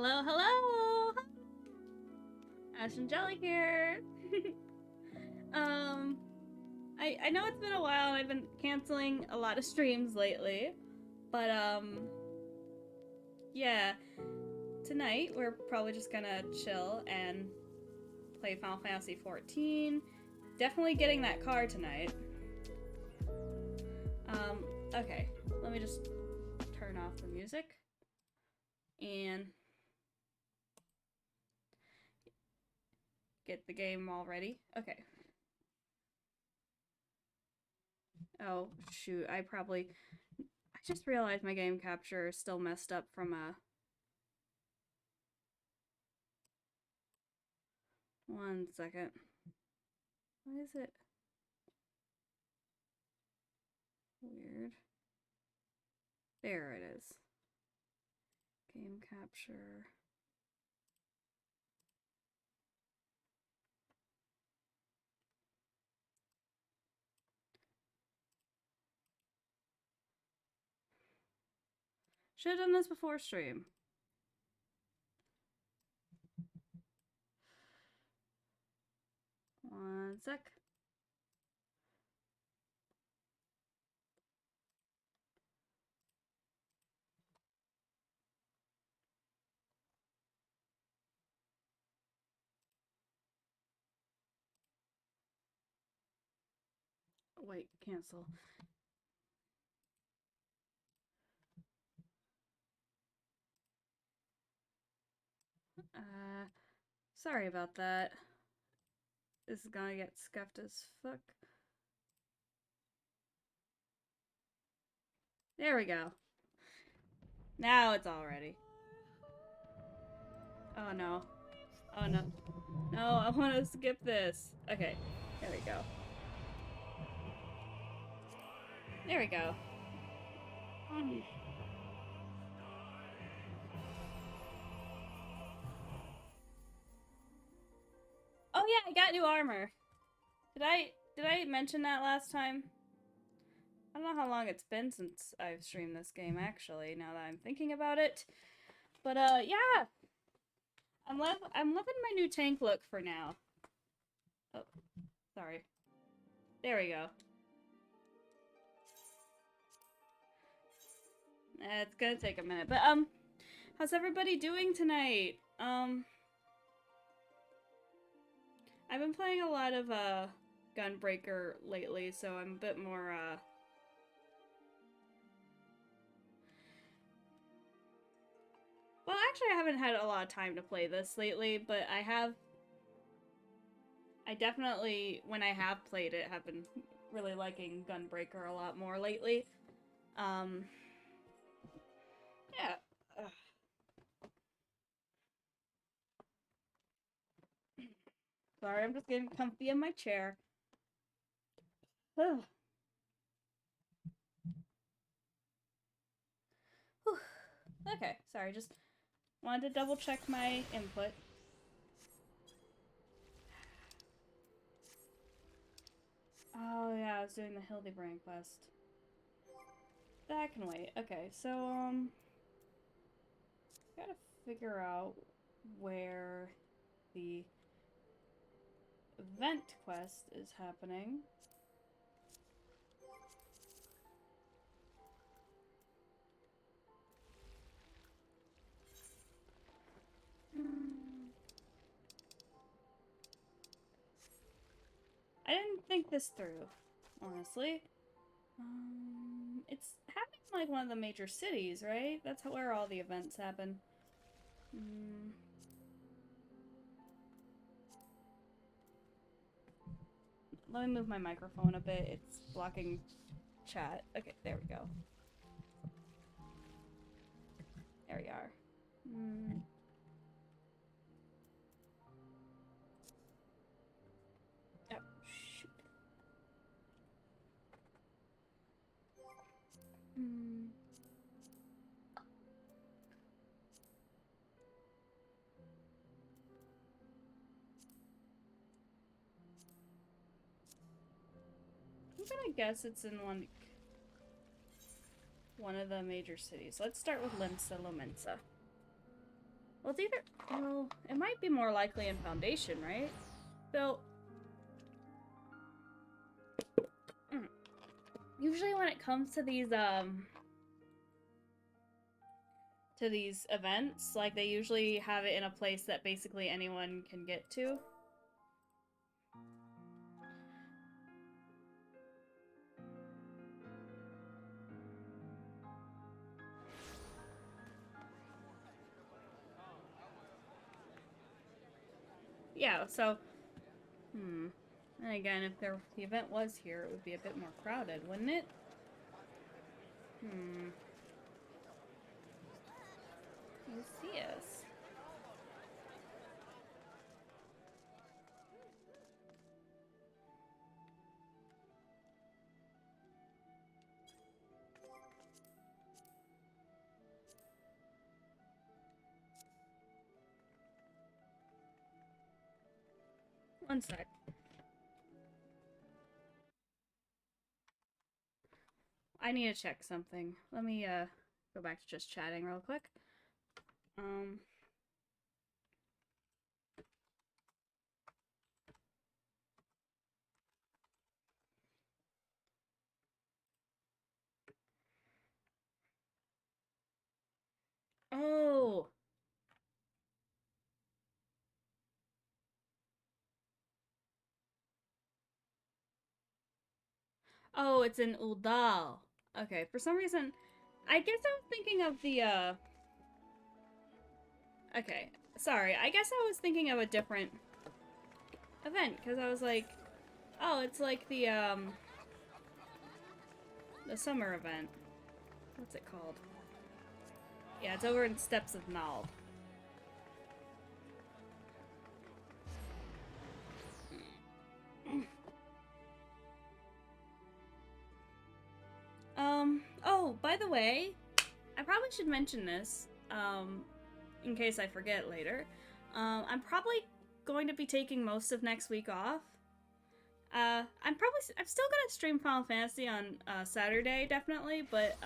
Hello, hello! Ash and Jelly here! um, I know it's been a while and I've been canceling a lot of streams lately, but yeah. Tonight, we're probably just gonna chill and play Final Fantasy XIV. Definitely getting that car tonight. Okay. Let me just turn off the music. And get the game all ready. Okay. Oh, shoot. I just realized my game capture is still messed up from one second. Why is it weird? There it is. Game capture. Should have done this before stream. One sec. Wait, cancel. Sorry about that. This is gonna get scuffed as fuck. There we go. Now it's all ready. Oh no. Oh no. No, I want to skip this. Okay, there we go. There we go. Oh yeah, I got new armor. Did I mention that last time? I don't know how long it's been since I've streamed this game, actually, now that I'm thinking about it. But, yeah! I'm loving my new tank look for now. Oh, sorry. There we go. It's gonna take a minute, but, how's everybody doing tonight? I've been playing a lot of, Gunbreaker lately, so I'm a bit more, Well, actually, I haven't had a lot of time to play this lately, but I definitely, when I have played it, have been really liking Gunbreaker a lot more lately. Yeah. Sorry, I'm just getting comfy in my chair. Okay, sorry, just wanted to double check my input. Oh yeah, I was doing the Hildebrand quest. That can wait. Okay, so, gotta figure out where the event quest is happening. I didn't think this through, honestly. It's happening in like one of the major cities, right? That's where all the events happen. Let me move my microphone a bit. It's blocking chat. Okay, there we go. There we are. Oh, shoot. I'm gonna guess it's in one of the major cities. Let's start with Limsa Lominsa. Well, it's either... Well, it might be more likely in Foundation, right? So... Usually when it comes to these events, like, they usually have it in a place that basically anyone can get to. Yeah, so... And again, if the event was here, it would be a bit more crowded, wouldn't it? You see us. One sec. I need to check something. Let me go back to just chatting real quick. Oh. Oh, it's in Uldal. Okay, for some reason, I guess I was thinking of the, okay, sorry. I guess I was thinking of a different event, because I was like, oh, it's like the summer event. What's it called? Yeah, it's over in Steps of Nald. Oh, by the way, I probably should mention this, in case I forget later. I'm probably going to be taking most of next week off. I'm still gonna stream Final Fantasy on, Saturday, definitely, but,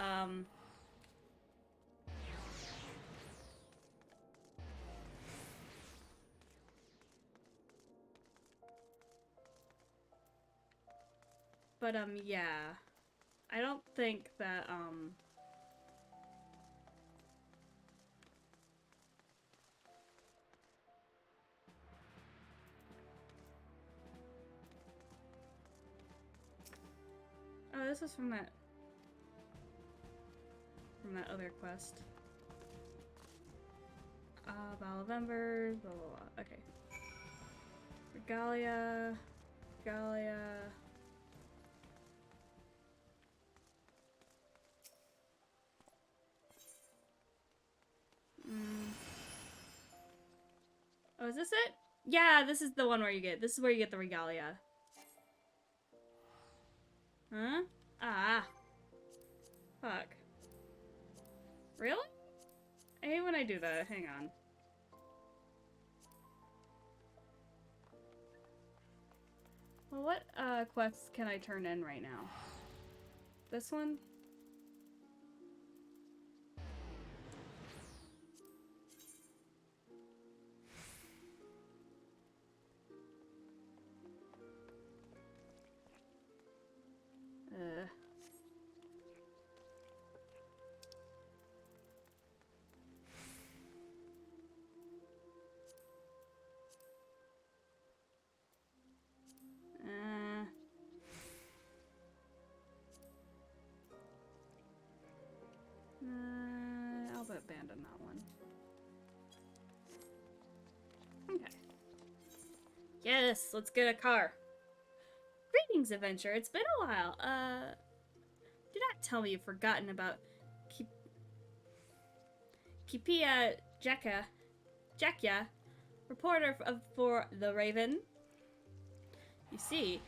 yeah. I don't think that, Oh, this is from that other quest. Balavember, blah, blah, blah. Okay. Regalia. Oh, is this it? Yeah, this is the one where this is where you get the Regalia. Huh? Ah. Fuck. Really? I hate when I do that. Hang on. Well, what, quests can I turn in right now? This one? I'll abandon that one. Okay. Yes, let's get a car. Greetings, adventure. It's been a while. Do not tell me you've forgotten about Kipia Jakya, reporter for The Raven. You see,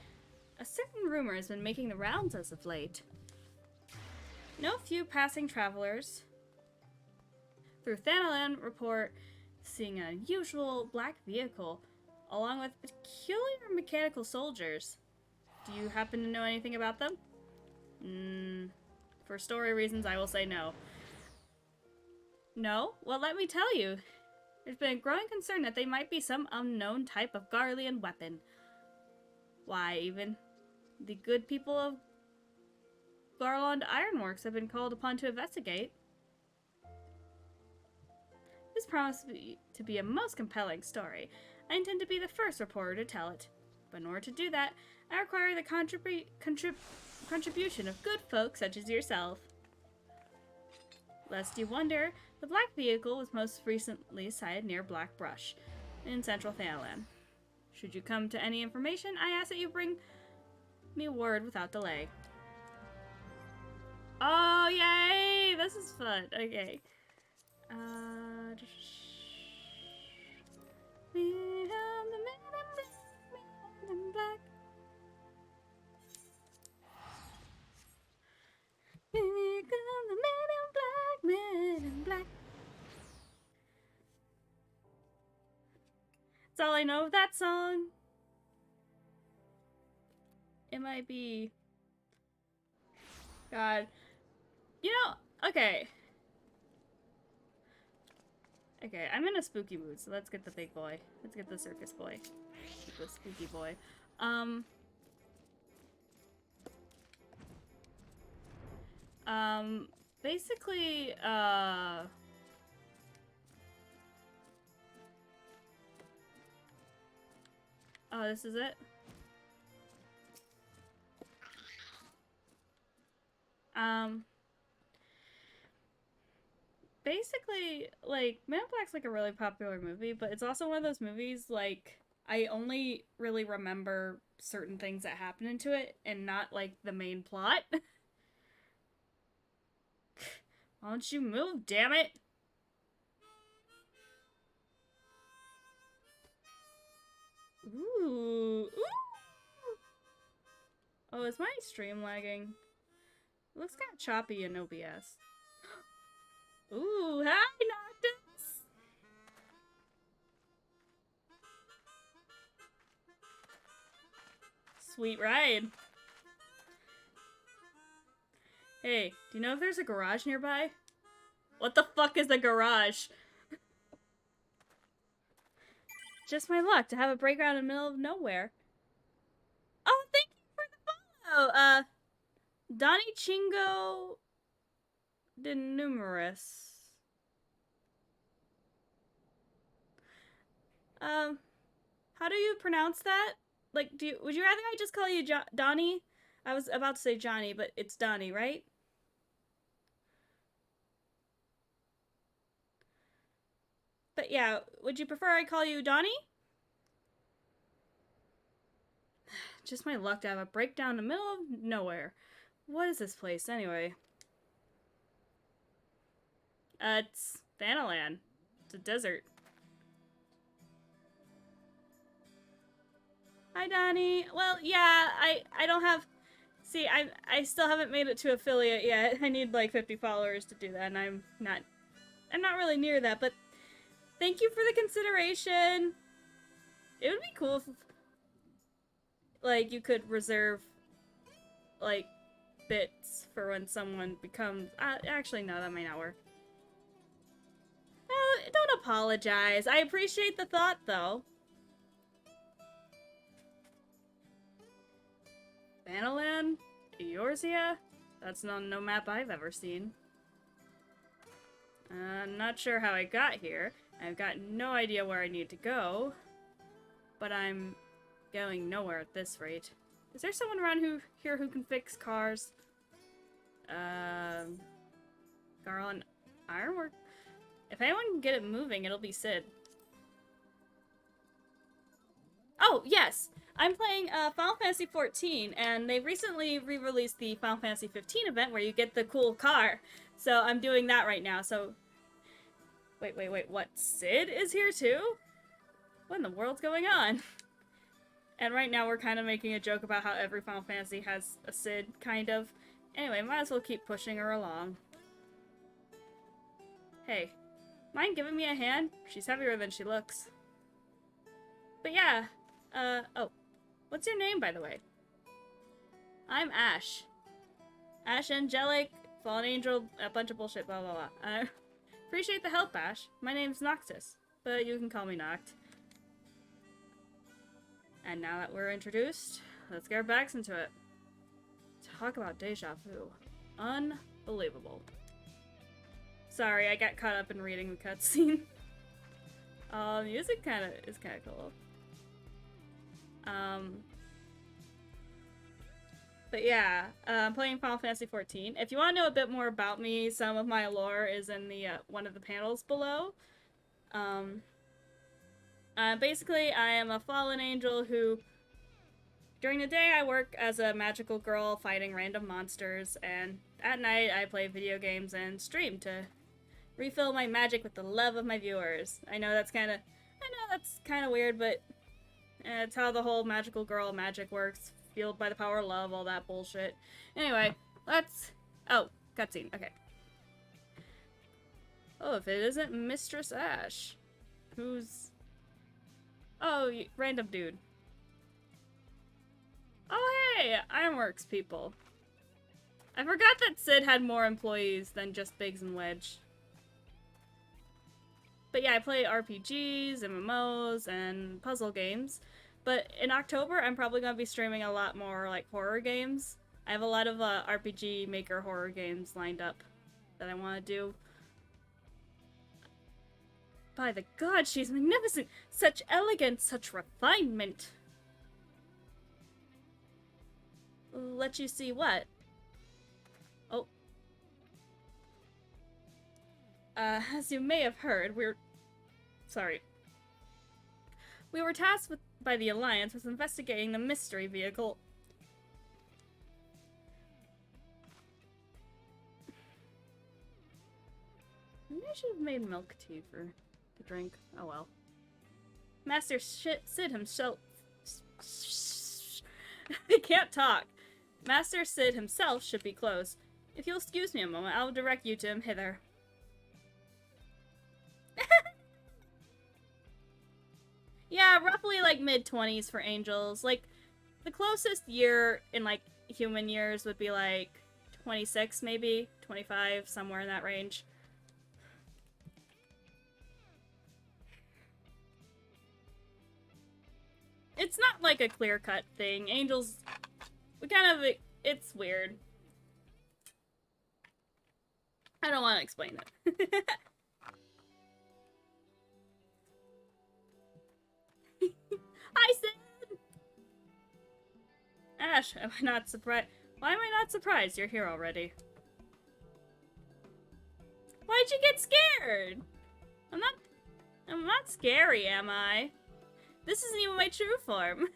a certain rumor has been making the rounds as of late. No few passing travelers through Thanalan report seeing an unusual black vehicle along with peculiar mechanical soldiers. Do you happen to know anything about them? For story reasons, I will say no. No? Well, let me tell you. There's been a growing concern that they might be some unknown type of Garlean weapon. Why, even the good people of Garland Ironworks have been called upon to investigate. This promises to be a most compelling story. I intend to be the first reporter to tell it. But in order to do that, I require the contribution of good folk such as yourself. Lest you wonder, the black vehicle was most recently sighted near Black Brush in central Thanalan. Should you come to any information, I ask that you bring me word without delay. Oh, yay! This is fun. Okay. We have the men in black. Here come the men in black, men in black. That's all I know of that song. It might be... God. You know, okay. Okay, I'm in a spooky mood, so let's get the big boy. Let's get the circus boy. Get the spooky boy. Basically, oh, this is it? Basically, like, Man in Black's like a really popular movie, but it's also one of those movies, like, I only really remember certain things that happen into it and not, like, the main plot. Why don't you move, damn it? Ooh. Ooh. Oh, is my stream lagging? It looks kind of choppy in OBS. Ooh, hi, Noctis! Sweet ride. Hey, do you know if there's a garage nearby? What the fuck is a garage? Just my luck to have a breakdown in the middle of nowhere. Oh, thank you for the follow! Donnie Chingo de Numerous. How do you pronounce that? Like, would you rather I just call you Donnie? I was about to say Johnny, but it's Donnie, right? But yeah, would you prefer I call you Donnie? Just my luck to have a breakdown in the middle of nowhere. What is this place, anyway? It's Thanalan. It's a desert. Hi, Donnie. Well, yeah, I don't have... See, I still haven't made it to affiliate yet. I need, like, 50 followers to do that, and I'm not really near that, but thank you for the consideration. It would be cool if, like, you could reserve, like, bits for when someone becomes... actually, no, that might not work. No, don't apologize. I appreciate the thought, though. Thanalan? Eorzea? That's no map I've ever seen. Not sure how I got here. I've got no idea where I need to go. But I'm going nowhere at this rate. Is there someone around here who can fix cars? Garland Ironwork? If anyone can get it moving, it'll be Sid. Oh, yes! I'm playing Final Fantasy XIV, and they recently re-released the Final Fantasy XV event where you get the cool car. So I'm doing that right now, so... Wait, what? Sid is here too? What in the world's going on? And right now we're kind of making a joke about how every Final Fantasy has a Sid, kind of. Anyway, might as well keep pushing her along. Hey, mind giving me a hand? She's heavier than she looks. But yeah, oh. What's your name, by the way? I'm Ash. Ash Angelic, Fallen Angel, a bunch of bullshit, blah blah blah. Appreciate the help, Ash. My name's Noctis. but you can call me Noct. And now that we're introduced, let's get our backs into it. Talk about deja vu. Unbelievable. Sorry, I got caught up in reading the cutscene. Music is kind of cool. But yeah, I'm playing Final Fantasy XIV. If you want to know a bit more about me, some of my lore is in the one of the panels below. Basically, I am a fallen angel who, during the day, I work as a magical girl fighting random monsters, and at night, I play video games and stream to refill my magic with the love of my viewers. I know that's kind of weird, but it's how the whole magical girl magic works. Fueled by the power of love, all that bullshit. Anyway, let's... Oh, cutscene. Okay. Oh, if it isn't Mistress Ash. Who's... Oh, random dude. Oh, hey! Ironworks people. I forgot that Sid had more employees than just Biggs and Wedge. But yeah, I play RPGs, MMOs, and puzzle games. But in October, I'm probably going to be streaming a lot more, like, horror games. I have a lot of RPG Maker horror games lined up that I want to do. By the god, she's magnificent! Such elegance, such refinement! Let you see what? Oh. As you may have heard, we were tasked by the Alliance with investigating the mystery vehicle. Maybe I should have made milk tea to drink. Oh well. Master Sid himself... I can't talk. Master Sid himself should be close. If you'll excuse me a moment, I'll direct you to him hither. Yeah, roughly like mid-20s for angels. Like, the closest year in like human years would be like 26 maybe, 25, somewhere in that range. It's not like a clear-cut thing. Angels, it's weird. I don't want to explain it. Hi, Sid! Ash, am I not surprised? Why am I not surprised you're here already? Why'd you get scared? I'm not scary, am I? This isn't even my true form.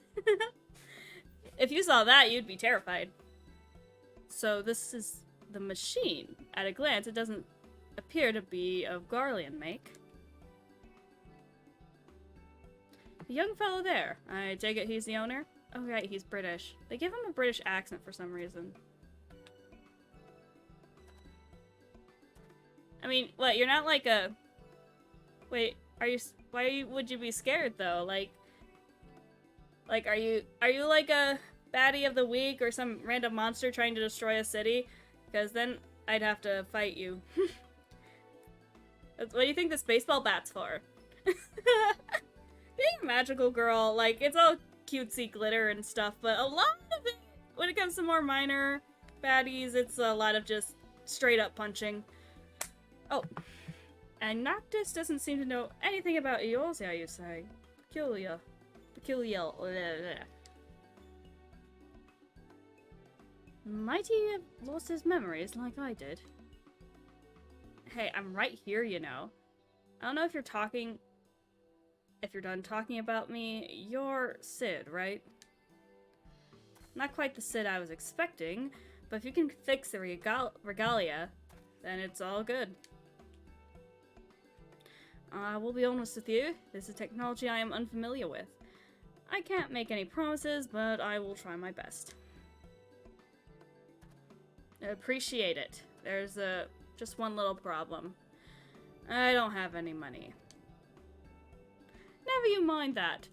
If you saw that, you'd be terrified. So this is the machine. At a glance, it doesn't appear to be of Garlean make. The young fellow there. I take it he's the owner? Oh right, he's British. They give him a British accent for some reason. I mean, what, you're not like a... Wait, would you be scared though? Like, are you like a baddie of the week or some random monster trying to destroy a city? Because then I'd have to fight you. What do you think this baseball bat's for? Being a magical girl, like, it's all cutesy glitter and stuff, but a lot of it, when it comes to more minor baddies, it's a lot of just straight up punching. Oh. And Noctis doesn't seem to know anything about Eorzea, you say. Peculiar. Blah, blah. Might he have lost his memories like I did? Hey, I'm right here, you know. I don't know if you're done talking about me. You're Sid, right? Not quite the Sid I was expecting, but if you can fix the regalia, then it's all good. I will be honest with you, this is technology I am unfamiliar with. I can't make any promises, but I will try my best. Appreciate it. There's just one little problem. I don't have any money. Never you mind that.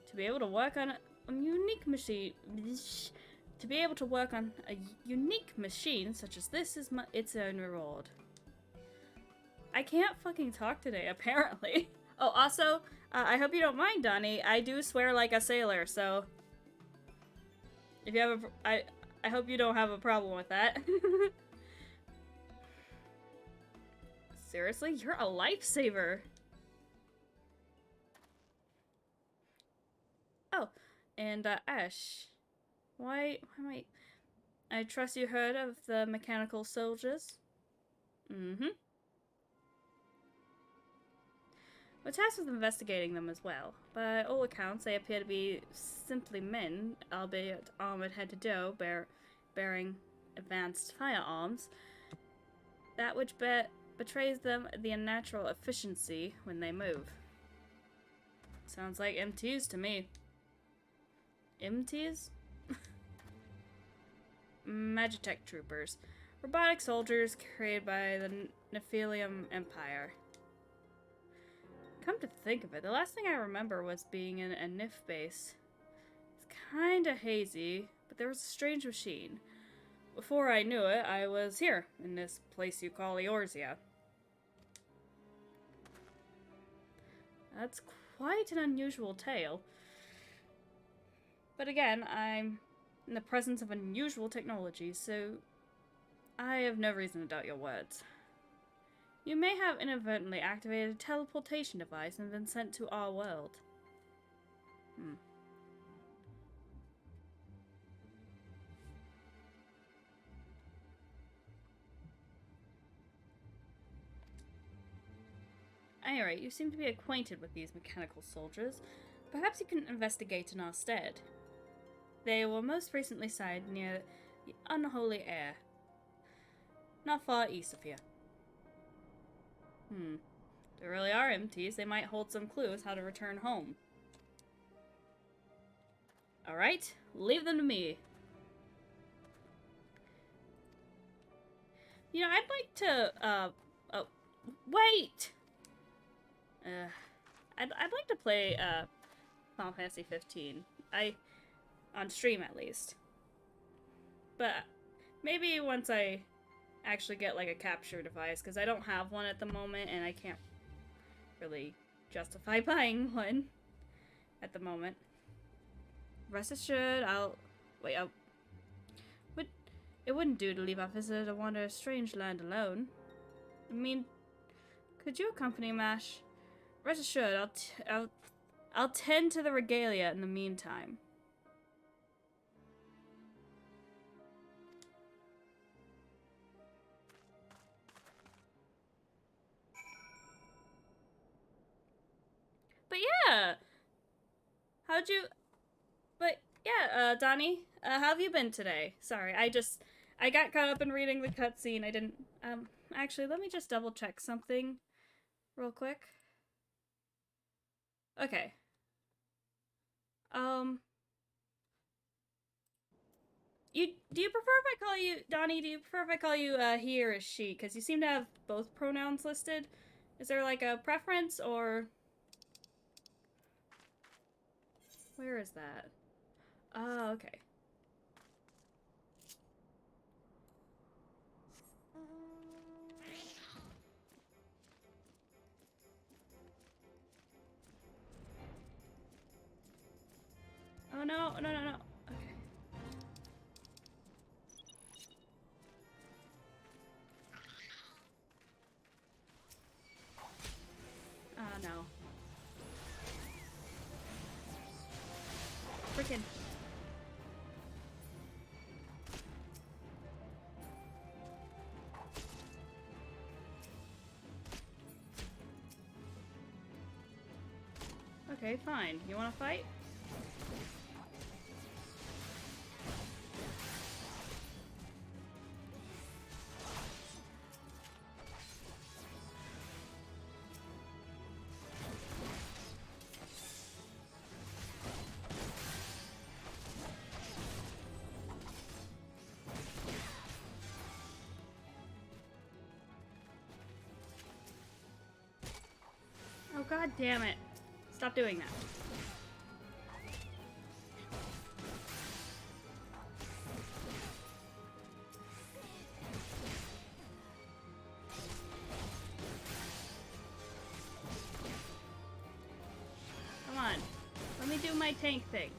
To be able to work on a unique machine... To be able to work on a unique machine such as this is its own reward. I can't fucking talk today, apparently. Oh, also, I hope you don't mind, Donnie. I do swear like a sailor, so if you have I hope you don't have a problem with that. Seriously, you're a lifesaver. Oh, and Ash, why am I trust you heard of the mechanical soldiers? Mm-hmm. We're tasked with investigating them as well. By all accounts, they appear to be simply men, albeit armored head to toe, bearing advanced firearms. That which betrays them the unnatural efficiency when they move. Sounds like MTs to me. MTs? Magitech troopers. Robotic soldiers created by the Nephilium Empire. Come to think of it, the last thing I remember was being in a NIF base. It's kinda hazy, but there was a strange machine. Before I knew it, I was here, in this place you call Eorzea. That's quite an unusual tale. But again, I'm in the presence of unusual technology, so I have no reason to doubt your words. You may have inadvertently activated a teleportation device and been sent to our world. Anyway, you seem to be acquainted with these mechanical soldiers. Perhaps you can investigate in our stead. They were most recently sighted near the Unholy Air, not far east of here. There really are MTs. They might hold some clues how to return home. Alright, leave them to me. You know, I'd like to, oh, wait! I'd like to play, Final Fantasy 15. On stream at least. But maybe once I actually get, like, a capture device, because I don't have one at the moment, and I can't really justify buying one at the moment. Rest assured, it wouldn't do to leave our visitor to wander a strange land alone. I mean, could you accompany Mash? Rest assured, I'll tend to the regalia in the meantime. But yeah, Donnie, how have you been today? Sorry, I got caught up in reading the cutscene. I didn't, actually, let me just double check something real quick. Okay. Do you prefer if I call you, Donnie, do you prefer if I call you, he or she? Because you seem to have both pronouns listed. Is there, like, a preference, or... Where is that? Oh, okay. Oh, no. Okay. Oh, no. Frickin'. Okay, fine. You wanna fight? Oh, god damn it. Stop doing that. do my tank thing.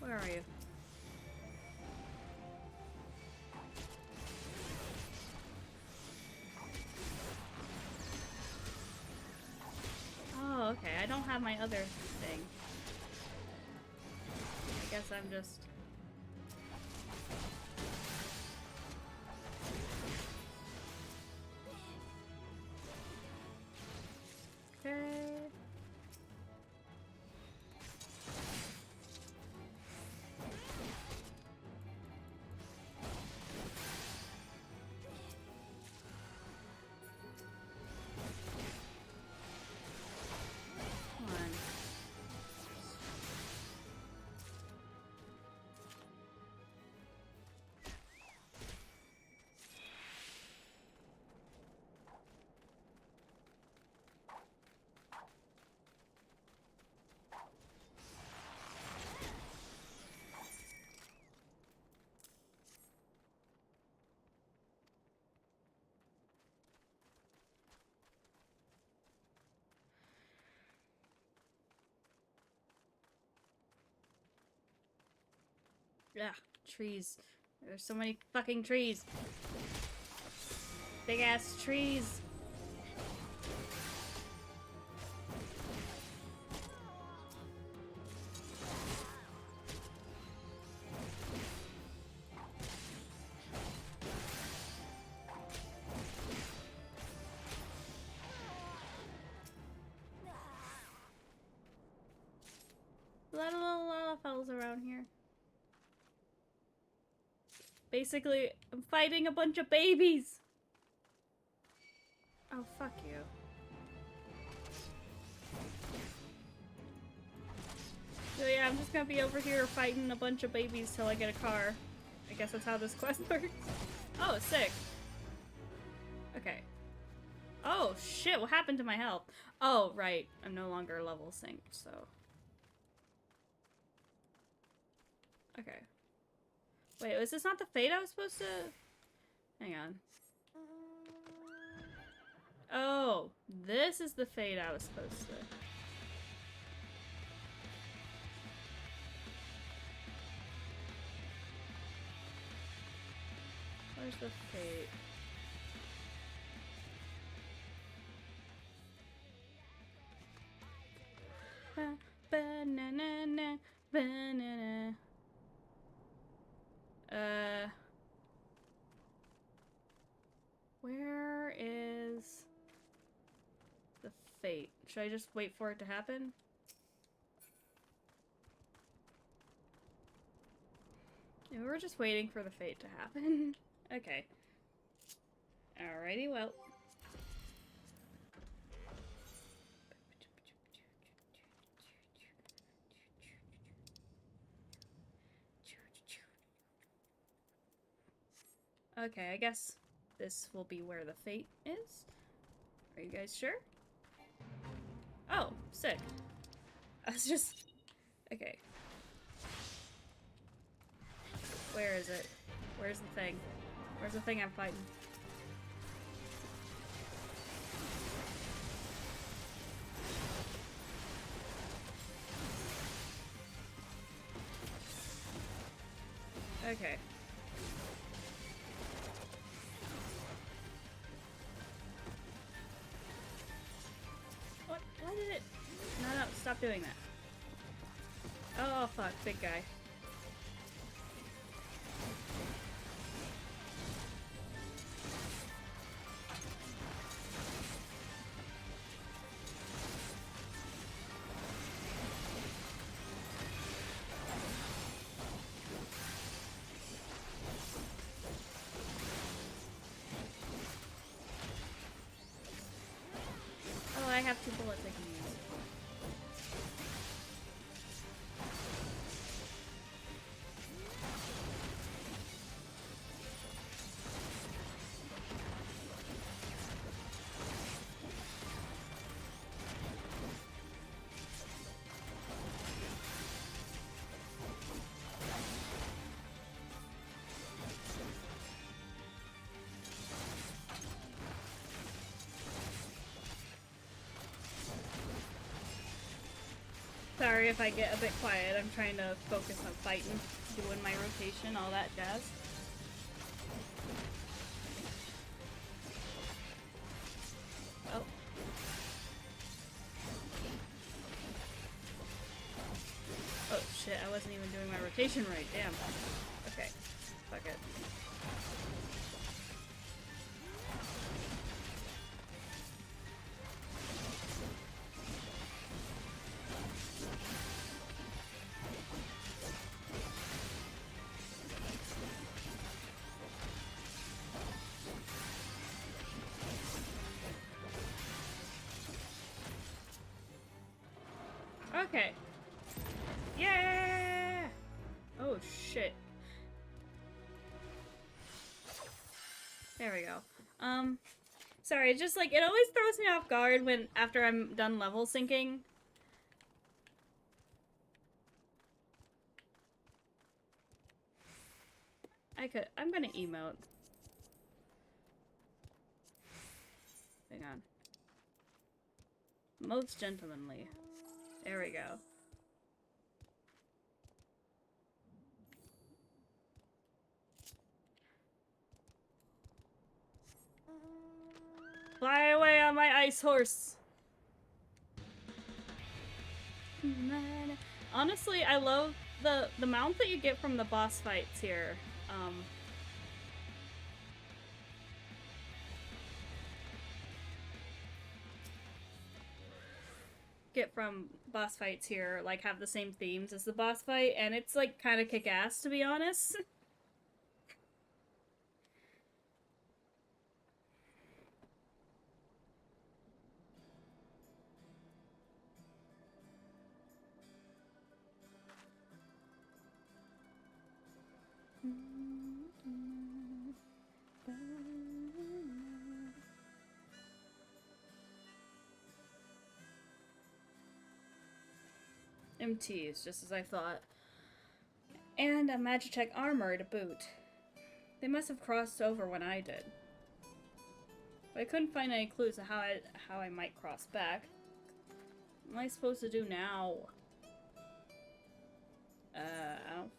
Where are you? Oh, okay. I don't have my other thing. I guess I'm just... Okay. Come on. Yeah, trees. There's so many fucking trees. Big ass trees. A lot of little Lalafels around here. Basically, I'm fighting a bunch of babies! Oh, fuck you. So yeah, I'm just gonna be over here fighting a bunch of babies till I get a car. I guess that's how this quest works. Oh, sick. Okay. Oh, shit, what happened to my health? Oh, right. I'm no longer level synced, so... Okay. Wait, was this not the fate I was supposed to... Hang on. Oh, this is the fate I was supposed to... Where's the fate? Banana, banana. Where is the fate? Should I just wait for it to happen? Yeah, we're just waiting for the fate to happen. Okay. Alrighty, well. Okay, I guess this will be where the fate is. Are you guys sure? Oh, sick. I was just... Okay. Where is it? Where's the thing? Where's the thing I'm fighting? Okay. What? Why did it... No, no, stop doing that. Oh, fuck, big guy. Oh, I have 2 bullets I can use. Sorry if I get a bit quiet. I'm trying to focus on fighting, doing my rotation, all that jazz. Oh. Oh shit, I wasn't even doing my rotation right. Damn. Okay. Fuck it. Okay. Yeah! Oh shit. There we go. Sorry, just like, it always throws me off guard when, after I'm done level syncing. I'm gonna emote. Hang on. Most gentlemanly. There we go. Fly away on my ice horse! Honestly, I love the mount that you get from the boss fights here. Get from boss fights here, like, have the same themes as the boss fight, and it's, like, kind of kick-ass, to be honest. MTs, just as I thought. And a Magitech armor to boot. They must have crossed over when I did. But I couldn't find any clues to how I might cross back. What am I supposed to do now? I don't...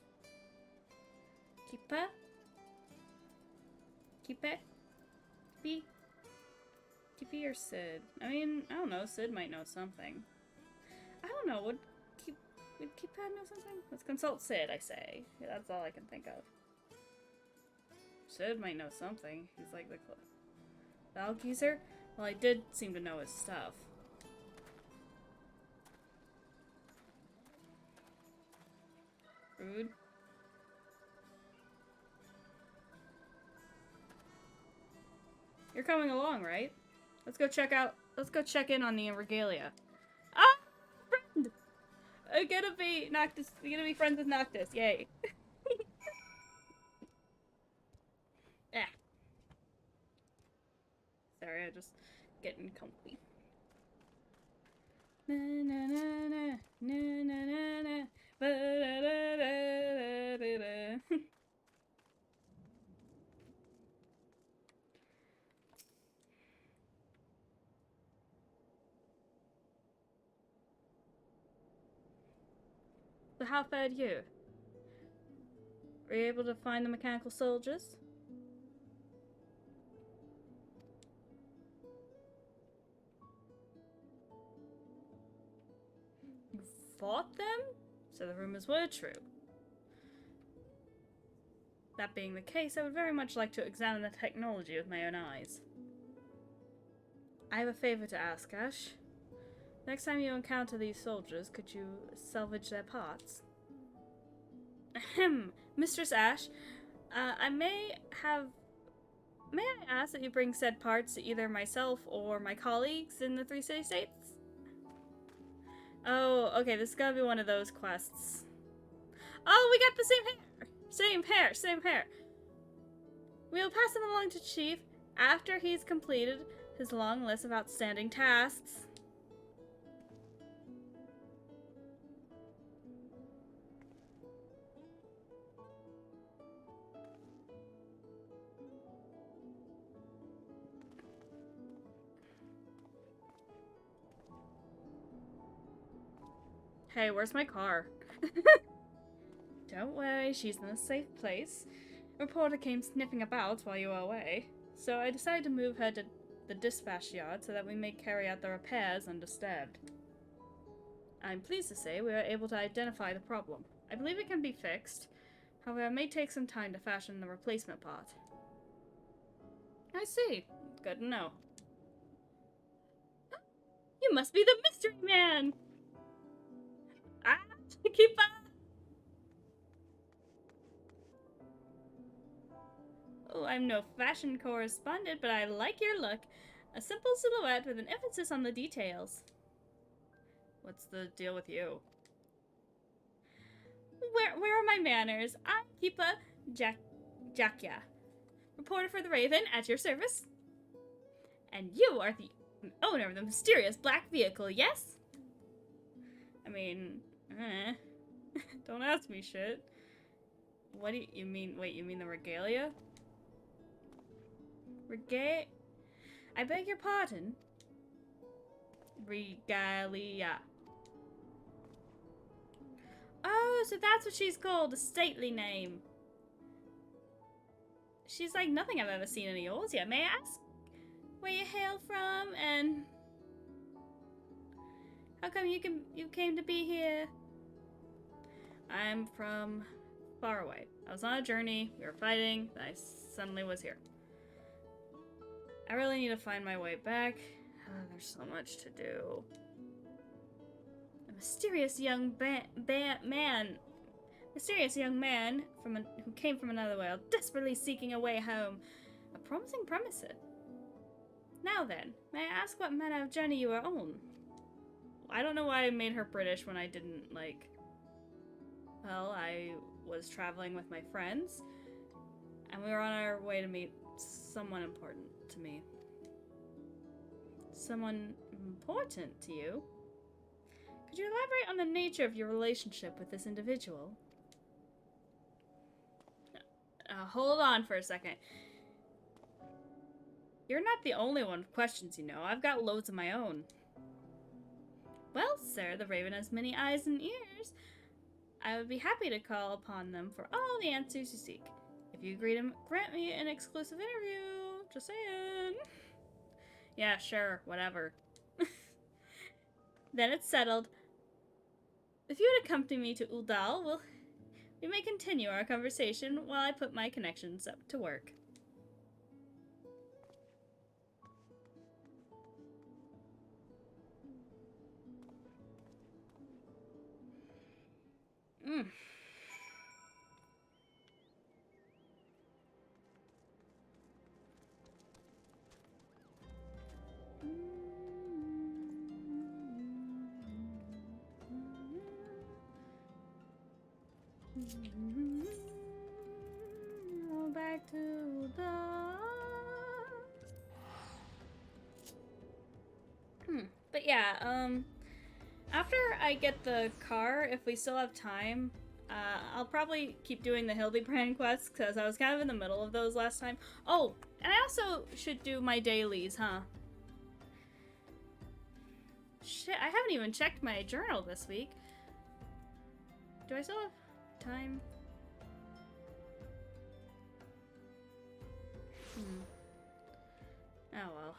Keepa? Keepe? Keepe? Keepe or Sid? I mean, I don't know. Sid might know something. I don't know. Would Keepa know something? Let's consult Sid, I say. Yeah, that's all I can think of. Sid might know something. He's like the Valgeezer? Well, I did seem to know his stuff. Rude. You're coming along, right? Let's go check in on the Regalia. Ah! Friend! I'm gonna be Noctis. We're gonna be friends with Noctis. Yay. Ah. Sorry, I'm just getting comfy. Na na na na na na na na ba da da da da da. So how fared you? Were you able to find the mechanical soldiers? You fought them? So the rumors were true. That being the case, I would very much like to examine the technology with my own eyes. I have a favor to ask, Ash. Next time you encounter these soldiers, could you salvage their parts? Ahem, Mistress Ash, may I ask that you bring said parts to either myself or my colleagues in the 3 city-states? Oh, okay, this is gonna be one of those quests. Oh, we got the same hair! Same hair. We'll pass them along to Chief after he's completed his long list of outstanding tasks. Hey, where's my car? Don't worry, she's in a safe place. A reporter came sniffing about while you were away, so I decided to move her to the dispatch yard so that we may carry out the repairs undisturbed. I'm pleased to say we were able to identify the problem. I believe it can be fixed. However, it may take some time to fashion the replacement part. I see. Good to know. You must be the mystery man! Ah! Keep up! Oh, I'm no fashion correspondent, but I like your look. A simple silhouette with an emphasis on the details. What's the deal with you? Where are my manners? I'm Keepa Jakya, reporter for the Raven, at your service. And you are the owner of the mysterious black vehicle, yes? I mean, don't ask me shit. What do you mean? Wait, you mean the regalia? I beg your pardon? Regalia. Oh, so that's what she's called, a stately name. She's like nothing I've ever seen in yours yet. May I ask where you hail from and how come you came to be here? I'm from far away. I was on a journey, we were fighting, and I suddenly was here. I really need to find my way back. There's so much to do. A mysterious young man who came from another world, desperately seeking a way home. A promising premise. Now then, may I ask what manner of journey you are on? I don't know why I made her British when I didn't, like... Well, I was traveling with my friends, and we were on our way to meet someone important to me. Someone important to you? Could you elaborate on the nature of your relationship with this individual? Hold on for a second. You're not the only one with questions, you know. I've got loads of my own. Well, sir, the Raven has many eyes and ears. I would be happy to call upon them for all the answers you seek. If you agree to grant me an exclusive interview, just saying. Yeah, sure, whatever. Then it's settled. If you would accompany me to Uldal, we may continue our conversation while I put my connections up to work. Back to the... But yeah, after I get the car, if we still have time, I'll probably keep doing the Hildebrand quests, because I was kind of in the middle of those last time. Oh, and I also should do my dailies, huh? Shit, I haven't even checked my journal this week. Do I still have time? Oh well.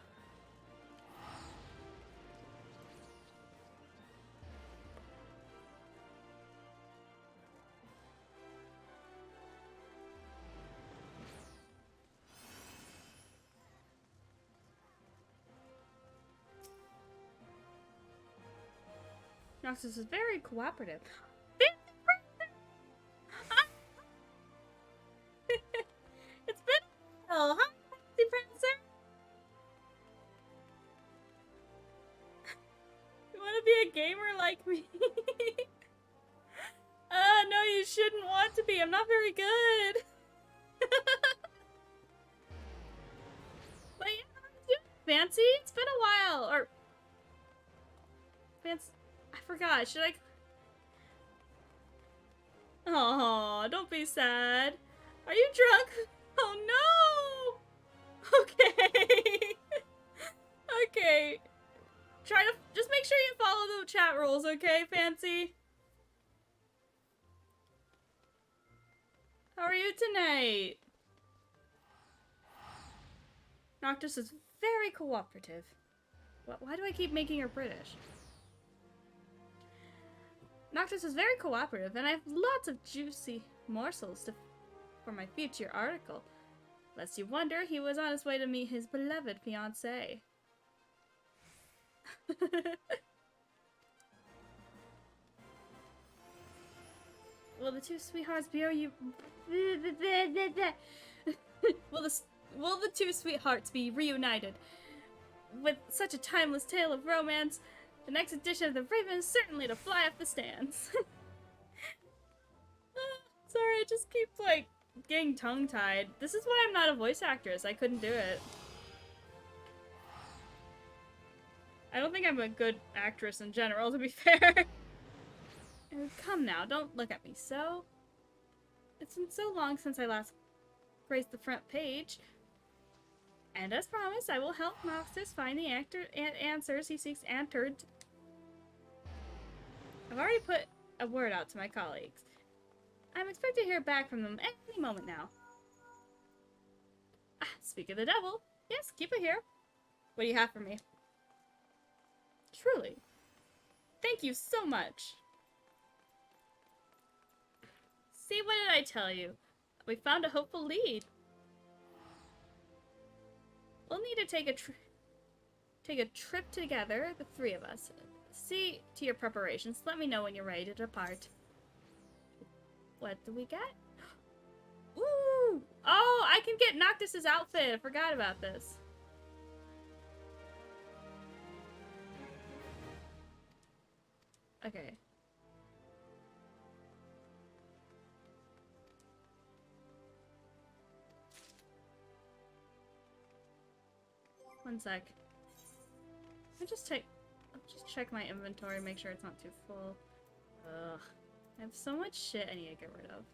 Noxus is very cooperative. It's been a while, huh, Fancy Prancer? You want to be a gamer like me? No, you shouldn't want to be. I'm not very good. But yeah, how you doing, Fancy? It's been a while. Or Fancy, I forgot. Should I? Oh, don't be sad. Are you drunk? Oh no! Okay. Okay. Try to just make sure you follow the chat rules, okay, Fancy? right. Noctis is very cooperative. Why do I keep making her British? Noctis is very cooperative, and I have lots of juicy morsels for my future article. Lest you wonder, he was on his way to meet his beloved fiancée. Will the two sweethearts be will the two sweethearts be reunited? With such a timeless tale of romance, the next edition of The Raven is certainly to fly off the stands. Sorry, I just keep, like, getting tongue-tied. This is why I'm not a voice actress. I couldn't do it. I don't think I'm a good actress in general, to be fair. Oh, come now, don't look at me so. It's been so long since I last graced the front page. And as promised, I will help Noctis find the answers he seeks answered. I've already put a word out to my colleagues. I'm expected to hear back from them any moment now. Ah, speak of the devil. Yes, keep it here. What do you have for me? Truly. Thank you so much. See, what did I tell you? We found a hopeful lead. We'll need to take a trip together, the three of us. See to your preparations. Let me know when you're ready to depart. What do we get? Ooh! Oh, I can get Noctis's outfit. I forgot about this. Okay. One sec. I'll just check my inventory, make sure it's not too full. Ugh. I have so much shit I need to get rid of.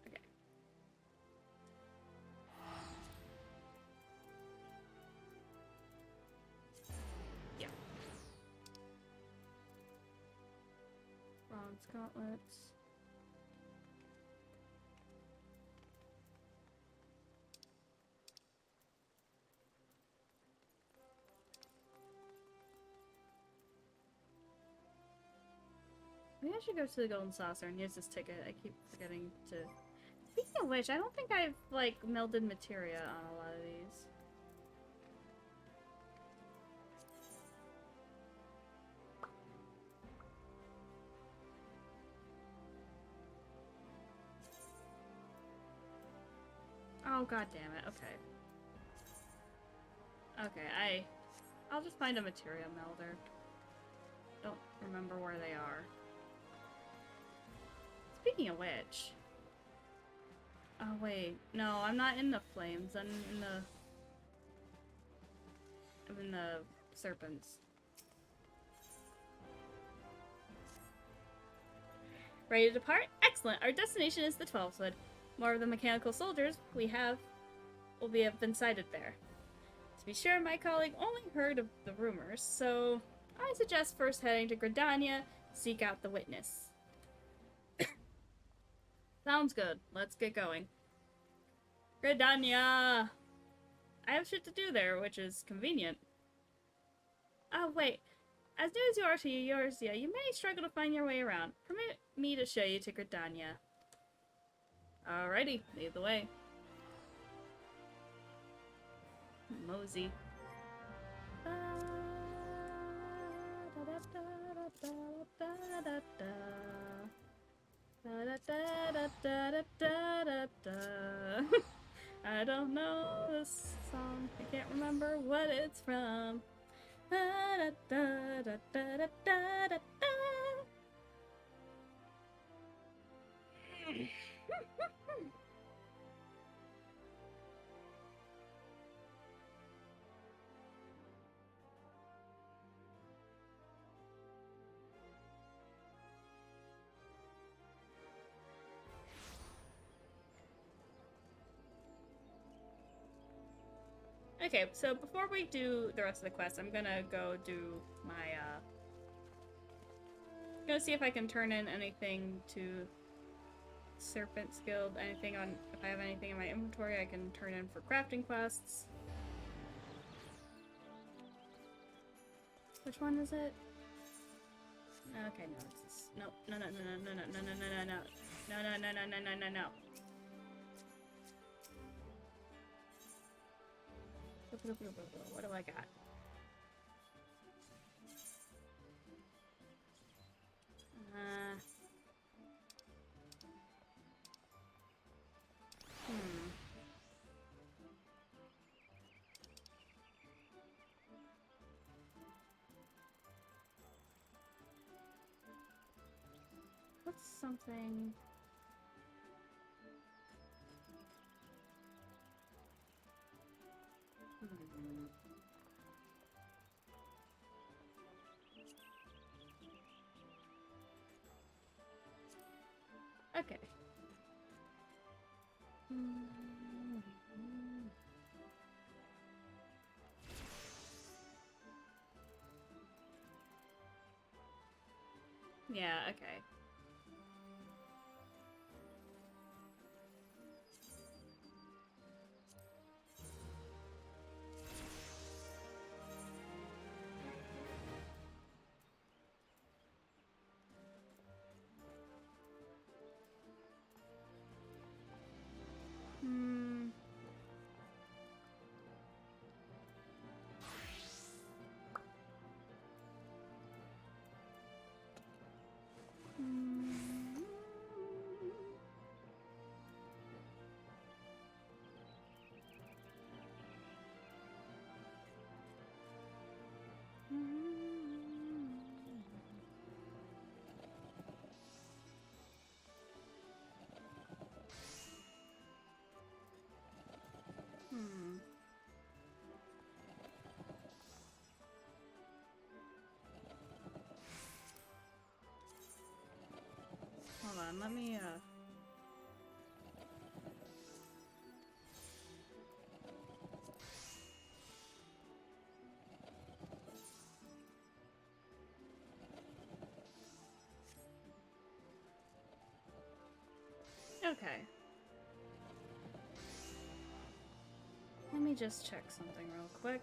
Okay. Yeah. Bronze gauntlets. Maybe I should go to the Golden Saucer and use this ticket. I keep forgetting to... Speaking of which, I don't think I've, like, melded materia on a lot of these. Oh, god damn it. Okay. Okay, I'll just find a materia melder. Don't remember where they are. Speaking of which... Oh, wait. No, I'm not in the flames. I'm in the serpents. Ready to depart? Excellent! Our destination is the 12th. More of the mechanical soldiers we have will have been sighted there. To be sure, my colleague only heard of the rumors, so I suggest first heading to Gridania to seek out the witness. Sounds good. Let's get going. Gridania! I have shit to do there, which is convenient. Oh, wait. As new as you are to Eorzea, you may struggle to find your way around. Permit me to show you to Gridania. Alrighty, lead the way. Mosey. I don't know this song. I can't remember what it's from. Okay, so before we do the rest of the quest, I'm gonna go do my, gonna see if I can turn in anything to Serpent's Guild, anything on, if I have anything in my inventory I can turn in for crafting quests. Which one is it? Okay, no, it's this. No, no, no, no, no, no, no, no, no, no, no. No, no, no, no, no, no, no, no. What do I got? What's something... Okay. Yeah, okay. Hold on, let me, Okay. Let me just check something real quick.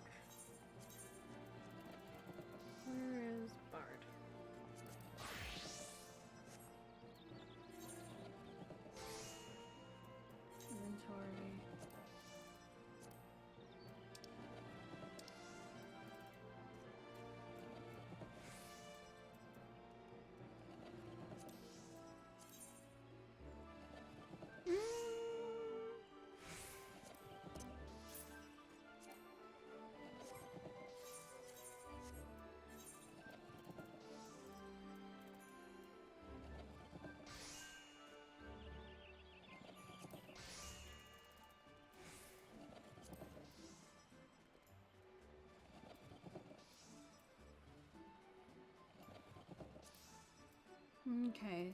Where is Bard? Inventory. Okay.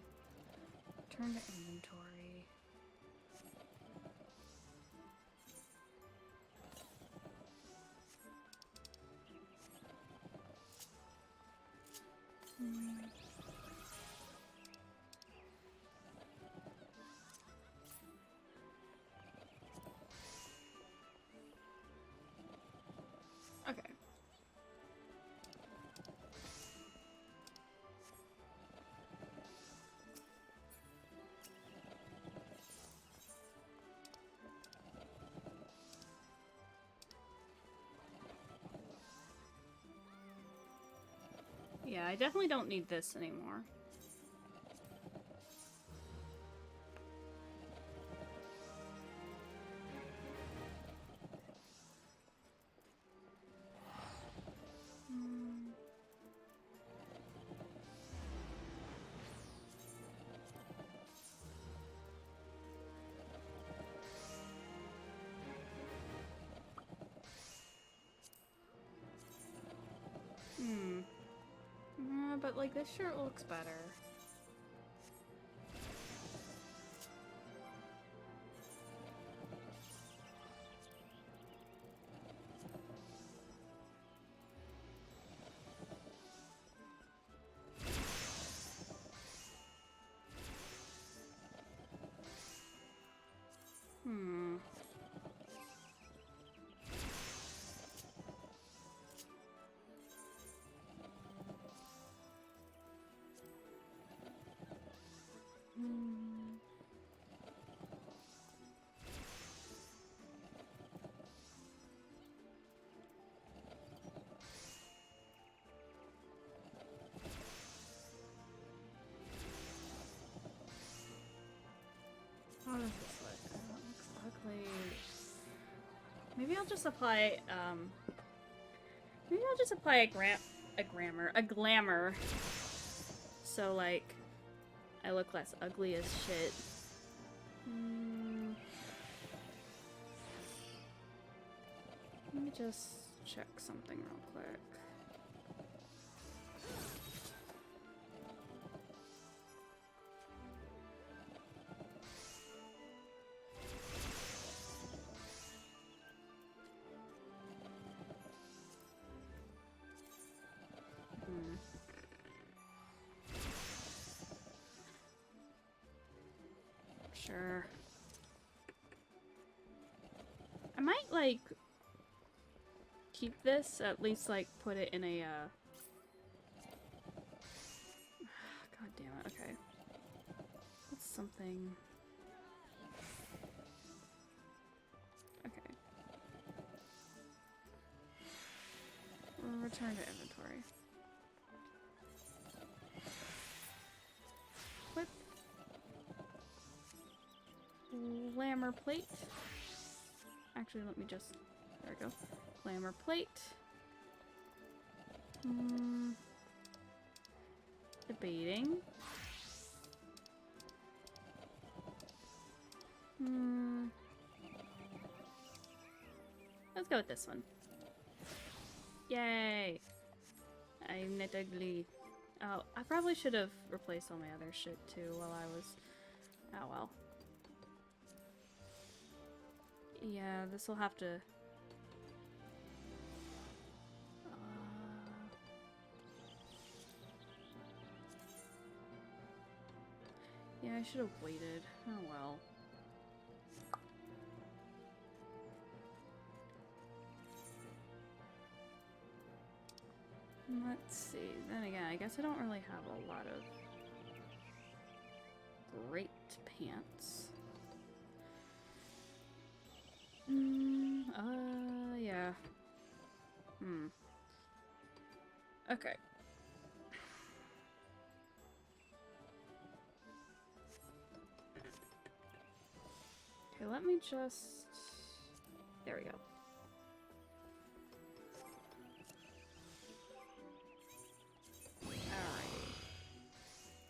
Turn to inventory. Okay. Yeah, I definitely don't need this anymore. But like this shirt looks better. Hmm. How does this look? Oh, it looks ugly. Maybe I'll just apply, maybe I'll just apply a glamour. So, like, I look less ugly as shit. Let me just check something real quick. Sure. I might, like, keep this, at least, like, put it in a, God damn it, okay. That's something... Okay. Return to inventory. Equip. Glamour plate. Actually, let me just... There we go. Glamour plate. Debating. Let's go with this one. Yay! I'm not ugly. Oh, I probably should have replaced all my other shit too while I was... Oh well. Yeah, this will have to... Yeah, I should have waited. Oh well. Let's see. Then again, I guess I don't really have a lot of great pants. Yeah. Okay. Okay, let me just... There we go. Alrighty.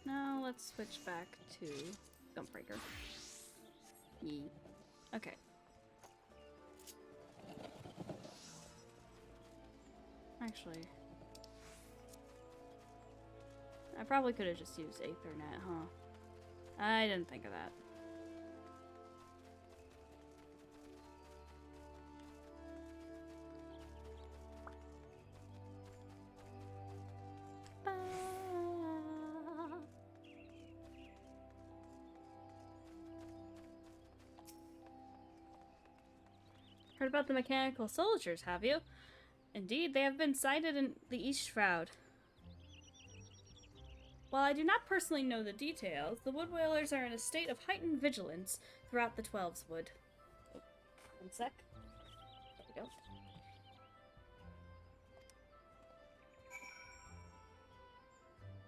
Now let's switch back to Gunbreaker. Yee. Okay. Actually... I probably could have just used Aethernet, huh? I didn't think of that. Heard about the mechanical soldiers, have you? Indeed, they have been sighted in the East Shroud. While I do not personally know the details, the Wood Whalers are in a state of heightened vigilance throughout the Twelves Wood. Oh, one sec. There we go.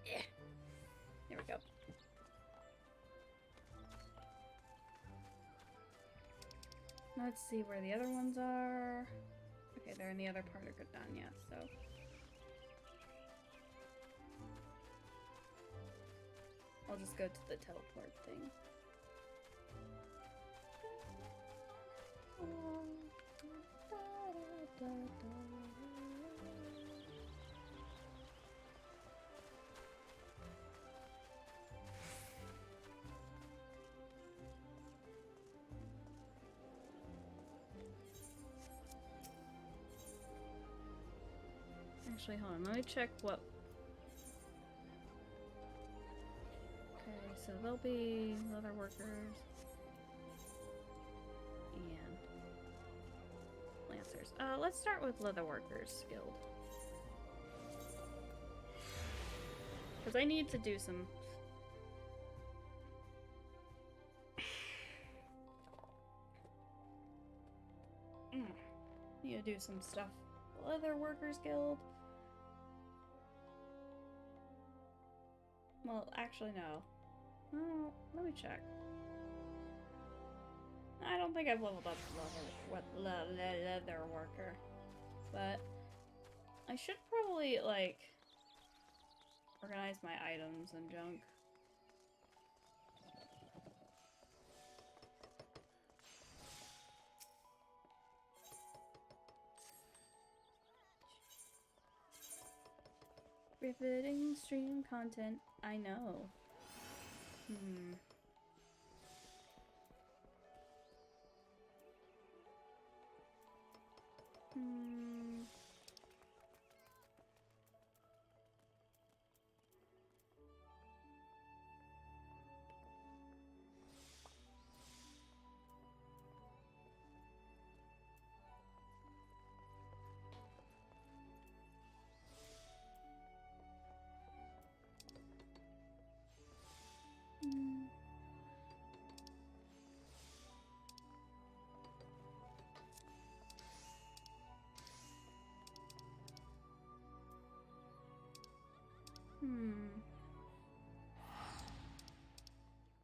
Yeah. There we go. Let's see where the other ones are. Okay, they're in the other part of Gridania, so... I'll just go to the teleport thing. Actually, hold on. Let me check what... Okay, so they'll be leather workers. Let's start with Leatherworkers Guild. Because I need to do some... Need to do some stuff. Leatherworkers Guild. Well, actually, no. Oh, let me check. I don't think I've leveled up Leatherworker. But I should probably, like, organize my items and junk. Riveting stream content, I know.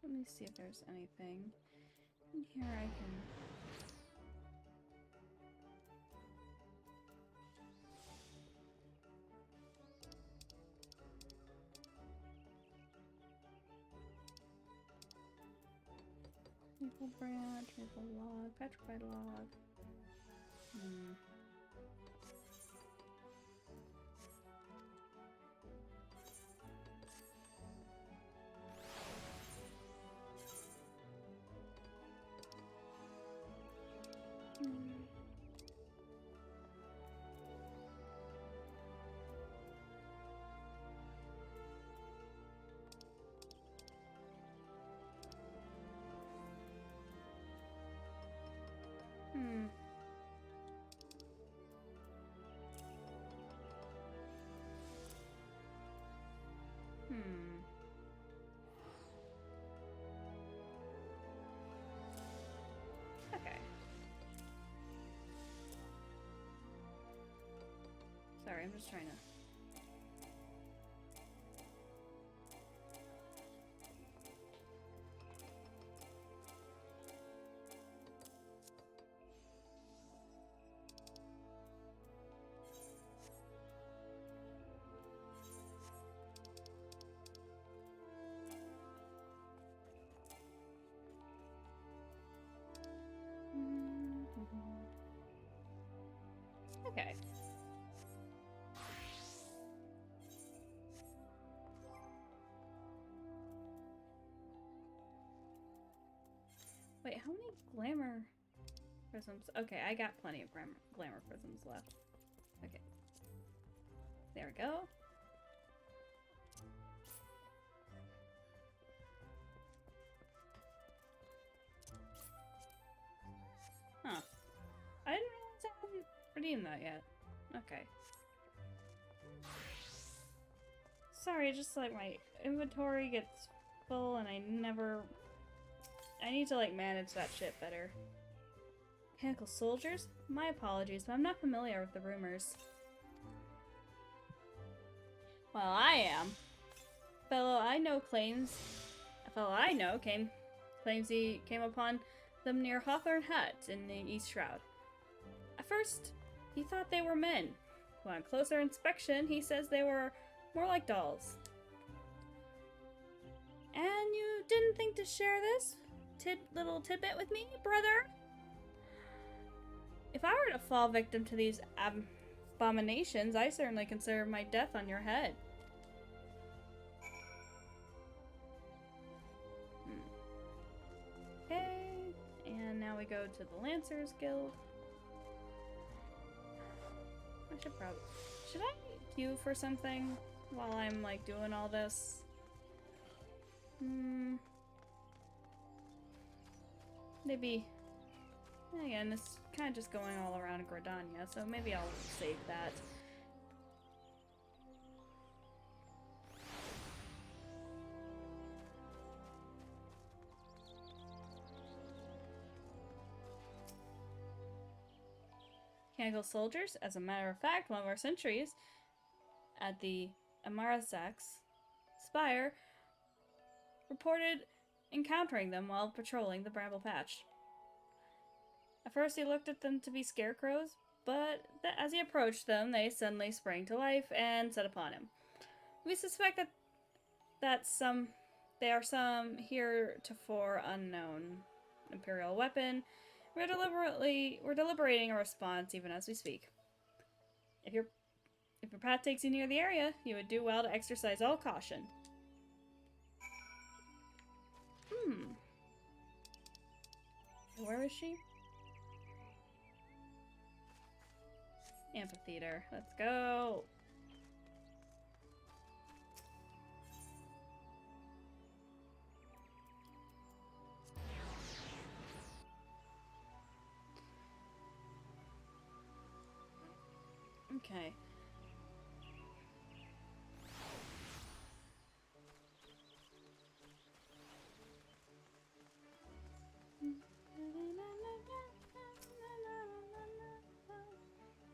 Let me see if there's anything in here I can... Maple branch, maple log, petrified log. Okay. Sorry, I'm just trying to... Okay. Wait, how many glamour prisms? Okay, I got plenty of glamour prisms left. Okay. There we go. Huh. I didn't realize I hadn't redeemed that yet. Okay. Sorry, just like my inventory gets full and I need to like manage that shit better. Mechanical soldiers? My apologies, but I'm not familiar with the rumors. Well, I am. A fellow I know claims he came upon them near Hawthorne Hut in the East Shroud. At first, he thought they were men. But on closer inspection, he says they were more like dolls. And you didn't think to share this little tidbit with me, brother? If I were to fall victim to these abominations, I certainly consider my death on your head. Okay, and now we go to the Lancers Guild. Should I queue for something while I'm like doing all this? Maybe Again, it's kind of just going all around Gridania, so maybe I'll save that. Mechanical soldiers, as a matter of fact, one of our sentries at the Amarazak's spire reported encountering them while patrolling the Bramble Patch. At first he looked at them to be scarecrows, but as he approached them, they suddenly sprang to life and set upon him. We suspect that they are some heretofore unknown Imperial weapon. We're deliberating a response even as we speak. If your path takes you near the area, you would do well to exercise all caution. Where is she? Amphitheater. Let's go. Okay.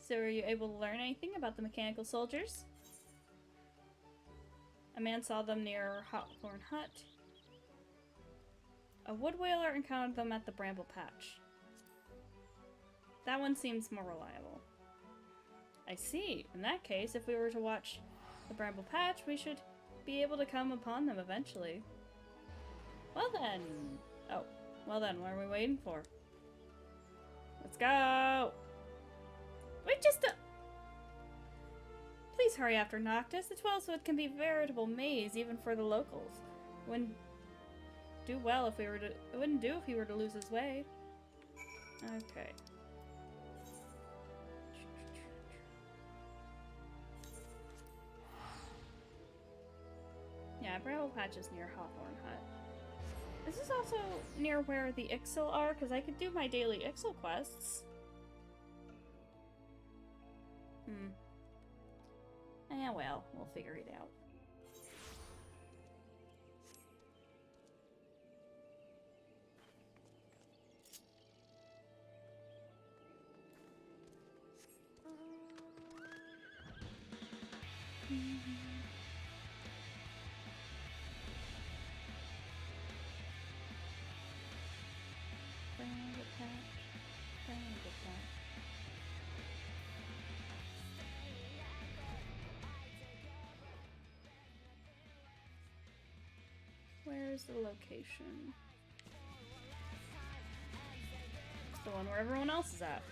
So were you able to learn anything about the mechanical soldiers? A man saw them near Hawthorne Hut. A wood whaler encountered them at the Bramble Patch. That one seems more reliable. I see. In that case, if we were to watch the Bramble Patch, we should be able to come upon them eventually. Well then. Oh, well then, what are we waiting for? Let's go! Wait just a... Please hurry after Noctis. The 12-foot can be a veritable maze, even for the locals. Wouldn't do well if we were to... It wouldn't do if he were to lose his way. Okay. Yeah, Bramble Patch is near Hawthorne Hut. This is also near where the Ixil are, because I could do my daily Ixil quests. Well, we'll figure it out. Where's the location? It's the one where everyone else is at.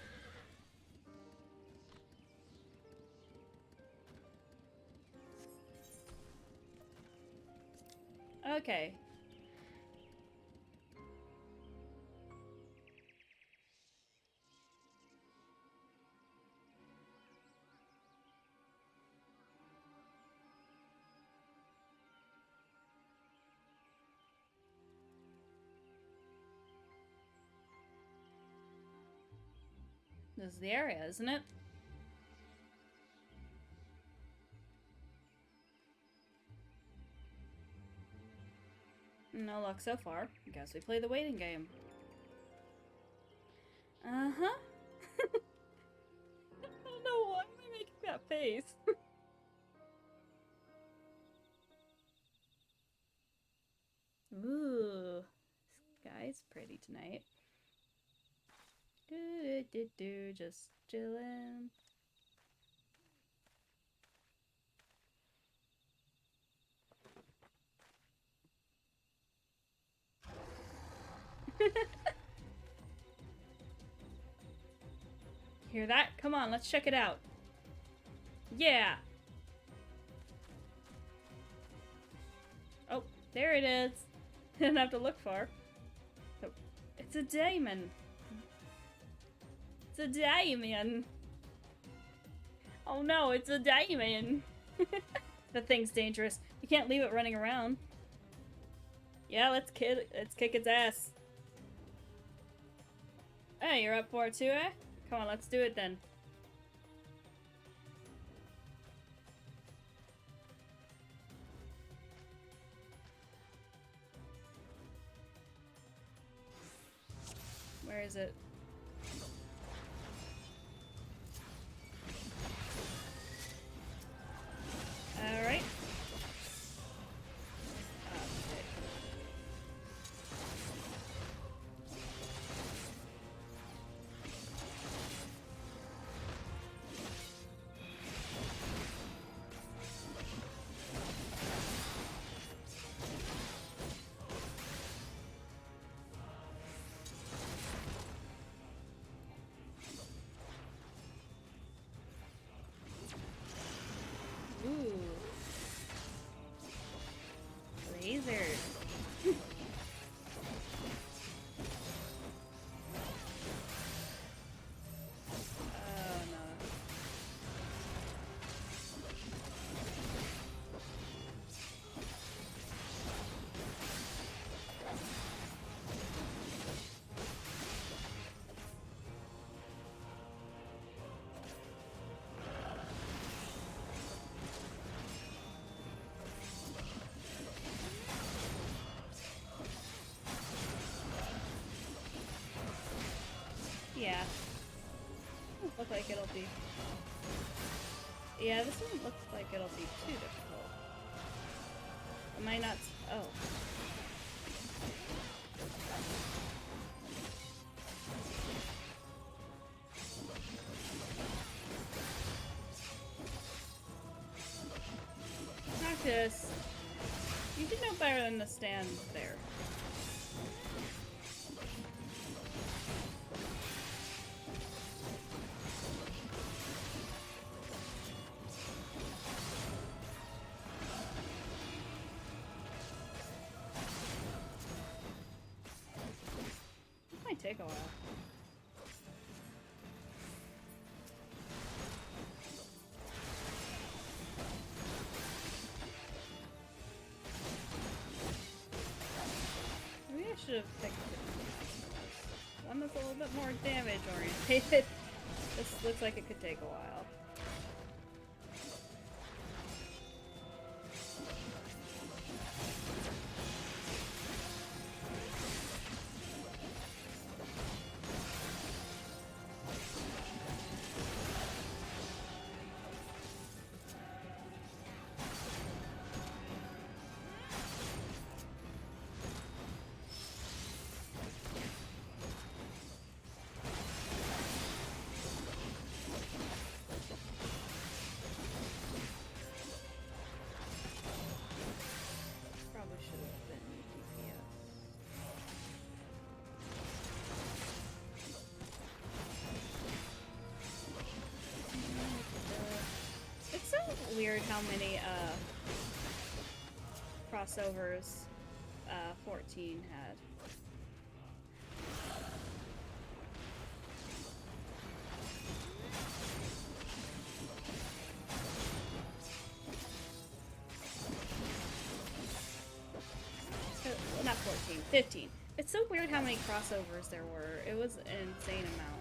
Okay. This is the area, isn't it? No luck so far. Guess we play the waiting game. Uh-huh. I don't know why am I making that face. Ooh. This guy's pretty tonight. Just chillin'. Hear that? Come on, let's check it out. Yeah! Oh, there it is. Didn't have to look far. Oh, it's a daemon. It's a daemon. Oh no, it's a daemon. That thing's dangerous. You can't leave it running around. Yeah, let's kick its ass. Hey, you're up for it too, eh? Come on, let's do it then. Where is it? Alright. Ooh. Lasers. Oh no. Yeah. Doesn't look like it'll be. Yeah, this doesn't look like it'll be too difficult. Am I not? Oh. Practice. You should know better than to stand there. It might take a while. Maybe I should have picked one that's a little bit more damage orientated. This looks like it could take a while. Probably should have been DPS. It's so weird how many crossovers 14 had. Well, not 14, 15. It's so weird how many crossovers there were. It was an insane amount.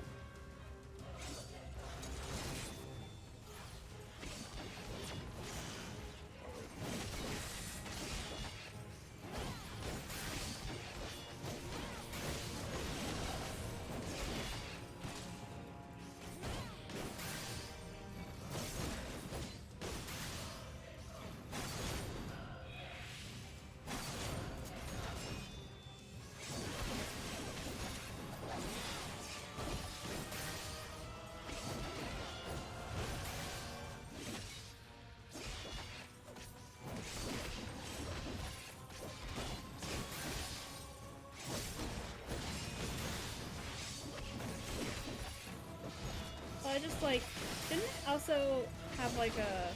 Well, I just like didn't it also have like a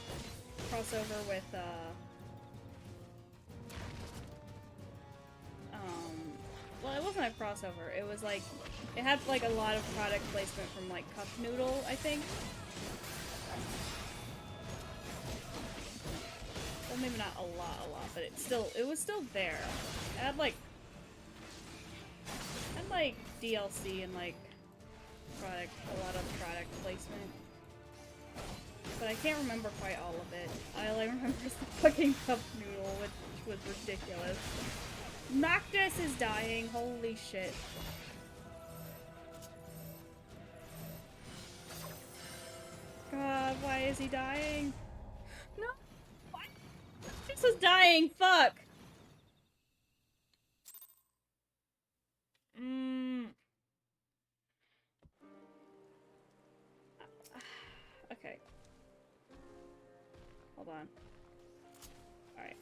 crossover with well, it wasn't a crossover. It was like it had like a lot of product placement from like Cup Noodle, I think. Well, maybe not a lot, but it was still there. It had like DLC and like a lot of product placement. But I can't remember quite all of it. All I remember is the fucking cup noodle, which was ridiculous. Noctis is dying, holy shit. God, why is he dying? No! What? Noctis is dying, fuck! Okay. Hold on. Alright.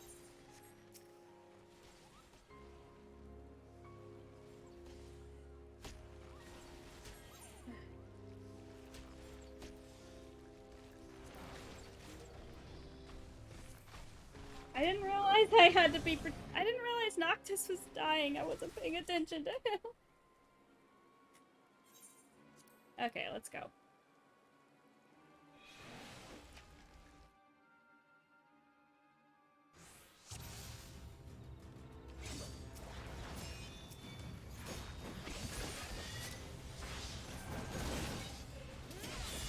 I didn't realize I had to be. I didn't realize Noctis was dying. I wasn't paying attention to him. Okay, let's go.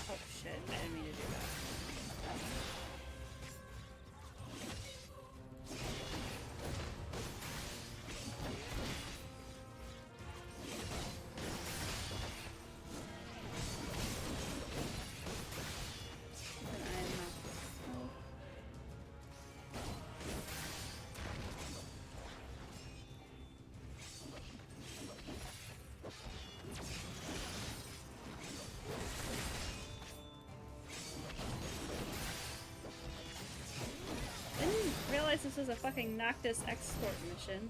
Oh shit, I didn't mean to do that. This was a fucking Noctis escort mission.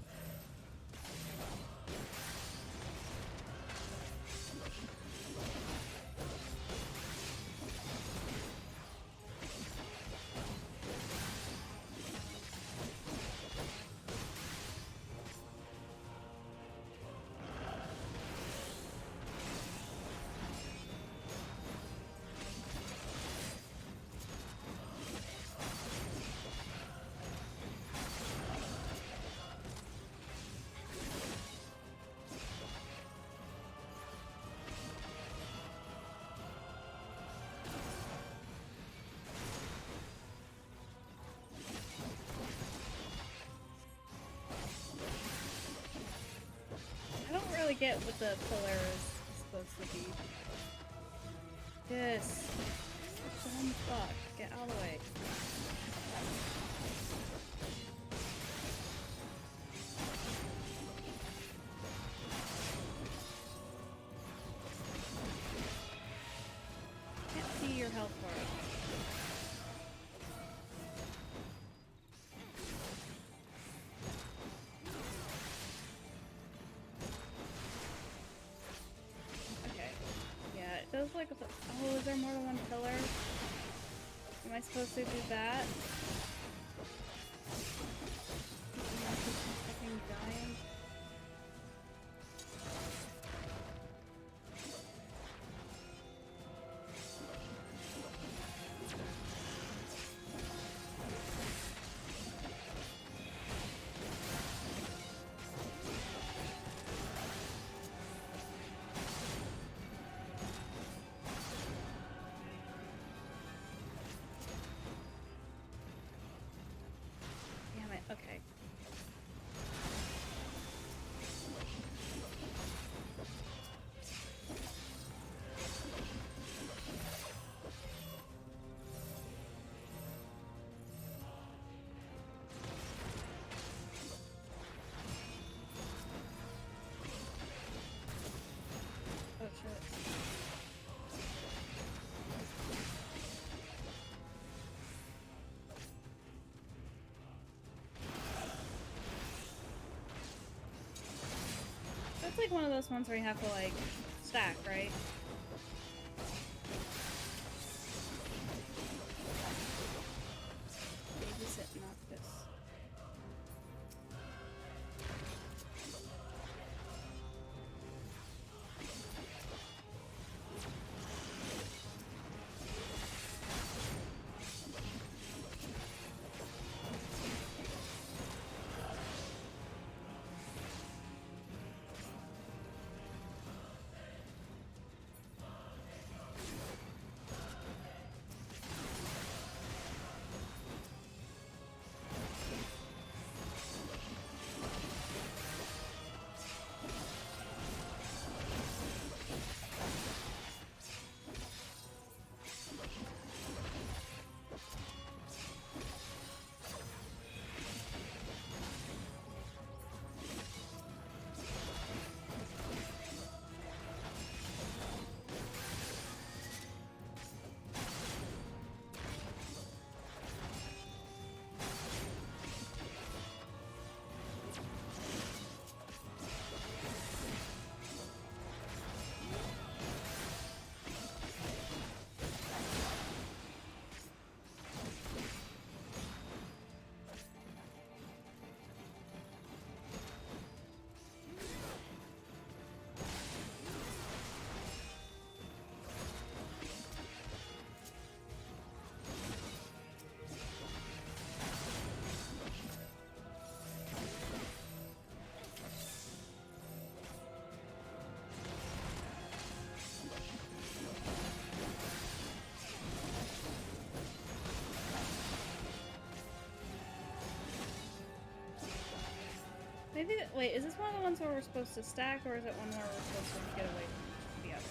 Get what the pillar is supposed to be. Yes. Dumb fuck. Get out of the way. Can't see your health bar. Feels like oh, is there more than one pillar? Am I supposed to do that? Am I fucking dying? Okay. Oh shit. That's like one of those ones where you have to like stack, right? Babysit Noctis. Maybe, wait, is this one of the ones where we're supposed to stack, or is it one where we're supposed to get away from the other?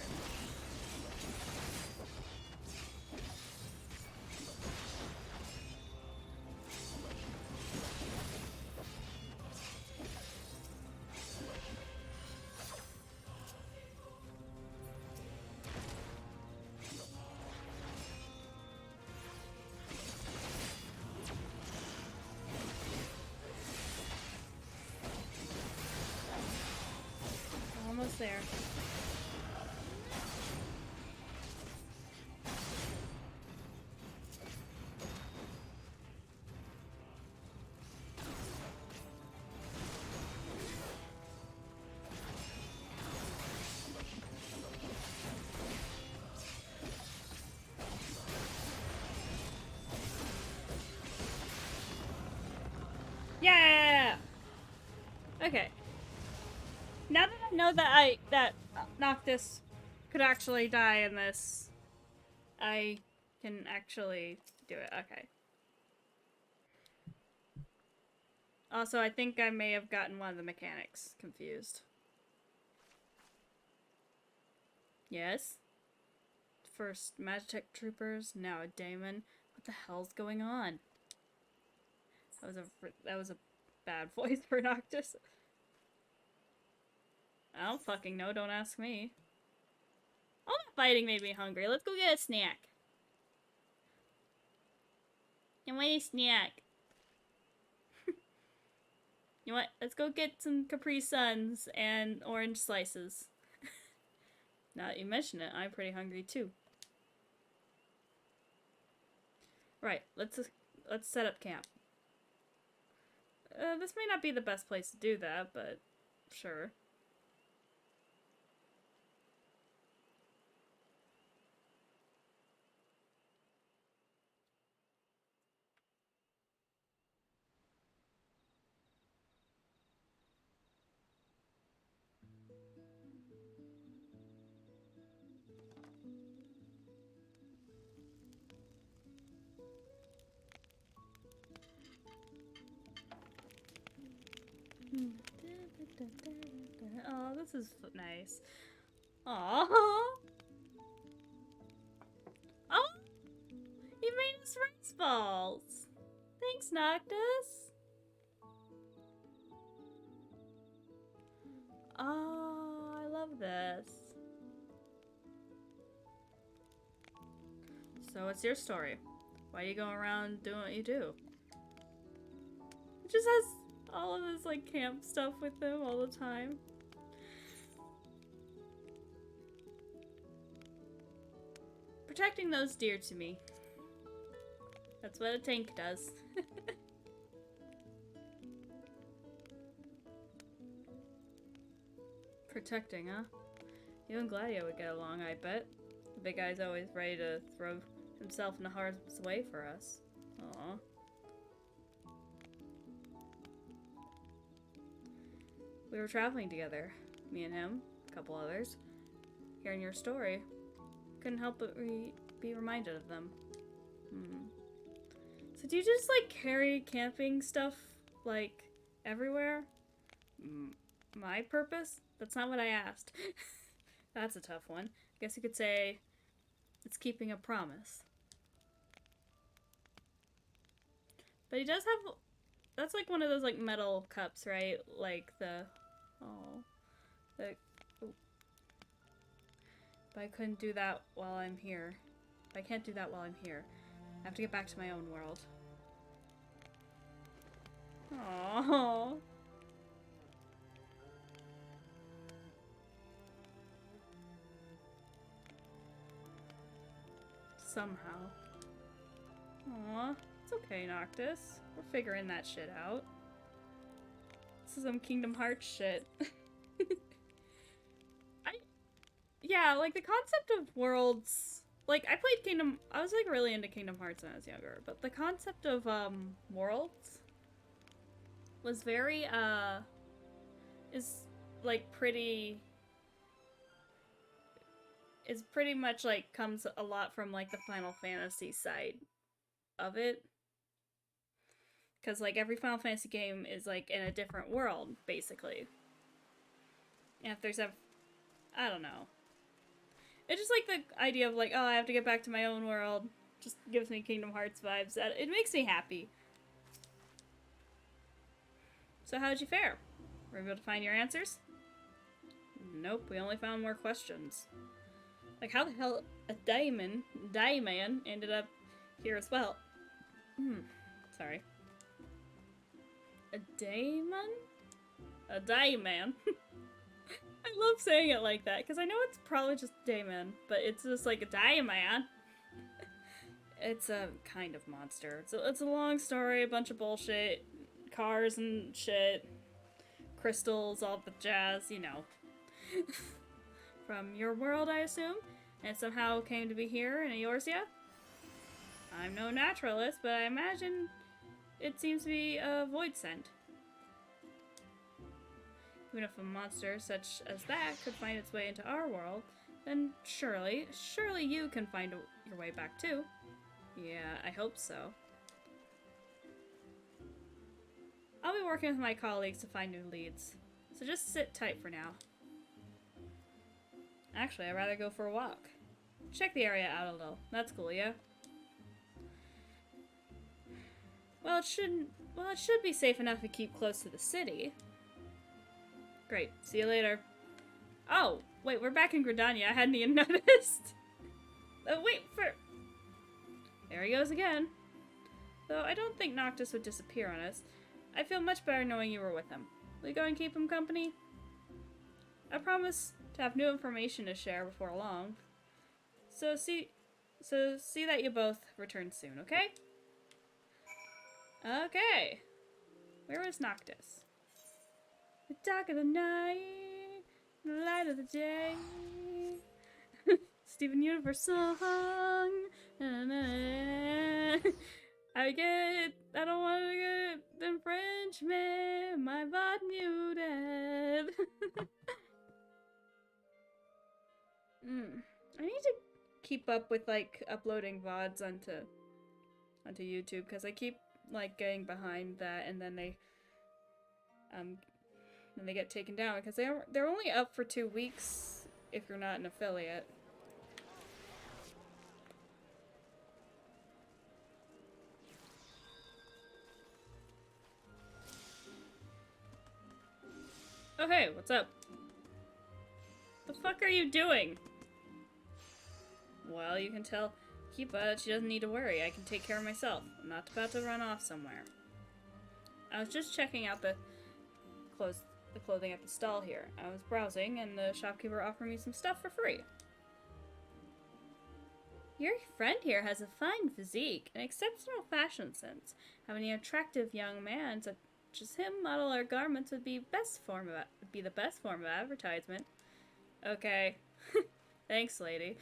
Almost there. Yeah! Okay. Now that I know that Noctis could actually die in this, I can actually do it. Okay. Also, I think I may have gotten one of the mechanics confused. Yes? First Magitech troopers, now a daemon. What the hell's going on? That was a bad voice for Noctis. I don't fucking know, don't ask me. All that fighting made me hungry. Let's go get a snack. I want a snack. You know what? Let's go get some Capri Suns and orange slices. Now that you mention it, I'm pretty hungry too. Right, let's set up camp. This may not be the best place to do that, but sure. Oh, this is nice. Aww. Oh! You made us rice balls! Thanks, Noctis! Oh, I love this. So, what's your story? Why do you go around doing what you do? It just has all of this, like, camp stuff with him all the time. Protecting those dear to me. That's what a tank does. Protecting, huh? You and Gladio would get along, I bet. The big guy's always ready to throw himself in harm's way for us. Aww. We were traveling together, me and him, a couple others. Hearing your story, couldn't help but be reminded of them. So do you just, like, carry camping stuff, like, everywhere? My purpose? That's not what I asked. That's a tough one. I guess you could say it's keeping a promise. But he does have... That's like one of those, like, metal cups, right? Like the... Oh. The... Oh. But I couldn't do that while I'm here. I can't do that while I'm here. I have to get back to my own world. Aww. Somehow. Aw, it's okay, Noctis. We're figuring that shit out. This is some Kingdom Hearts shit. Yeah, like, the concept of worlds... Like, I was, like, really into Kingdom Hearts when I was younger, but the concept of, worlds was very, is, like, pretty... Is pretty much, like, comes a lot from, like, the Final Fantasy side of it. Because, like, every Final Fantasy game is, like, in a different world, basically. And if there's a... I don't know. It's just, like, the idea of, like, oh, I have to get back to my own world. Just gives me Kingdom Hearts vibes. It makes me happy. So how'd you fare? Were you able to find your answers? Nope, we only found more questions. Like, how the hell a daemon ended up here as well? Sorry. A daemon? A daemon? I love saying it like that, because I know it's probably just daemon, but it's just like a daemon. It's a kind of monster. It's a long story, a bunch of bullshit, cars and shit, crystals, all the jazz, you know. From your world, I assume? And somehow came to be here in Eorzea? I'm no naturalist, but I imagine it seems to be a void scent. Even if a monster such as that could find its way into our world, then surely you can find your way back too. Yeah, I hope so. I'll be working with my colleagues to find new leads, so just sit tight for now. Actually, I'd rather go for a walk. Check the area out a little. That's cool, yeah? Well, it should be safe enough to keep close to the city. Great. See you later. Oh, wait, we're back in Gridania. I hadn't even noticed. Oh, wait for... There he goes again. Though I don't think Noctis would disappear on us. I feel much better knowing you were with him. Will you go and keep him company? I promise to have new information to share before long. So see that you both return soon, okay? Okay. Where was Noctis? The dark of the night, the light of the day. Steven Universe song. I don't want to get infringement. My VOD muted. I need to keep up with like uploading VODs onto YouTube because I keep like getting behind that, and then they get taken down because they're only up for 2 weeks if you're not an affiliate. Oh hey, what's up? The fuck are you doing? Well, you can tell Kipa she doesn't need to worry. I can take care of myself. I'm not about to run off somewhere. I was just checking out the clothing at the stall here. I was browsing, and the shopkeeper offered me some stuff for free. Your friend here has a fine physique, an exceptional fashion sense. Having an attractive young man such as him model our garments would be the best form of advertisement. Okay. Thanks, lady.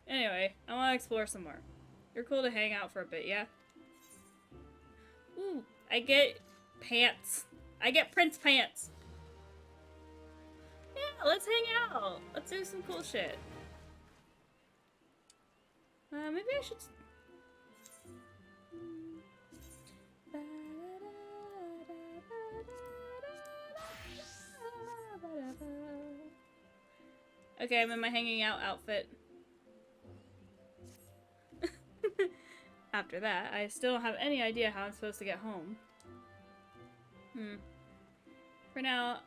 Anyway, I want to explore some more. You're cool to hang out for a bit, yeah? Ooh, I get pants. I get Prince pants. Yeah, let's hang out. Let's do some cool shit. Maybe I should... Okay, I'm in my hanging out outfit. After that, I still don't have any idea how I'm supposed to get home. For now,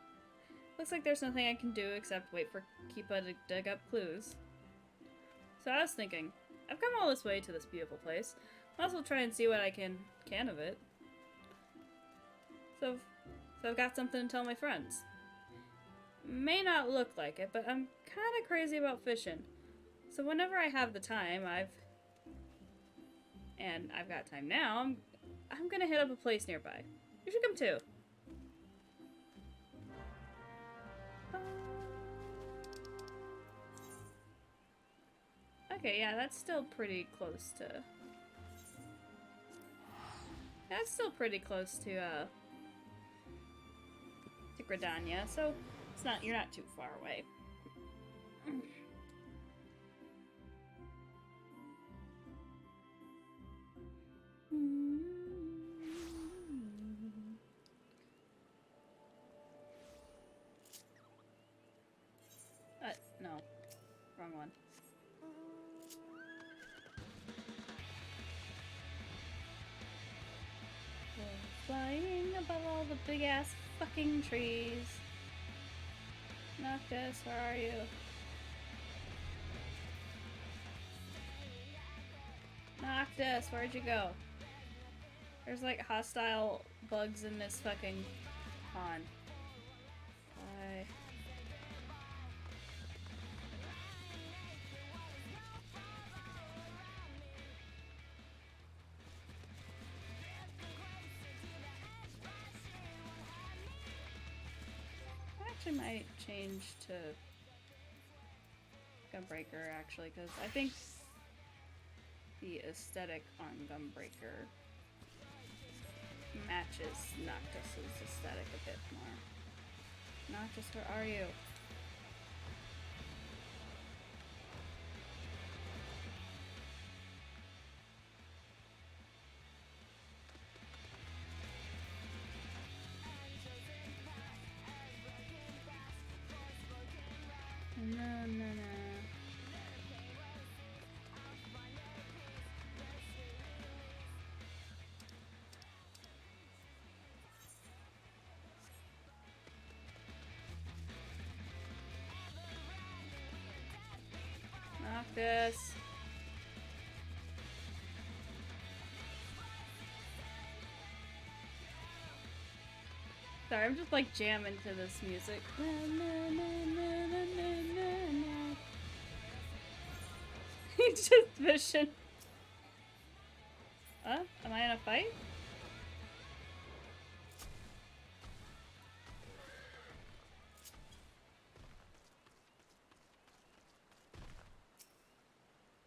looks like there's nothing I can do except wait for Kipa to dig up clues. So I was thinking, I've come all this way to this beautiful place. Might as well try and see what I can of it. So I've got something to tell my friends. May not look like it, but I'm kind of crazy about fishing. So whenever I have the time, I've got time now, I'm gonna hit up a place nearby. You should come too. Okay, yeah, that's still pretty close to... That's still pretty close to Gridania, so you're not too far away. one. Flying above all the big ass fucking trees. Noctis, where are you? Noctis, where'd you go? There's like hostile bugs in this fucking pond. Bye. I actually might change to Gunbreaker actually, because I think the aesthetic on Gunbreaker matches Noctis's aesthetic a bit more. Noctis, where are you? No. Noctis. Sorry, I'm just like jamming to this music. He's just fishing. Am I in a fight?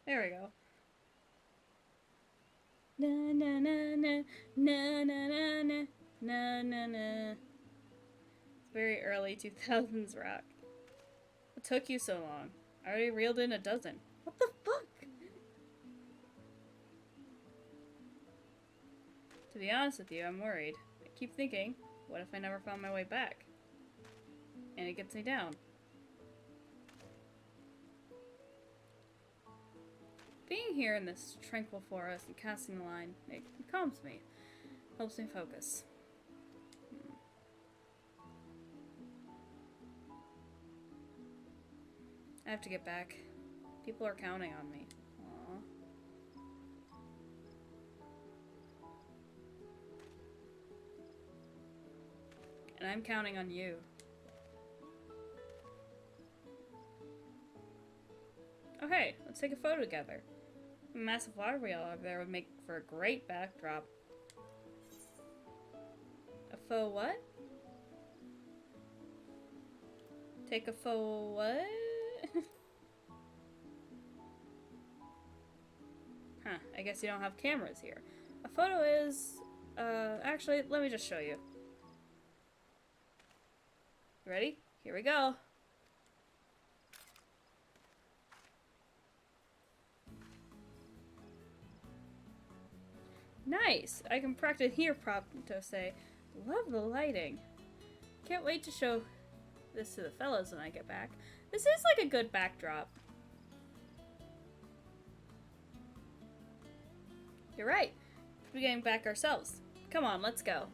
There we go. Na na na na na na na na na na. It's very early 2000s rock. What took you so long? I already reeled in a dozen. What the fuck? To be honest with you, I'm worried. I keep thinking, what if I never found my way back? And it gets me down. Being here in this tranquil forest and casting the line, it calms me. Helps me focus. I have to get back. People are counting on me. Aww. And I'm counting on you. Oh hey, let's take a photo together. A massive water wheel over there would make for a great backdrop. A faux what? Take a faux what? Huh, I guess you don't have cameras here. A photo is, actually, let me just show you. You ready? Here we go. Nice! I can practice here, Propto say. Love the lighting. Can't wait to show this to the fellas when I get back. This is like a good backdrop. You're right. We're getting back ourselves. Come on, let's go.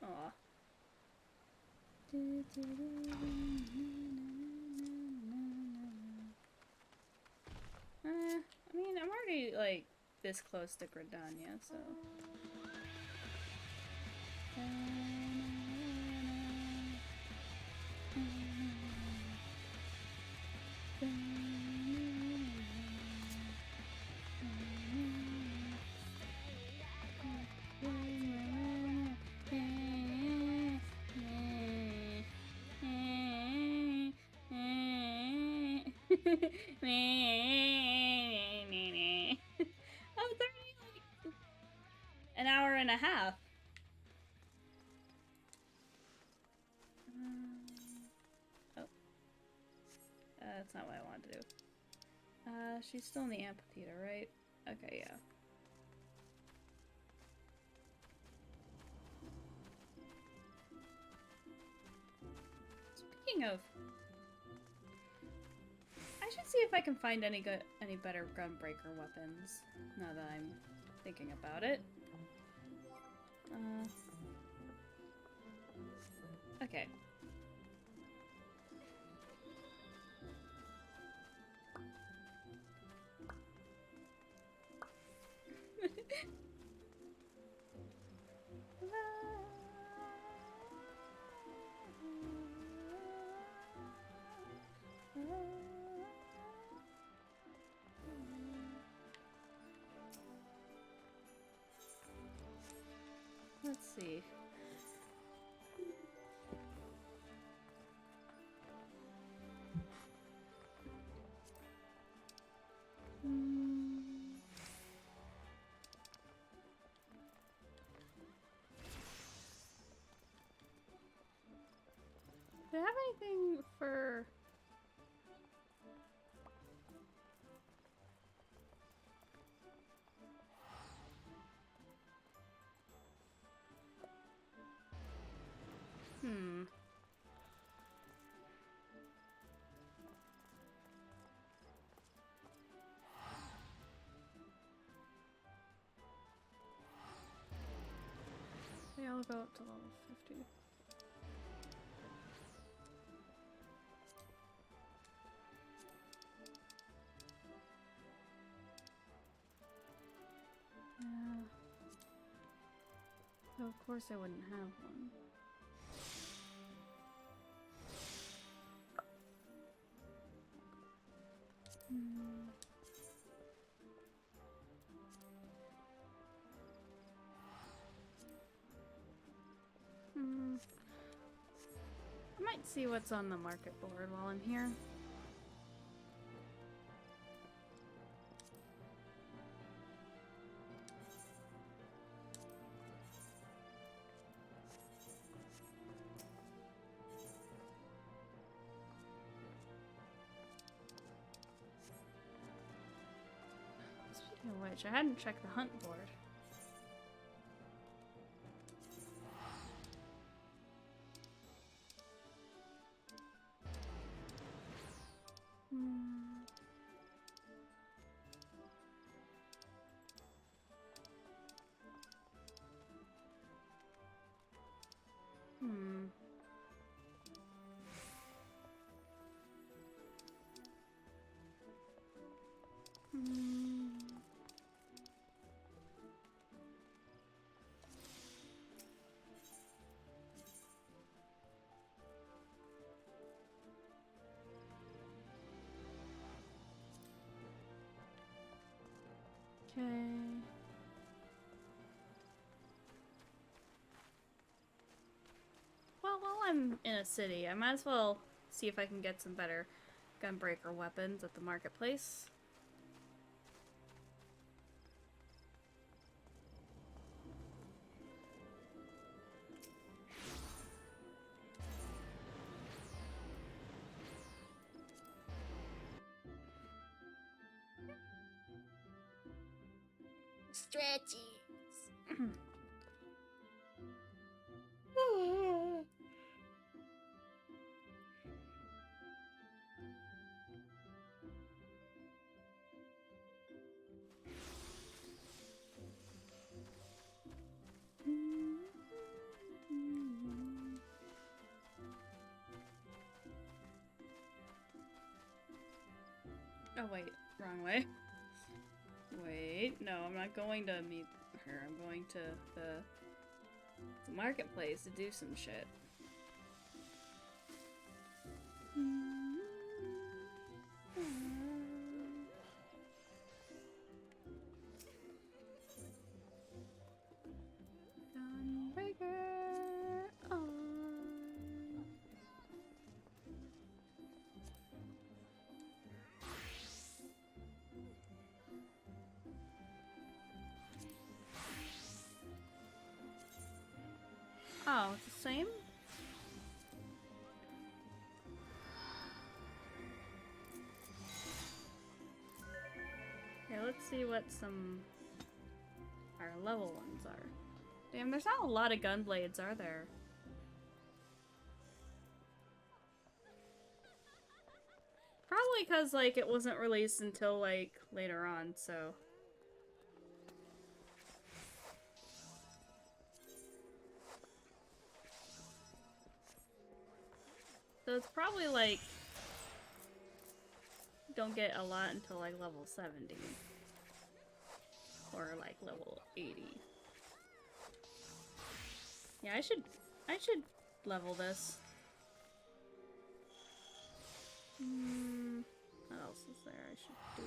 Aw. I mean, I'm already, like, this close to Gridania, so... Oh, it's already like an hour and a half. Oh. That's not what I wanted to do. She's still in the amphitheater, right? Okay, yeah. Speaking of, I should see if I can find any better gunbreaker weapons. Now that I'm thinking about it. Okay. Let's see. Do I have anything for... They all go up to level 50. Yeah. So of course I wouldn't have one. I might see what's on the market board while I'm here. Speaking of which, I hadn't checked the hunt board. Okay. Well, while I'm in a city, I might as well see if I can get some better gunbreaker weapons at the marketplace. Stretchies. Oh wait, wrong way. Wait, no, I'm not going to meet her. I'm going to the marketplace to do some shit. Gunbreaker on. Oh, it's the same? Okay, let's see what some our level ones are. Damn, there's not a lot of gun blades, are there? probably because, like, it wasn't released until, like, later on, so... So it's probably, like... Don't get a lot until, like, level 70. Or, like, level 80. Yeah, I should level this. What else is there I should do?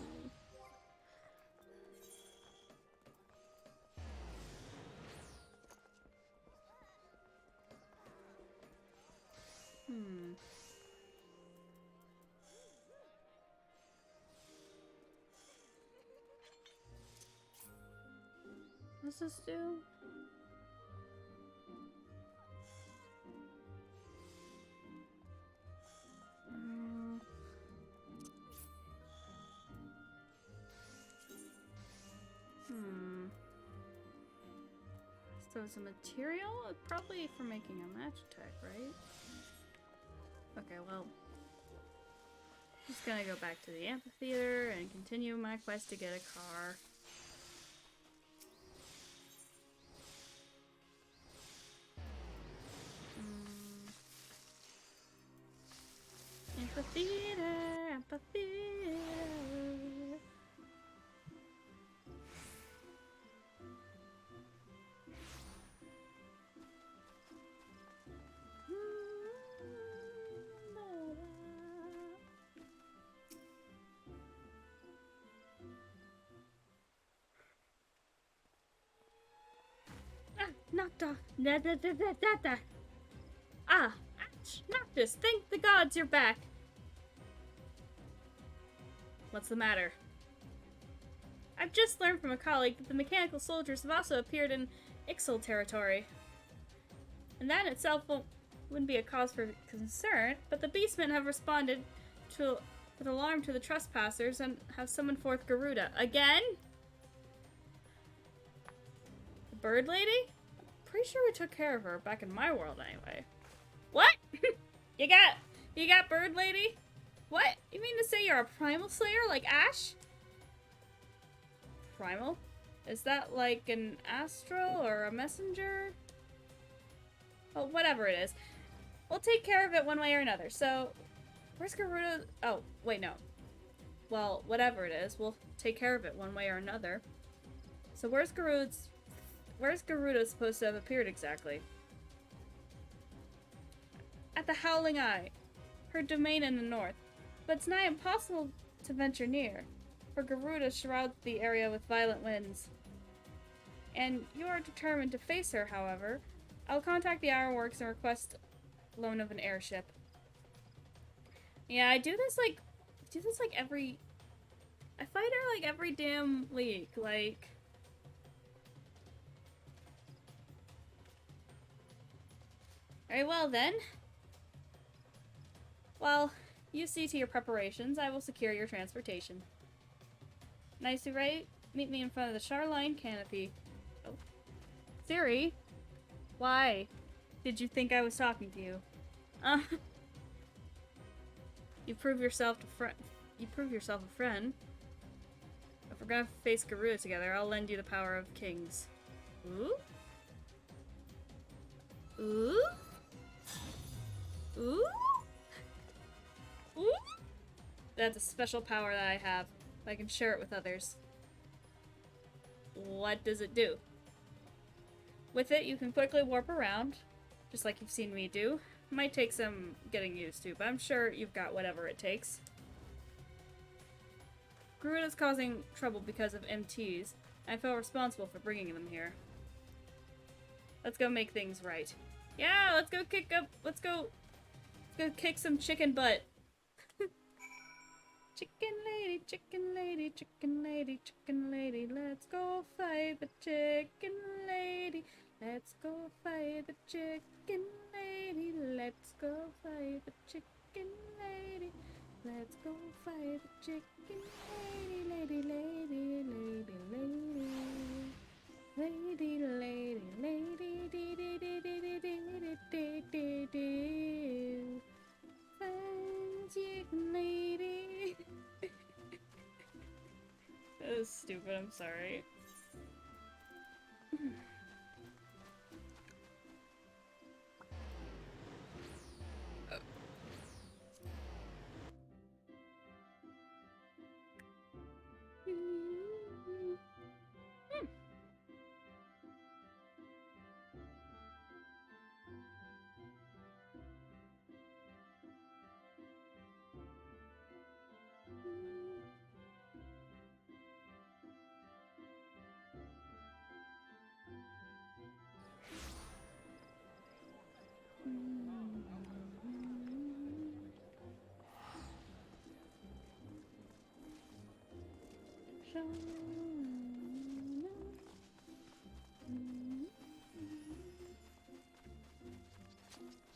What's this do? So it's a material? Probably for making a match attack, right? Okay, well. I'm just gonna go back to the amphitheater and continue my quest to get a car. Amphitheater, amphitheater. Nocta! Ah! Ouch! Noctis! Thank the gods you're back! What's the matter? I've just learned from a colleague that the mechanical soldiers have also appeared in Ixal territory. And that in itself wouldn't be a cause for concern, but the beastmen have responded with alarm to the trespassers and have summoned forth Garuda. Again? The bird lady? Pretty sure we took care of her back in my world anyway. What? You got bird lady? What? You mean to say you're a primal slayer like Ash? Primal? Is that like an astral or a messenger? Well, whatever it is. We'll take care of it one way or another. So, where's Garuda? Oh, wait, no. Well, whatever it is, we'll take care of it one way or another. So where's Garuda supposed to have appeared exactly? At the Howling Eye, her domain in the north. But it's nigh impossible to venture near, for Garuda shrouds the area with violent winds. And you are determined to face her, however. I'll contact the Ironworks and request loan of an airship. Yeah, I do this like every... I fight her like every damn week, like... Very well then. Well, you see to your preparations. I will secure your transportation. Nicely right? Meet me in front of the Charline canopy. Oh. Siri? Why did you think I was talking to you? You prove yourself a friend. If we're gonna face Garuda together, I'll lend you the power of kings. Ooh? Ooh? Ooh? Ooh? That's a special power that I have. I can share it with others. What does it do? With it, you can quickly warp around, just like you've seen me do. Might take some getting used to, but I'm sure you've got whatever it takes. Garuda's causing trouble because of MTs. I feel responsible for bringing them here. Let's go make things right. Yeah, let's go kick some chicken butt. Chicken lady, chicken lady, chicken lady, chicken lady, let's go fight the chicken lady. Let's go fight the chicken lady. Let's go fight the chicken lady. Let's go fight the chicken lady, lady, lady, lady, lady. Lady, lady, lady, dee dee dee dee dee dee dee dee dee. Fine chicken lady. stupid, I'm sorry.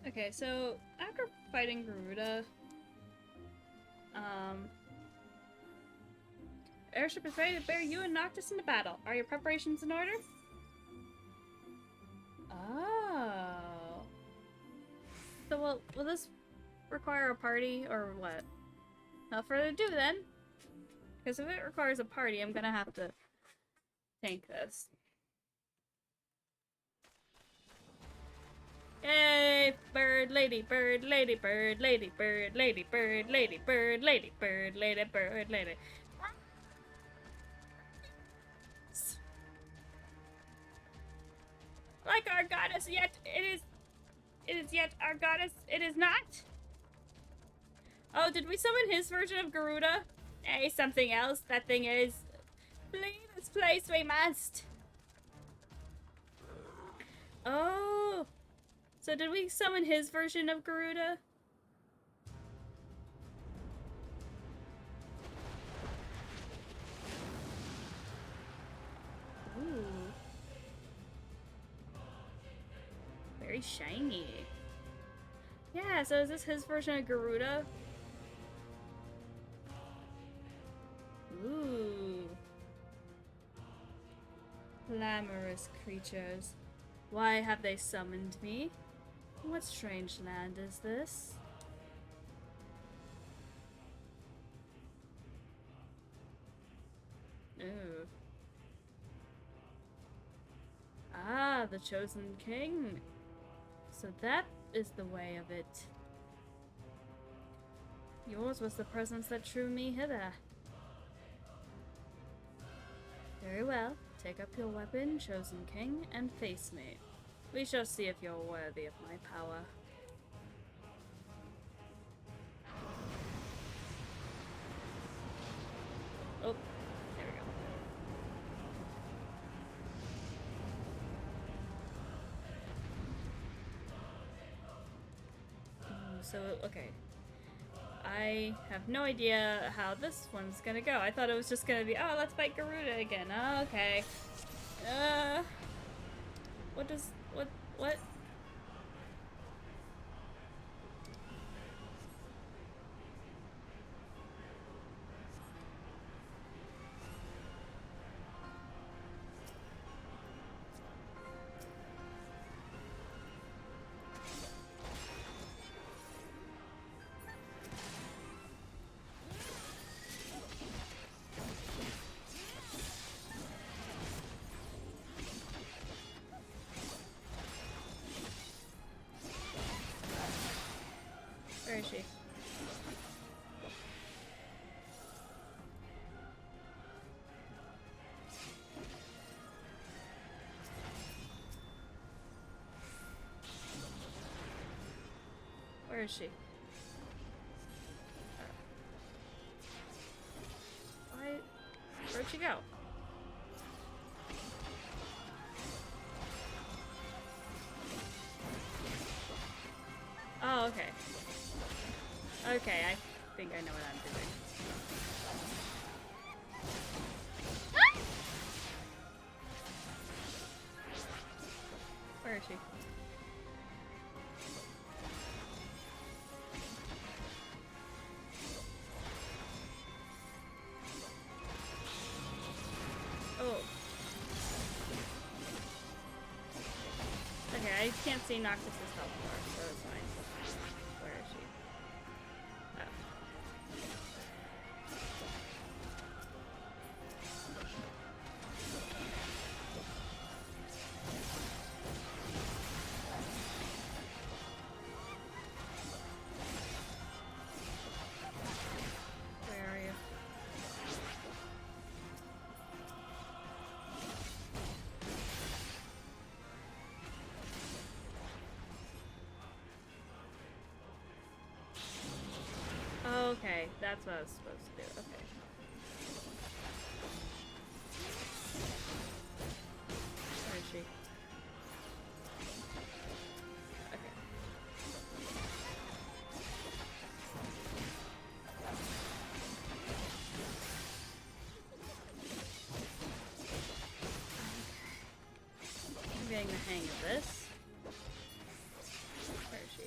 Okay, so after fighting Garuda, airship is ready to bear you and Noctis into battle. Are your preparations in order? Oh. So will this require a party or what? Without further ado then. Because if it requires a party, I'm gonna have to tank this. Yay! Bird, lady, bird, lady, bird, lady, bird, lady, bird, lady, bird, lady, bird, lady, bird, lady. Like our goddess, yet it is yet our goddess, it is not. Oh, did we summon his version of Garuda? Hey, something else, that thing is. Leave this place, we must. Oh. So did we summon his version of Garuda? Ooh. Very shiny. Yeah, so is this his version of Garuda? Ooh. Glamorous creatures. Why have they summoned me? What strange land is this? Ooh. Ah, the chosen king. So that is the way of it. Yours was the presence that drew me hither. Very well. Take up your weapon, chosen king, and face me. We shall see if you're worthy of my power. Oh, there we go. So, okay. I have no idea how this one's gonna go. I thought it was just gonna be, oh, let's fight Garuda again. Oh, okay. What? Where is she? Where is she? Where'd she go? Oh, okay. Okay, I think I know what I'm doing. Ah! Where is she? Oh. Okay, I can't see Noctis' health bar, so it's fine. Where is she? Oh. Okay, that's what I was supposed to do. Okay. Where is she? Okay. I'm getting the hang of this. Where is she?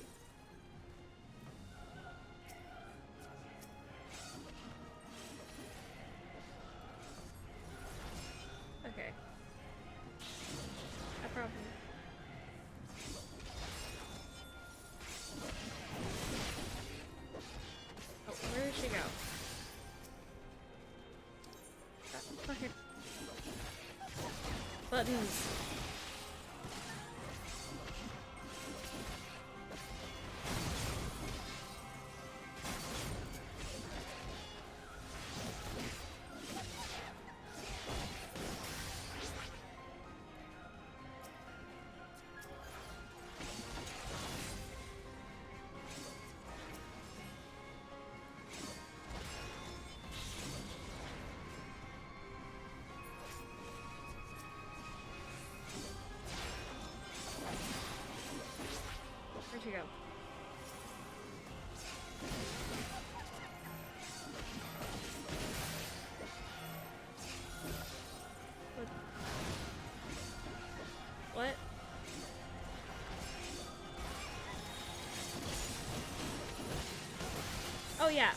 Okay. I probably... Oh, where did she go? Fucking... Buttons. Where'd she go? What? Oh yeah,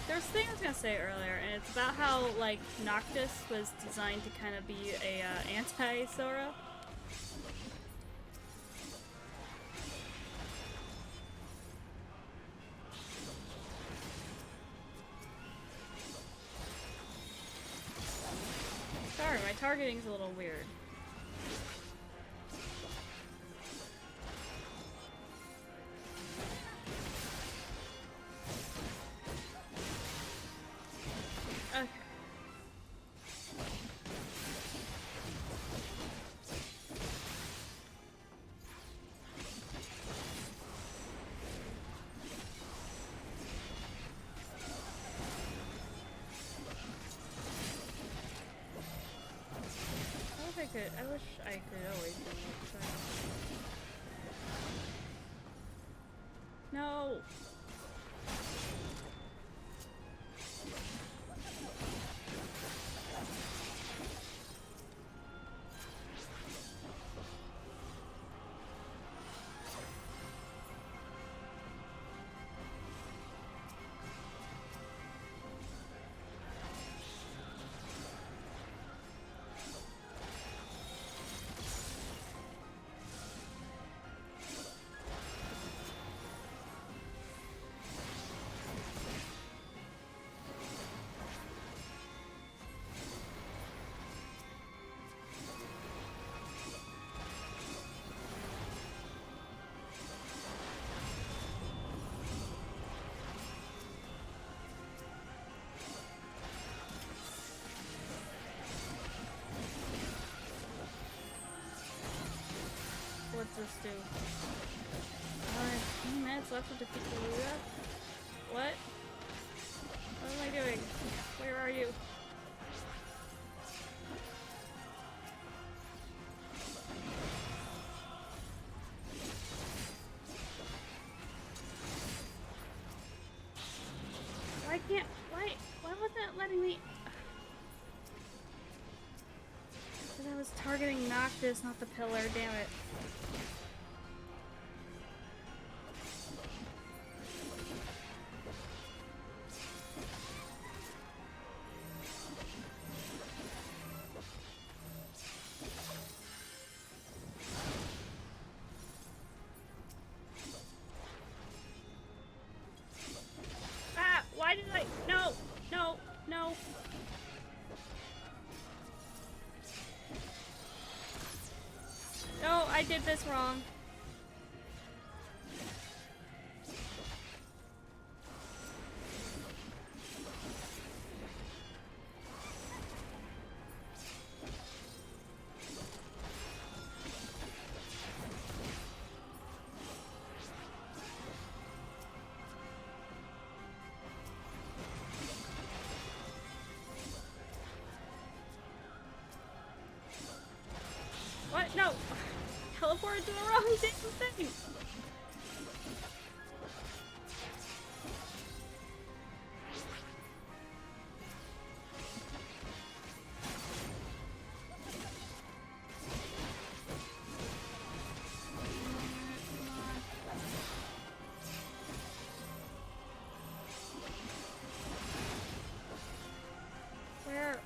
there's a thing I was gonna say earlier, and it's about how, like, Noctis was designed to kind of be a, anti-Sora. Sorry, my targeting's a little weird. Okay. I wish I could always do it. No! What's this do? 15 minutes left to defeat the Luda? What? What am I doing? Where are you? Why can't... Why wasn't it letting me... Because I was targeting Noctis, not the pillar, damn it. Ah! Why did I... No! No! No! No, I did this wrong. damn thing! Where?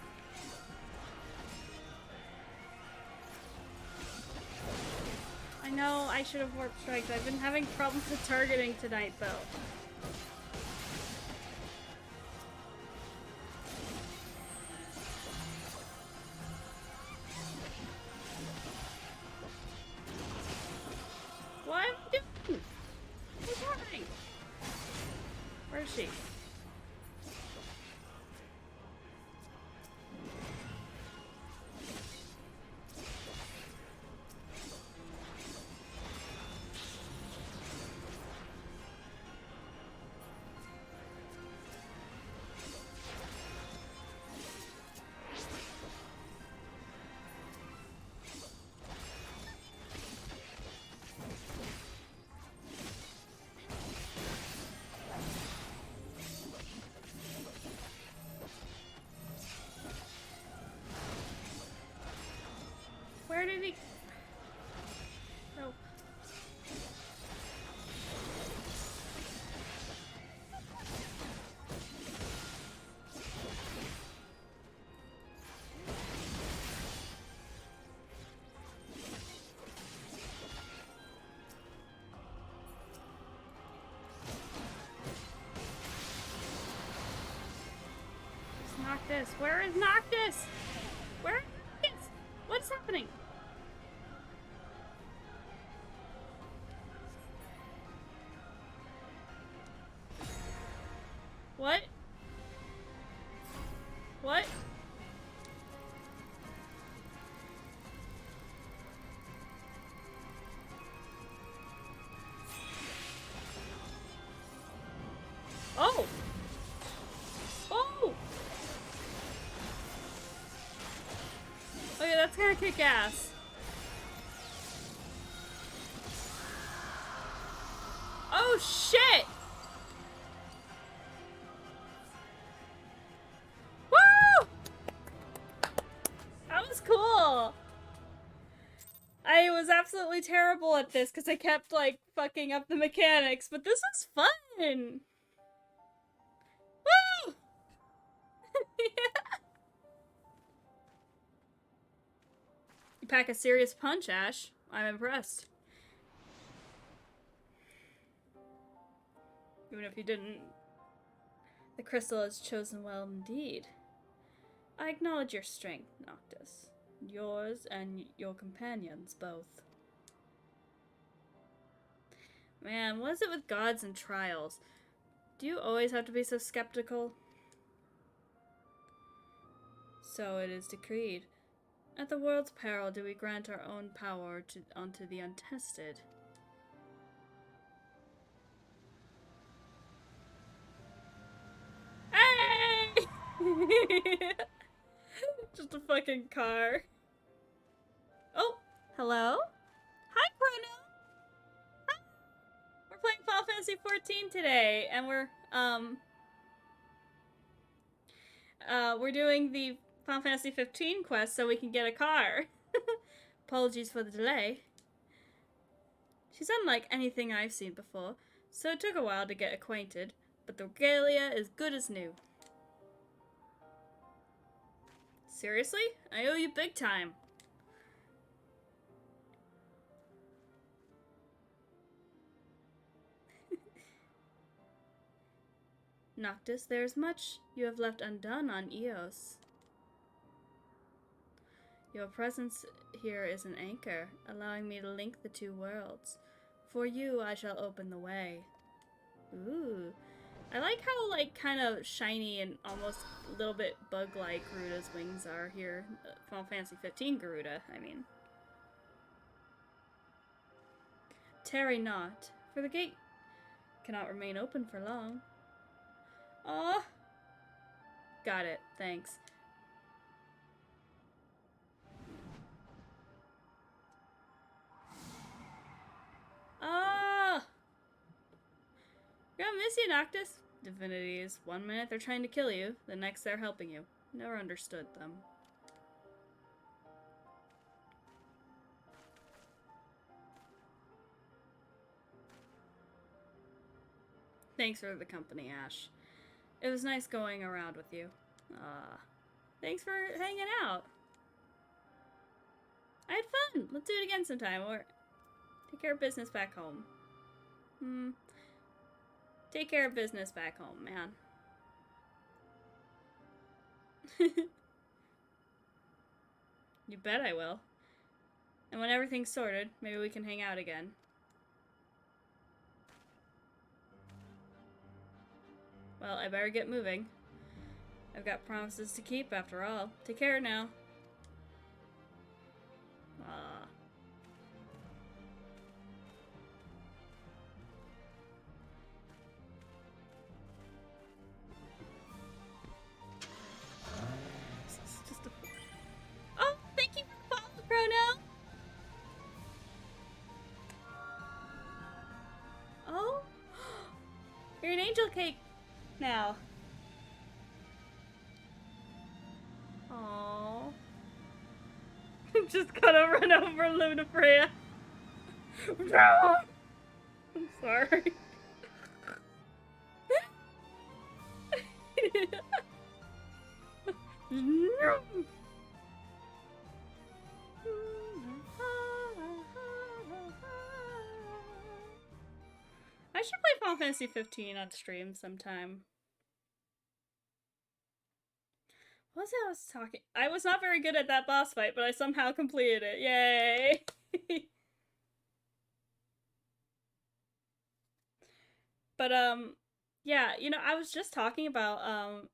I know I should have warp striked. I've been having problems with targeting tonight, though. What am I doing? What's happening? Where is she? Where did he? Nope. It's Noctis. Where is Noctis? Where is Noctis? What's happening? What? What? Oh! Oh! Okay, that's gonna kick ass. Oh shit! Woo! That was cool! I was absolutely terrible at this because I kept, like, fucking up the mechanics, but this was fun! Woo! Yeah. You pack a serious punch, Ash. I'm impressed. Even if you didn't. The crystal is chosen well indeed. I acknowledge your strength, Noctis. Yours and your companions both. Man, what is it with gods and trials? Do you always have to be so skeptical? So it is decreed. At the world's peril do we grant our own power unto the untested. Hey! Just a fucking car. Oh, hello? Hi, Chrono! Hi! We're playing Final Fantasy 14 today, and we're doing the Final Fantasy 15 quest so we can get a car. Apologies for the delay. She's unlike anything I've seen before, so it took a while to get acquainted, but the regalia is good as new. Seriously? I owe you big time. Noctis, there is much you have left undone on Eos. Your presence here is an anchor, allowing me to link the two worlds. For you, I shall open the way. Ooh. I like how, like, kind of shiny and almost a little bit bug-like Garuda's wings are here. Final Fantasy 15 Garuda, I mean. Tarry not, for the gate cannot remain open for long. Aw. Got it, thanks. Gonna miss you, Noctis. Divinities. 1 minute they're trying to kill you, the next they're helping you. Never understood them. Thanks for the company, Ash. It was nice going around with you. Thanks for hanging out. I had fun. Let's do it again sometime, or take care of business back home. Take care of business back home, man. You bet I will. And when everything's sorted, maybe we can hang out again. Well, I better get moving. I've got promises to keep after all. Take care now. Oh, thank you for the follow, Chrono! Oh? You're an angel cake now. Aww. Just gotta run over Lunafreya. No! I'm sorry. No! I should play Final Fantasy 15 on stream sometime. What was it I was talking? I was not very good at that boss fight, but I somehow completed it. Yay! But, yeah, you know, I was just talking about,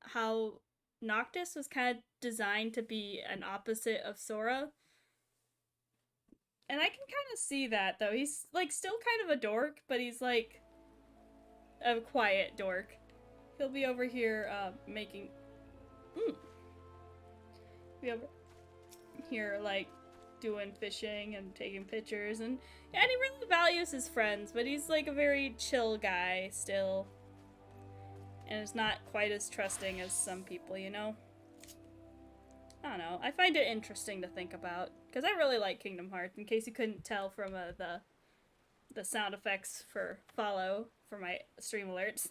how Noctis was kind of designed to be an opposite of Sora. And I can kind of see that, though. He's, like, still kind of a dork, but he's, like, a quiet dork. He'll be over here, making... Be over here, like, doing fishing and taking pictures, and he really values his friends, but he's, like, a very chill guy, still. And is not quite as trusting as some people, you know? I don't know. I find it interesting to think about, because I really like Kingdom Hearts, in case you couldn't tell from the sound effects for follow for my stream alerts.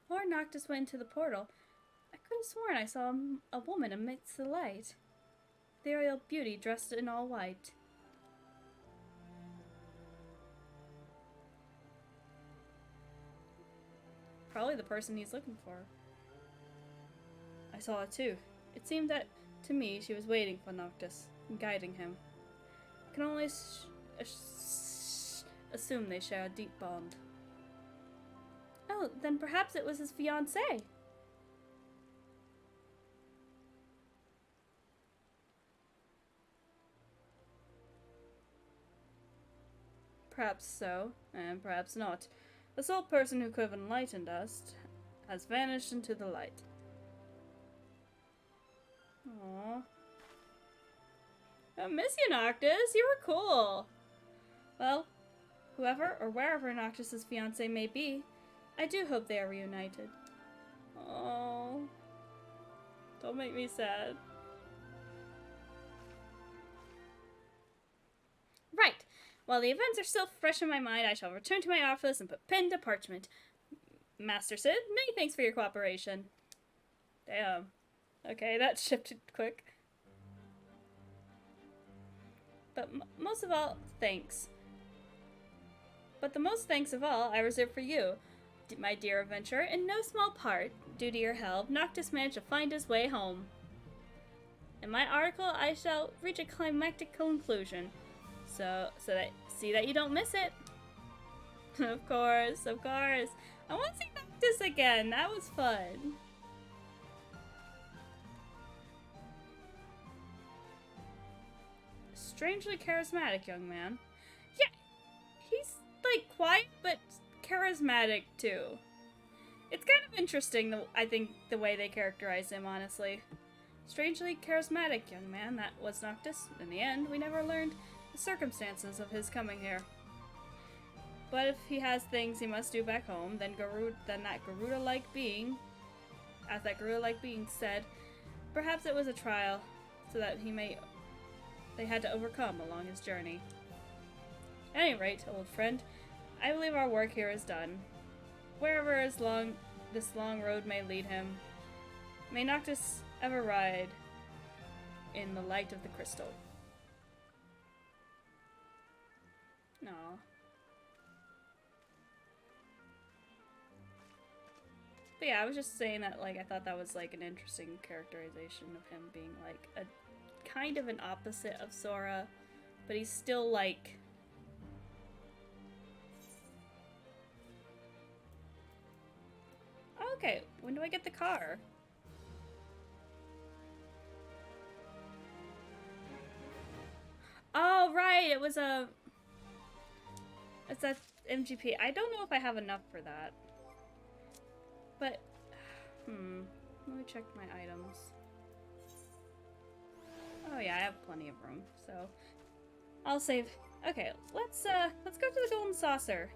Lord Noctis went into the portal. I could have sworn I saw a woman amidst the light. Ethereal beauty dressed in all white. Probably the person he's looking for. I saw it too. It seemed that, to me, she was waiting for Noctis, and guiding him. I can only assume they share a deep bond. Oh, then perhaps it was his fiancée. Perhaps so, and perhaps not. The sole person who could have enlightened us has vanished into the light. Aww. I miss you, Noctis. You were cool. Well, whoever or wherever Noctis's fiancé may be, I do hope they are reunited. Oh, don't make me sad. Right. While the events are still fresh in my mind, I shall return to my office and put pen to parchment. Master Sid, many thanks for your cooperation. Damn. Okay, that shifted quick. But most of all, thanks. But the most thanks of all, I reserve for you, my dear adventurer. In no small part, due to your help, Noctis managed to find his way home. In my article, I shall reach a climactic conclusion. So that you don't miss it. Of course, of course. I want to see Noctis again. That was fun. Strangely charismatic young man. Yeah, he's like quiet but charismatic too. It's kind of interesting, I think, the way they characterize him, honestly. Strangely charismatic young man, that was Noctis. In the end, we never learned the circumstances of his coming here. But if he has things he must do back home, then that Garuda-like being, as that Garuda-like being said, perhaps it was a trial, so that they had to overcome along his journey. At any rate, old friend, I believe our work here is done. Wherever this long road may lead him, may Noctis ever ride in the light of the crystal. No. But yeah, I was just saying that, like, I thought that was, like, an interesting characterization of him being, like, a kind of an opposite of Sora, but he's still, like... Oh, okay, when do I get the car? Oh, right, it was a... It's that MGP. I don't know if I have enough for that. But, let me check my items. Oh yeah, I have plenty of room, so I'll save. Okay, let's go to the Golden Saucer,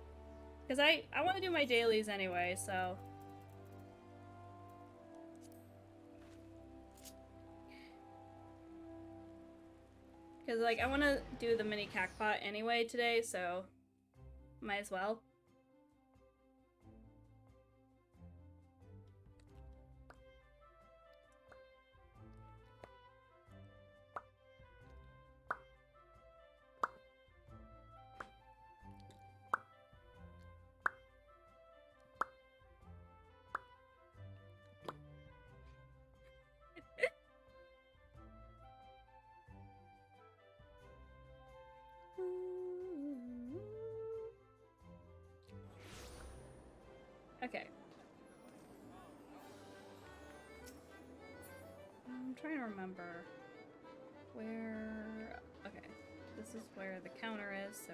because I want to do my dailies anyway. So, because like I want to do the mini Cacpot anyway today, so might as well. Okay. I'm trying to remember where... Okay, this is where the counter is, so...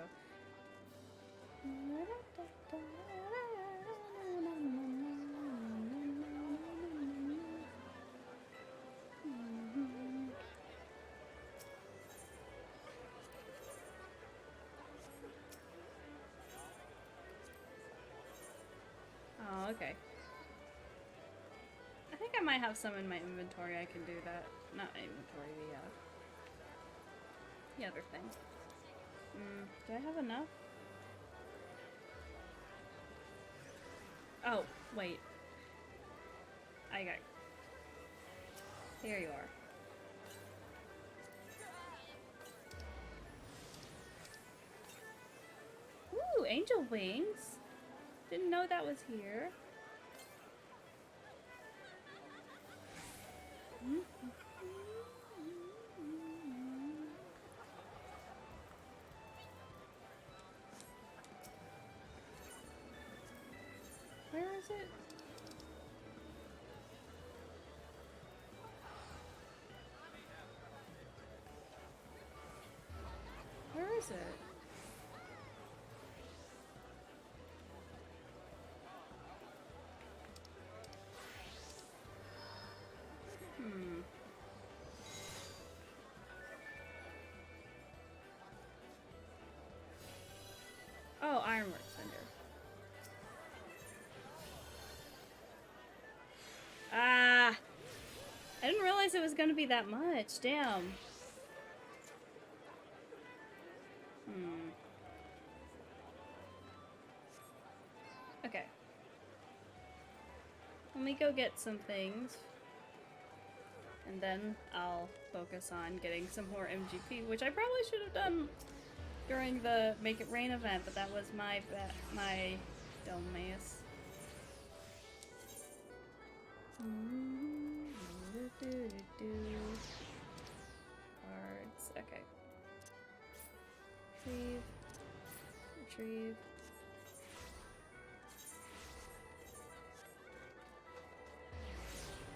Oh, okay. I think I might have some in my inventory I can do that. Not inventory, the other thing. Do I have enough? Oh, wait. I got... Here you are. Ooh, angel wings! Didn't know that was here. Where is it? Where is it? Oh, Ironworks vendor. Ah! I didn't realize it was gonna be that much. Damn. Okay. Let me go get some things. And then I'll focus on getting some more MGP, which I probably should have done during the Make It Rain event, but that was my dumbass. Cards. Okay. Retrieve. Retrieve.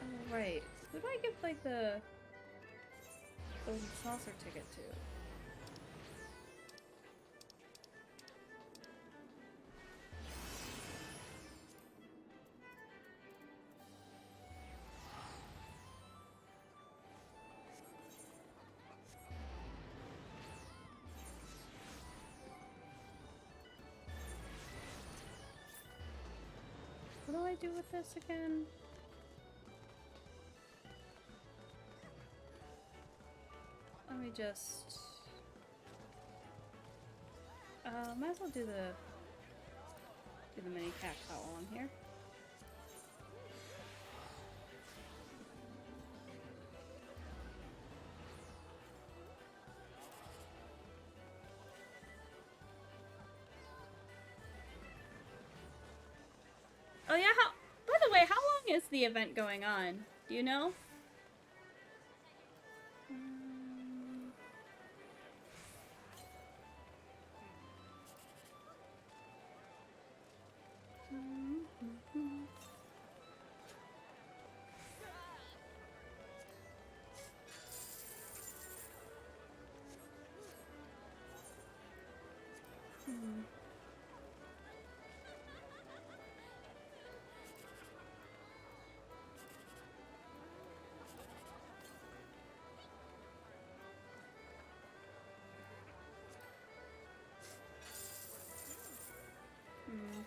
Oh, right. Who do I give, like, the Golden Saucer ticket to? do with this again? Let me just... might as well do the mini cacao on here. Oh yeah, by the way, how long is the event going on? Do you know?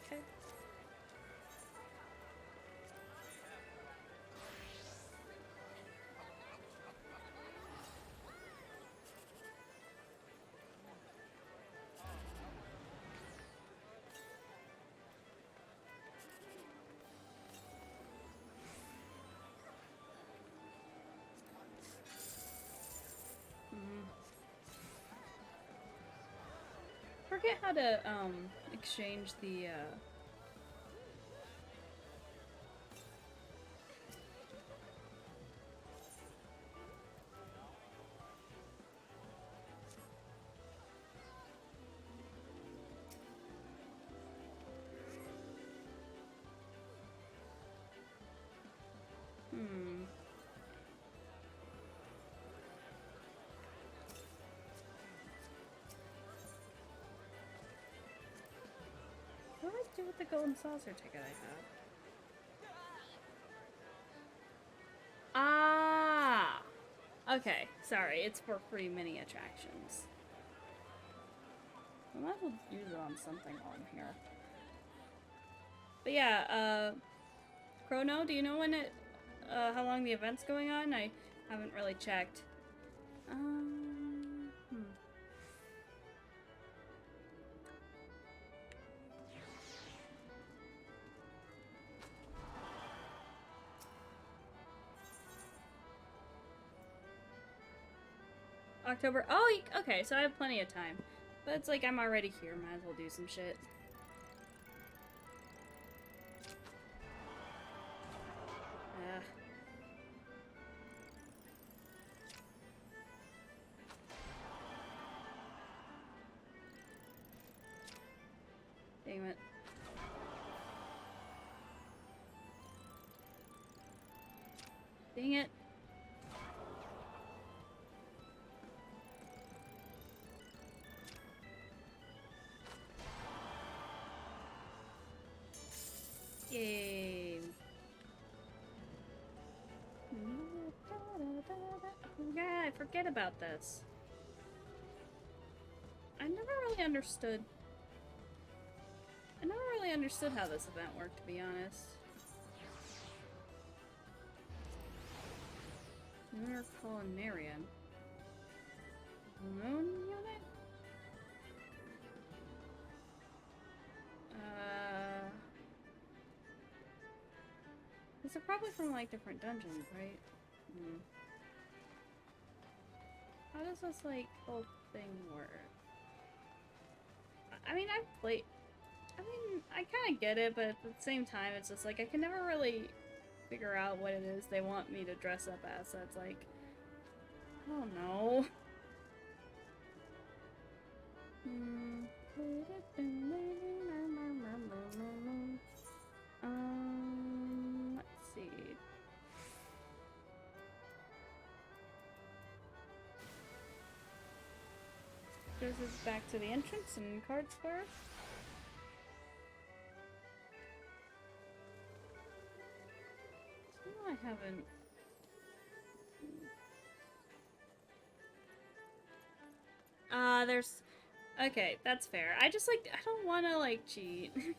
Okay. Forget how to exchange the What do I do with the golden saucer ticket I have? Ah! Okay, sorry, it's for free mini attractions. I might as well use it on something on here. But yeah, Chrono, do you know when how long the event's going on? I haven't really checked. October. Oh, okay, so I have plenty of time. But it's like I'm already here, might as well do some shit. Damn it. Dang it. Yay. Yeah, I forget about this. I never really understood how this event worked, to be honest. Lunar Culinarian. Moon unit? These are probably from like different dungeons, right? How does this like whole thing work? I mean, I kind of get it, but at the same time, it's just like I can never really figure out what it is they want me to dress up as. So it's like, I don't know. Let's see. This is back to the entrance in Card Square. No, I haven't. There's... Okay, that's fair. I just, like, I don't want to, like, cheat. I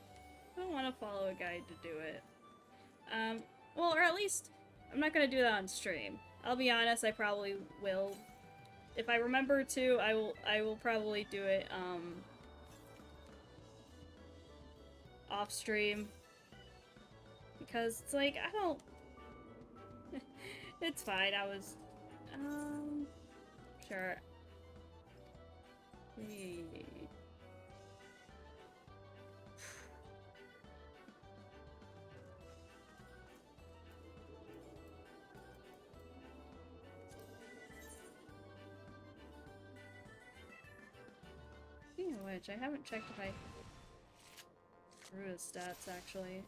don't want to follow a guide to do it. Well, or at least I'm not gonna do that on stream. I'll be honest, I probably will. If I remember to, I will probably do it, off stream. Because it's like, I don't... It's fine, I was... Sure. Speaking of which, I haven't checked if I drew his stats, actually.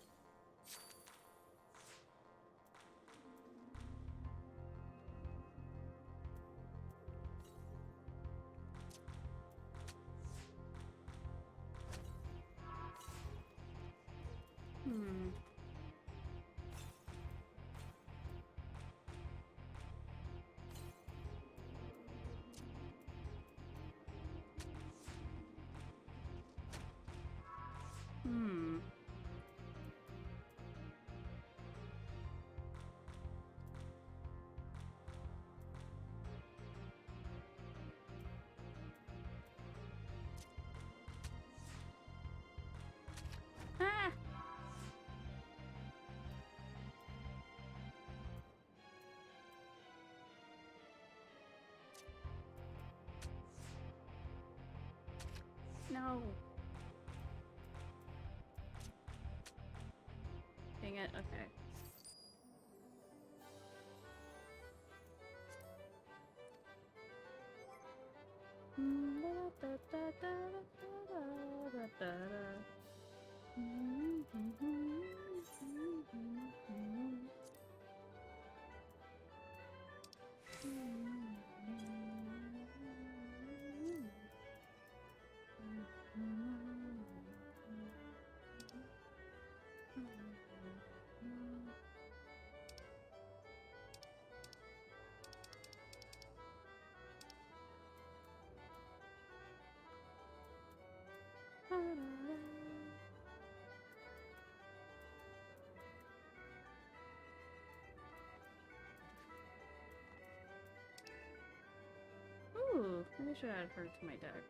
Hmm. Hmm. Ah! No. Dang it, okay. Ooh, maybe I should add her to my deck.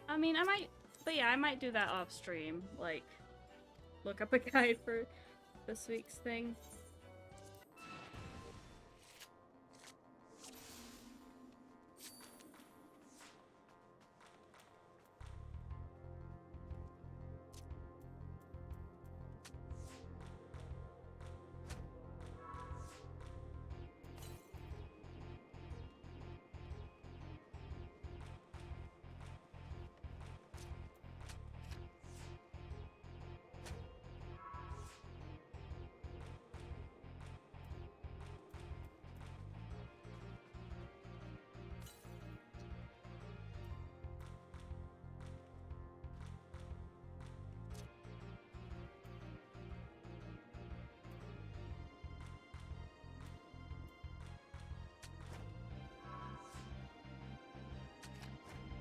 I mean, I might, but yeah, I might do that off stream. Like, look up a guide for this week's thing.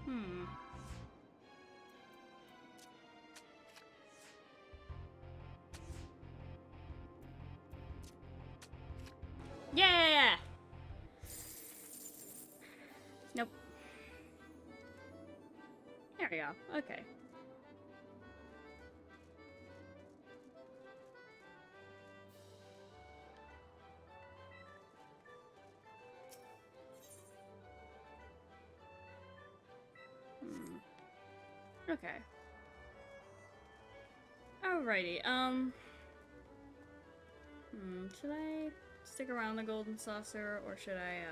Hmm. Yeah! Nope. There we go. Okay. Okay. Alrighty, should I stick around the golden saucer, or should I,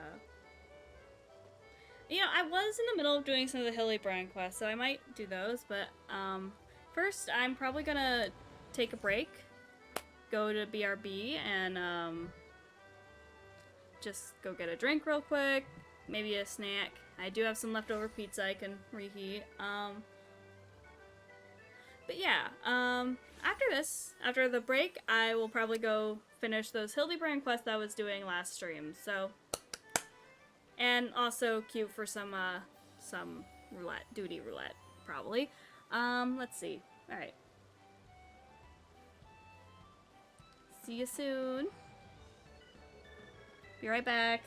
You know, I was in the middle of doing some of the Hilly Brand quests, so I might do those, but, first I'm probably gonna take a break, go to BRB and just go get a drink real quick, maybe a snack. I do have some leftover pizza I can reheat. But yeah, after this, after the break, I will probably go finish those Hildebrand quests that I was doing last stream. So, and also queue for some roulette, duty roulette, probably. Let's see. All right. See you soon. Be right back.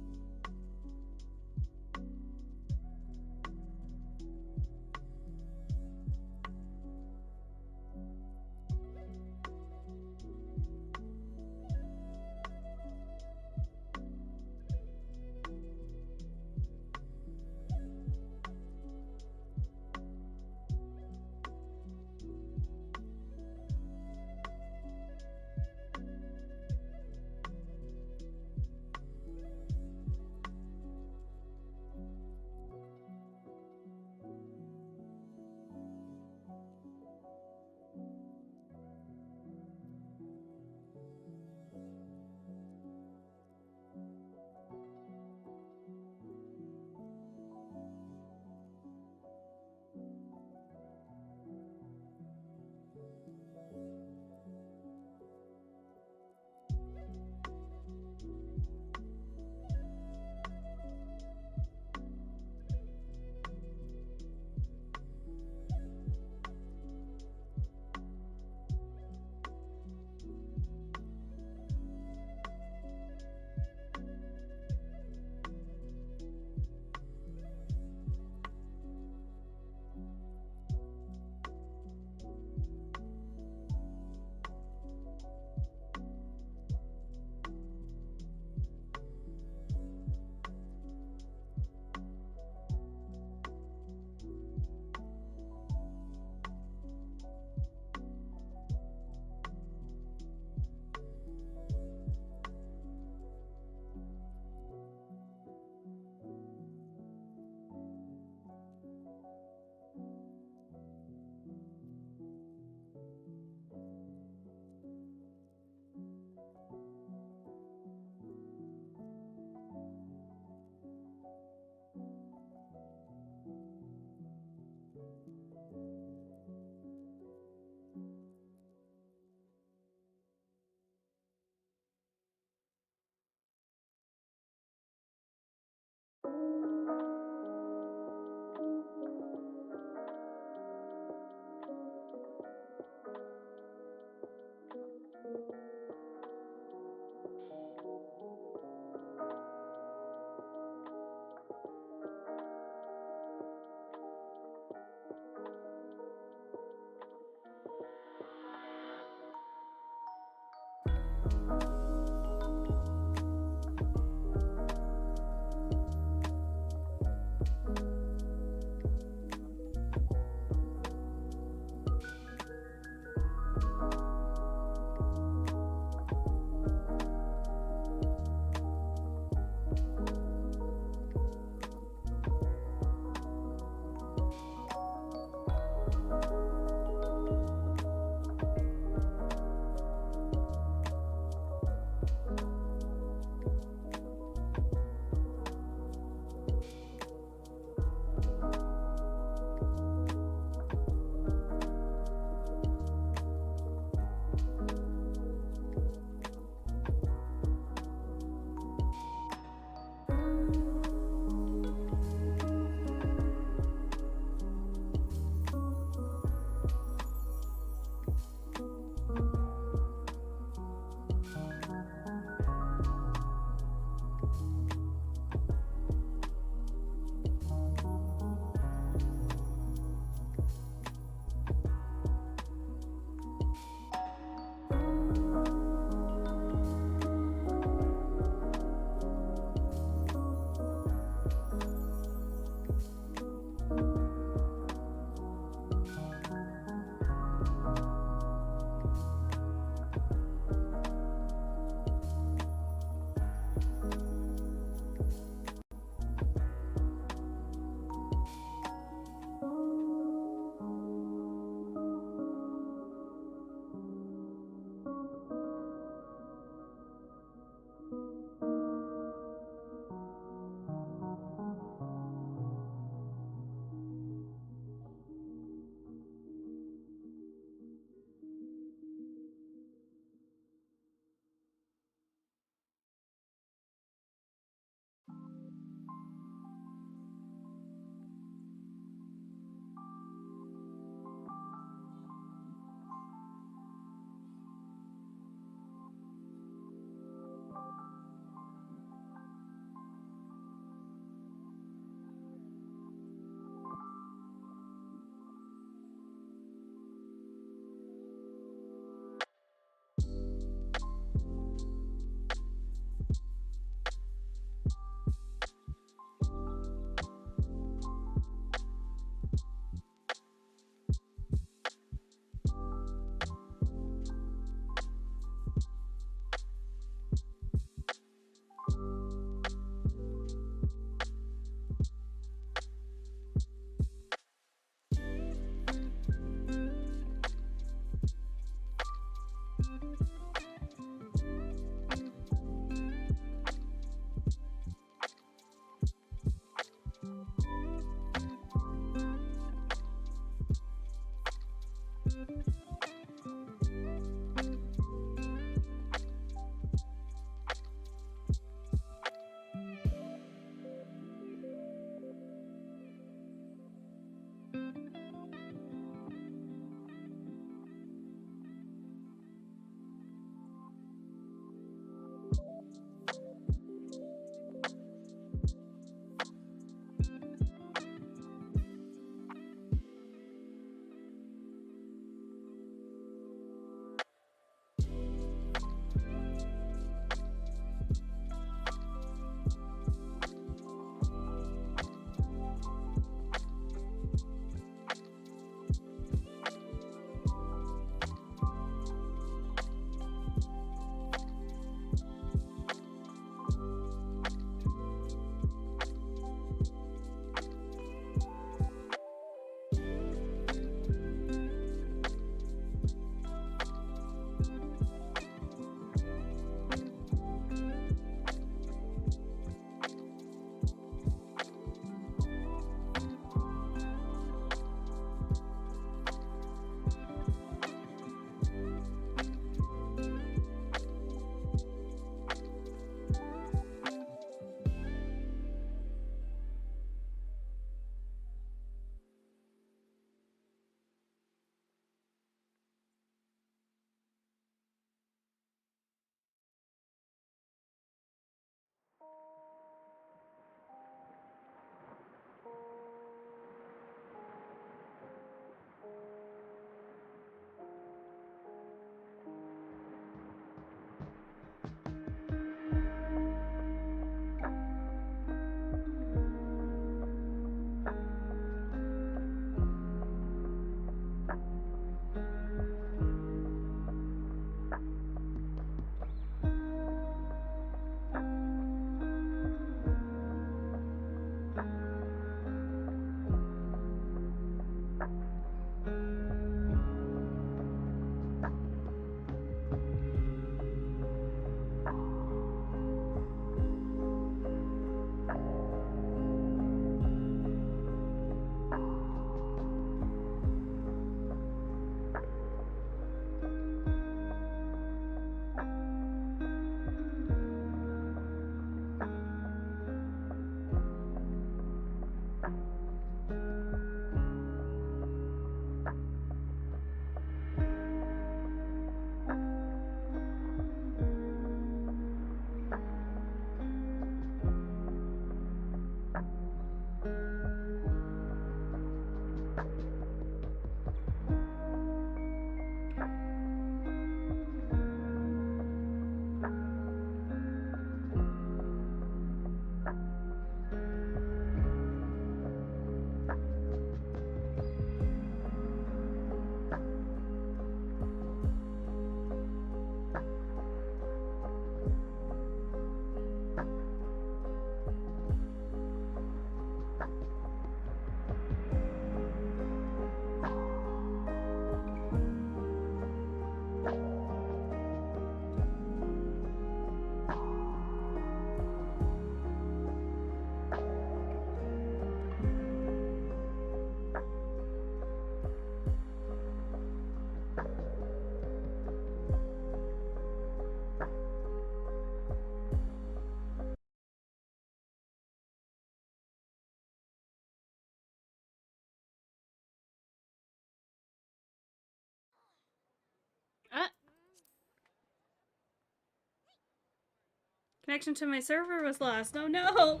Connection to my server was lost. Oh no!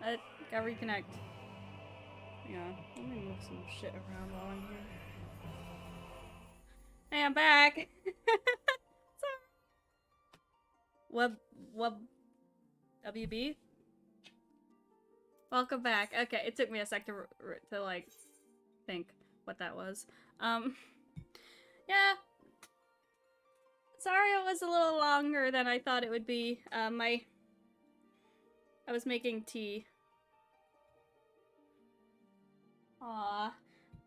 I gotta reconnect. Yeah, let me move some shit around while I'm here. Hey, I'm back! Sorry. WB? Welcome back. Okay, it took me a sec to like, think what that was. Yeah. Sorry it was a little longer than I thought it would be. I was making tea. Aw.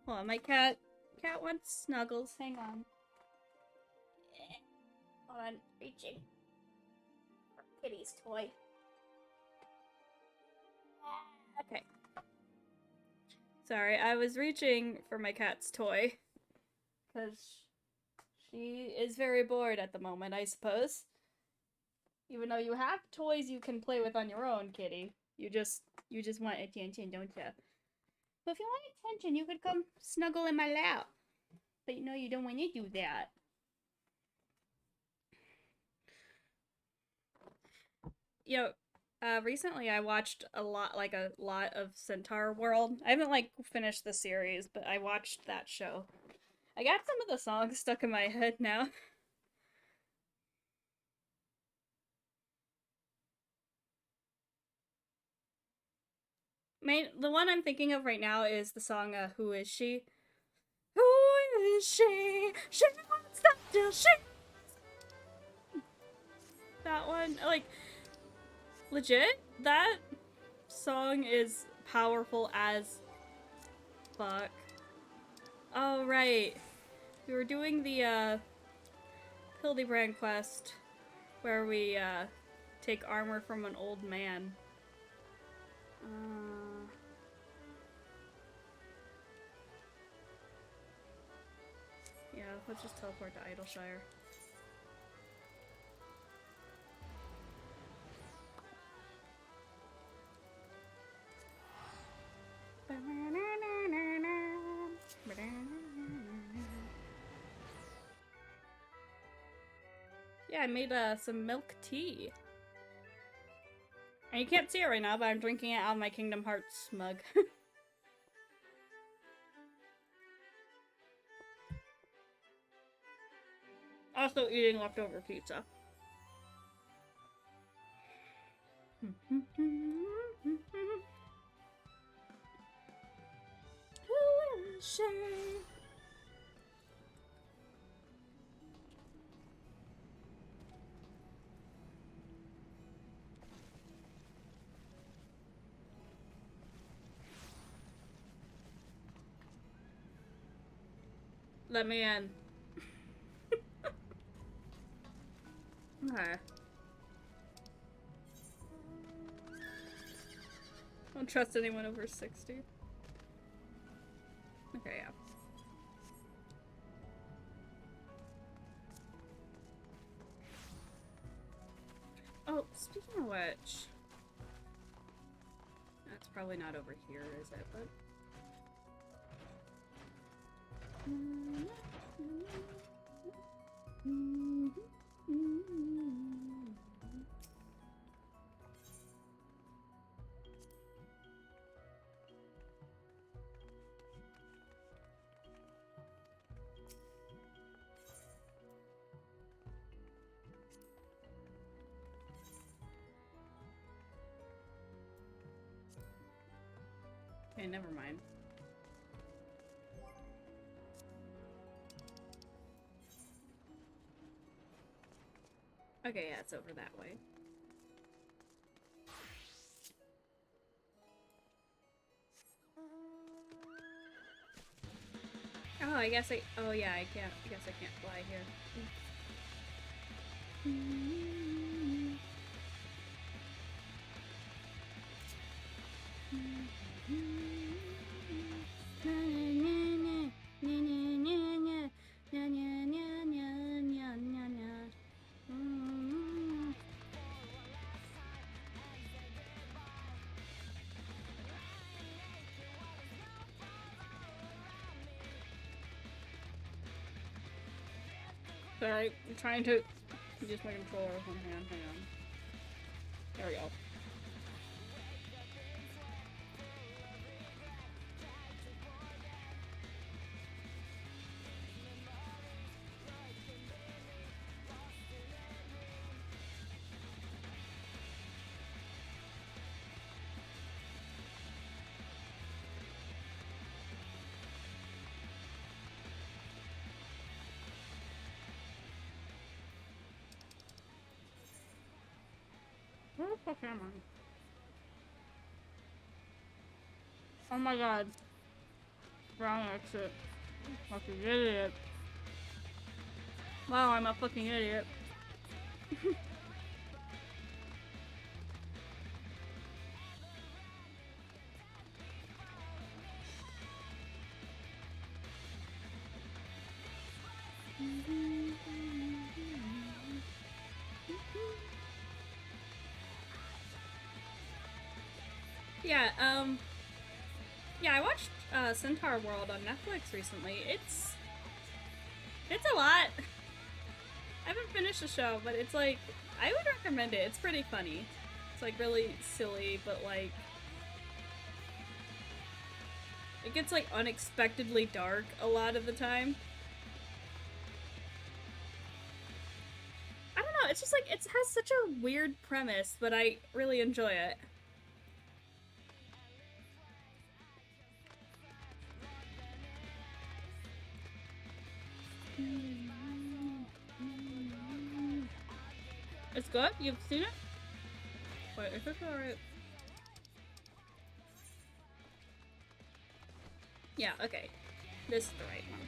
Hold on, my cat wants snuggles. Hang on. Hold on, reaching for Kitty's toy. Okay. Sorry, I was reaching for my cat's toy. Because she is very bored at the moment, I suppose. Even though you have toys you can play with on your own, Kitty. You just want attention, don't you? But if you want attention, you could come snuggle in my lap. But you know you don't want to do that. You know, recently I watched a lot of Centaur World. I haven't like finished the series, but I watched that show. I got some of the songs stuck in my head now. The one I'm thinking of right now is the song Who Is She? Who is she? She won't stop till she... That one, like, legit, that song is powerful as fuck. Oh, right. We were doing the, Hildebrand quest, where we, take armor from an old man. Yeah, let's just teleport to Idleshire. Yeah, I made some milk tea. And you can't see it right now, but I'm drinking it out of my Kingdom Hearts mug. Also eating leftover pizza. Who is she? Let me in. Okay. Don't trust anyone over 60. Okay, yeah. Oh, speaking of which... That's probably not over here, is it? But... Okay, never mind. Okay, yeah, it's over that way. Oh, I guess oh yeah, I guess I can't fly here. Sorry, I'm trying to Use my controller with one hand. Hang on. There we go. Where the fuck am I? Oh my god. Wrong exit. Fucking idiot. Wow, I'm a fucking idiot. Yeah, yeah, I watched Centaur World on Netflix recently. It's a lot. I haven't finished the show, but it's like, I would recommend it. It's pretty funny. It's like really silly, but like, it gets like unexpectedly dark a lot of the time. I don't know, it's just like, it has such a weird premise, but I really enjoy it. It's good? You've seen it? Wait, is this alright? Yeah, okay. This is the right one.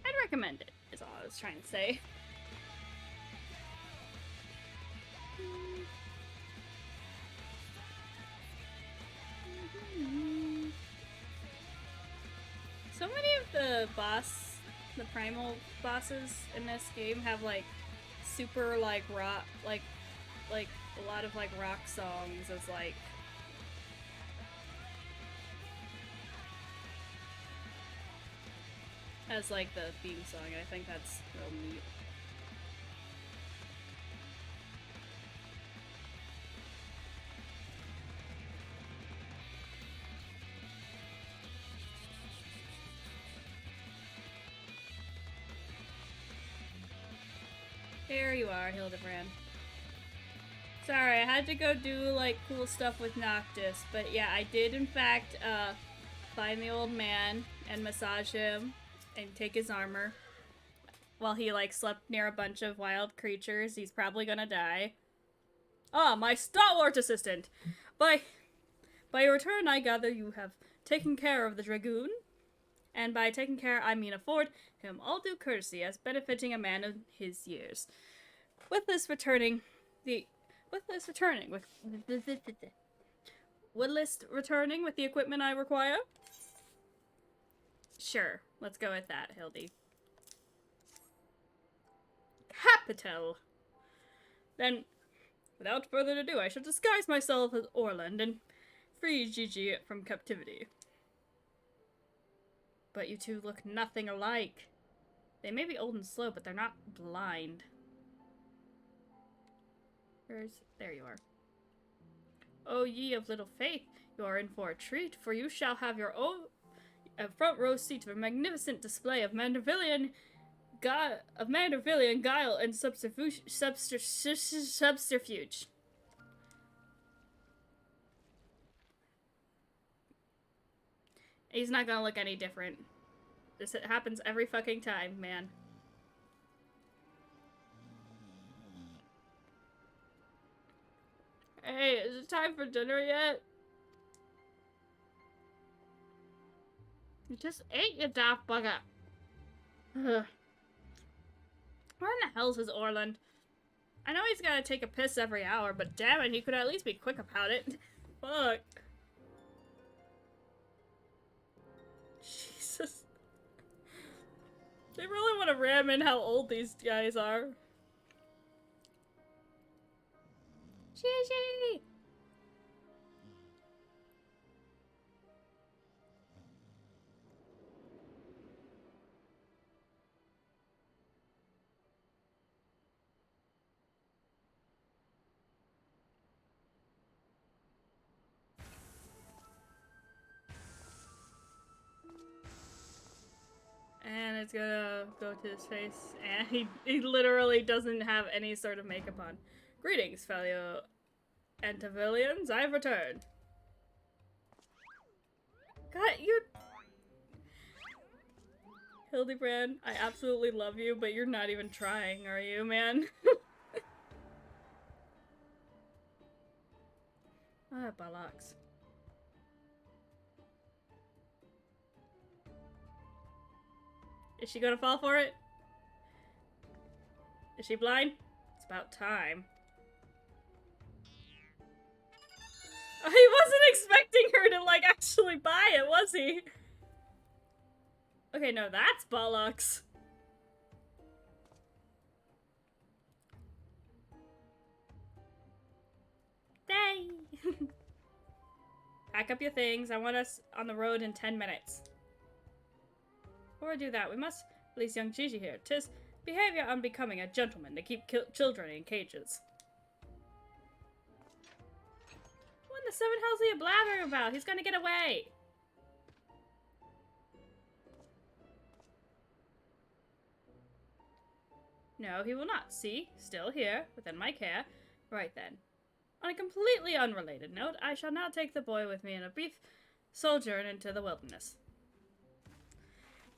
I'd recommend it, is all I was trying to say. So many of the primal bosses in this game have like super like rock, like a lot of like rock songs as like the theme song, and I think that's real neat. There you are, Hildebrand. Sorry, I had to go do like cool stuff with Noctis, but yeah, I did in fact find the old man and massage him and take his armor while he like slept near a bunch of wild creatures. He's probably gonna die. Ah, my stalwart assistant! By your return, I gather you have taken care of the dragoon. And by taking care, I mean afford him all due courtesy as benefiting a man of his years. With this returning with the equipment I require? Sure, let's go with that, Hildy. Capital! Then, without further ado, I shall disguise myself as Orland and free Gigi from captivity. But you two look nothing alike. They may be old and slow, but they're not blind. There you are. O ye of little faith, you are in for a treat, for you shall have your own front row seat to a magnificent display of Mandervillian guile and subterfuge. He's not gonna look any different. This happens every fucking time, man. Hey, is it time for dinner yet? You just ate, you daft bugger. Where in the hell's is Orland? I know he's gotta take a piss every hour, but damn it, he could at least be quick about it. Fuck. Jesus. They really want to ram in how old these guys are. Gigi! Alright, it's gonna go to his face, and he literally doesn't have any sort of makeup on. Greetings, fellow Antivillians, I've returned. God, you... Hildebrand, I absolutely love you, but you're not even trying, are you, man? Ah, bollocks. Is she gonna fall for it? Is she blind? It's about time. He wasn't expecting her to, like, actually buy it, was he? Okay, no, that's bollocks. Day. Pack up your things. I want us on the road in 10 minutes. Before I do that, we must release young Gigi here. 'Tis behavior unbecoming a gentleman to keep children in cages. What in the seven hells are you blathering about? He's gonna get away. No, he will not. See? Still here, within my care. Right then. On a completely unrelated note, I shall now take the boy with me in a brief sojourn into the wilderness.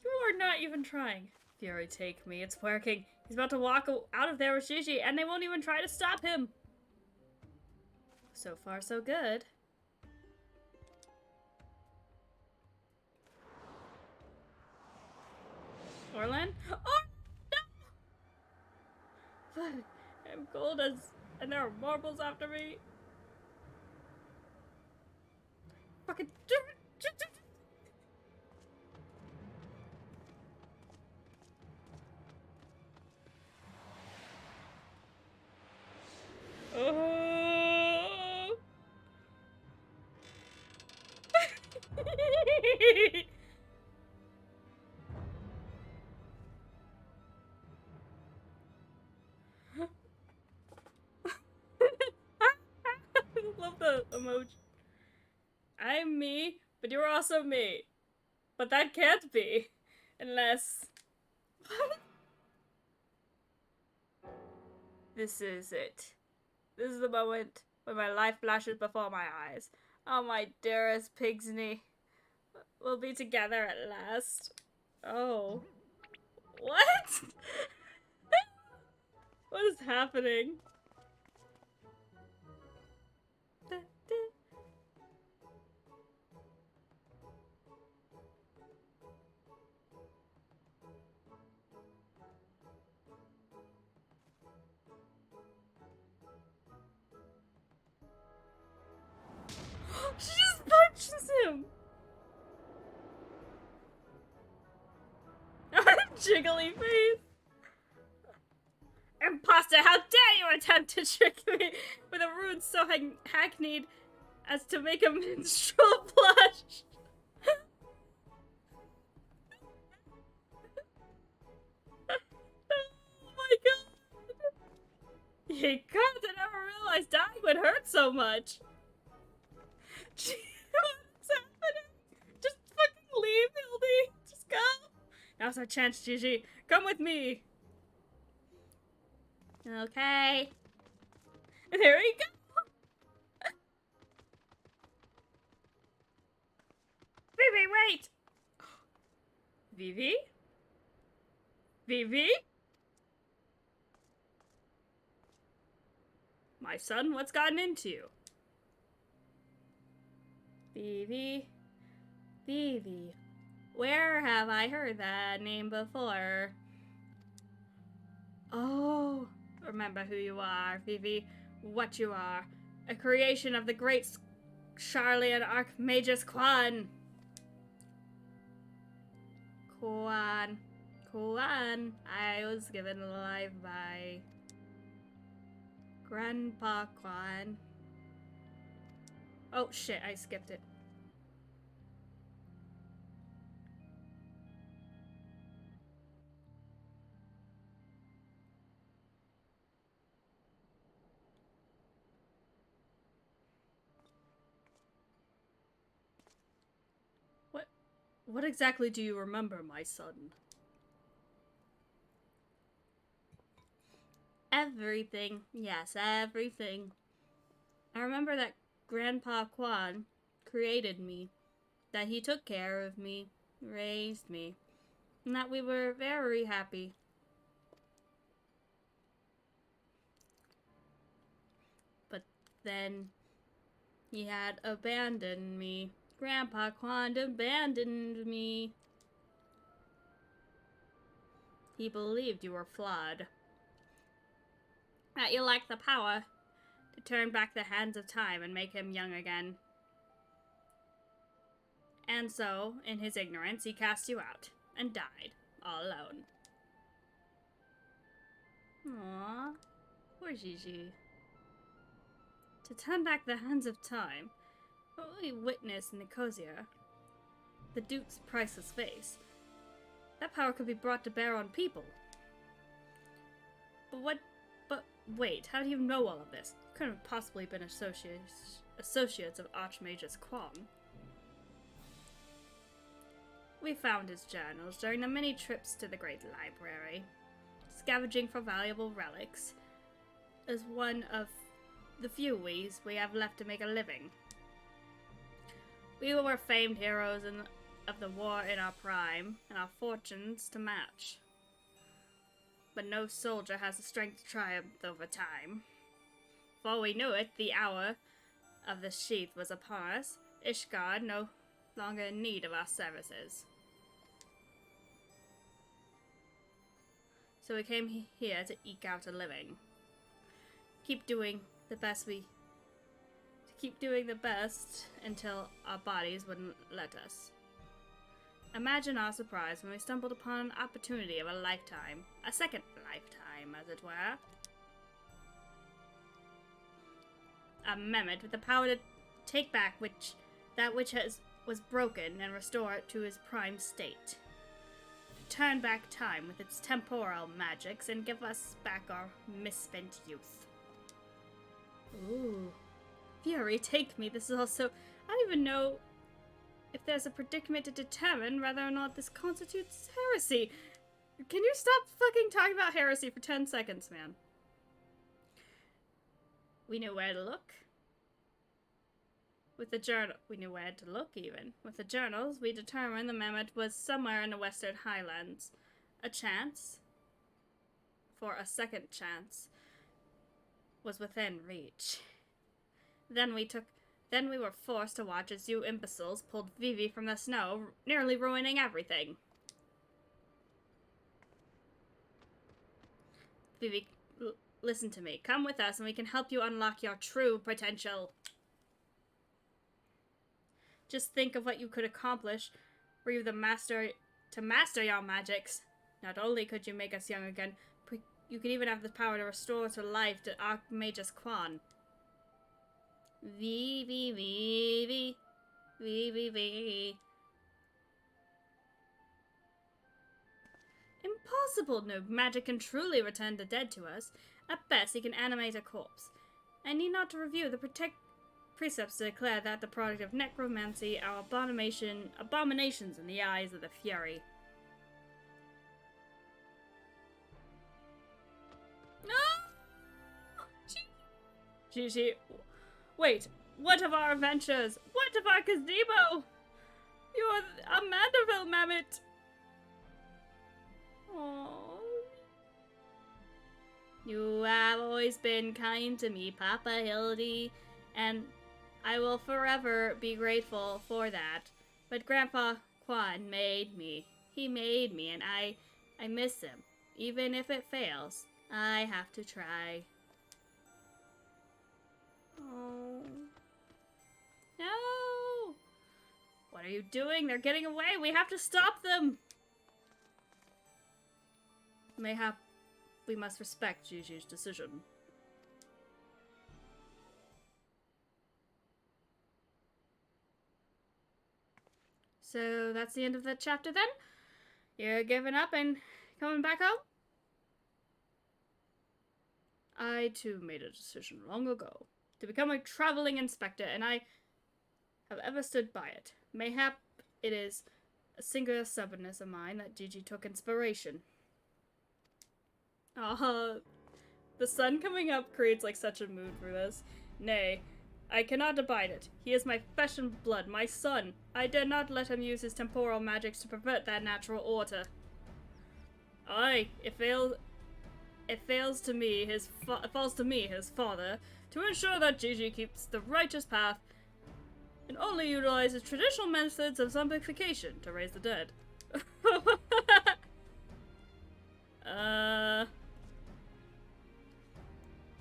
You are not even trying. Fury take me, it's working. He's about to walk out of there with Gigi, and they won't even try to stop him. So far, so good. Orlan? Oh, no! I'm cold and there are marbles after me. Fucking... Oh. Love the emoji. I'm me, but you're also me. But that can't be. Unless... What? This is it. This is the moment when my life flashes before my eyes. Oh, my dearest Pigsney. We'll be together at last. Oh. What? What is happening? She just punches him! Jiggly face! Imposter, how dare you attempt to trick me with a rune so hackneyed as to make a minstrel blush! Oh my god! You can't never realized dying would hurt so much! What's happening? Just fucking leave, Hildy! Just go! Now's our chance, Gigi. Come with me! Okay. There we go! Vivi, wait! Vivi? Vivi? My son, what's gotten into you? Vivi. Vivi. Where have I heard that name before? Oh, remember who you are, Vivi. What you are. A creation of the great Charlian Archmagus Quan. Quan. I was given alive by Grandpa Quan. Oh shit, I skipped it. What exactly do you remember, my son? everything. Yes, everything. I remember that Grandpa Quan created me, that he took care of me, raised me, and that we were very happy. But then he had abandoned me. Grandpa Quan abandoned me. He believed you were flawed. That you lacked the power to turn back the hands of time and make him young again. And so, in his ignorance, he cast you out and died, all alone. Aww, poor Gigi. To turn back the hands of time, what we witnessed in Nicosia, the Duke's priceless face, that power could be brought to bear on people. But wait, how do you know all of this? You couldn't have possibly been associates of Archmagus Kwong. We found his journals during the many trips to the Great Library. Scavenging for valuable relics is one of the few ways we have left to make a living. We were famed heroes of the war in our prime, and our fortunes to match. But no soldier has the strength to triumph over time. Before we knew it, the hour of the sheath was upon us. Ishgard no longer in need of our services. So we came here to eke out a living. Keep doing the best until our bodies wouldn't let us. Imagine our surprise when we stumbled upon an opportunity of a lifetime. A second lifetime, as it were. A Mehmet with the power to take back that which was broken and restore it to its prime state. To turn back time with its temporal magics and give us back our misspent youth. Ooh. Fury, take me. This is also... I don't even know if there's a predicament to determine whether or not this constitutes heresy. Can you stop fucking talking about heresy for 10 seconds, man? We knew where to look. With the journal, we knew where to look even. With the journals, we determined the Mehmet was somewhere in the Western Highlands. A chance, for a second chance, was within reach. Then we were forced to watch as you imbeciles pulled Vivi from the snow, nearly ruining everything. Vivi, listen to me. Come with us and we can help you unlock your true potential. Just think of what you could accomplish were you to master your magics. Not only could you make us young again, but you could even have the power to restore to life to Archmagus Quan. V. Impossible! No magic can truly return the dead to us. At best, he can animate a corpse. I need not to review the precepts to declare that the product of necromancy are abominations in the eyes of the Fury. No! Gigi, wait, what of our adventures? What of our gazebo? You are a Manderville mammoth. Aww. You have always been kind to me, Papa Hildy, and I will forever be grateful for that. But Grandpa Quan made me. He made me, and I miss him. Even if it fails, I have to try. Oh. No! What are you doing? They're getting away. We have to stop them. Mayhap we must respect Gigi's decision. So that's the end of that chapter then? You're giving up and coming back home? I too made a decision long ago to become a traveling inspector, and I have ever stood by it. Mayhap it is a singular stubbornness of mine that Gigi took inspiration. The sun coming up creates like such a mood for this. Nay, I cannot abide it. He is my flesh and blood, my son. I dare not let him use his temporal magics to pervert that natural order. Aye, it falls to me, his father, to ensure that Gigi keeps the righteous path and only utilizes traditional methods of zombification to raise the dead.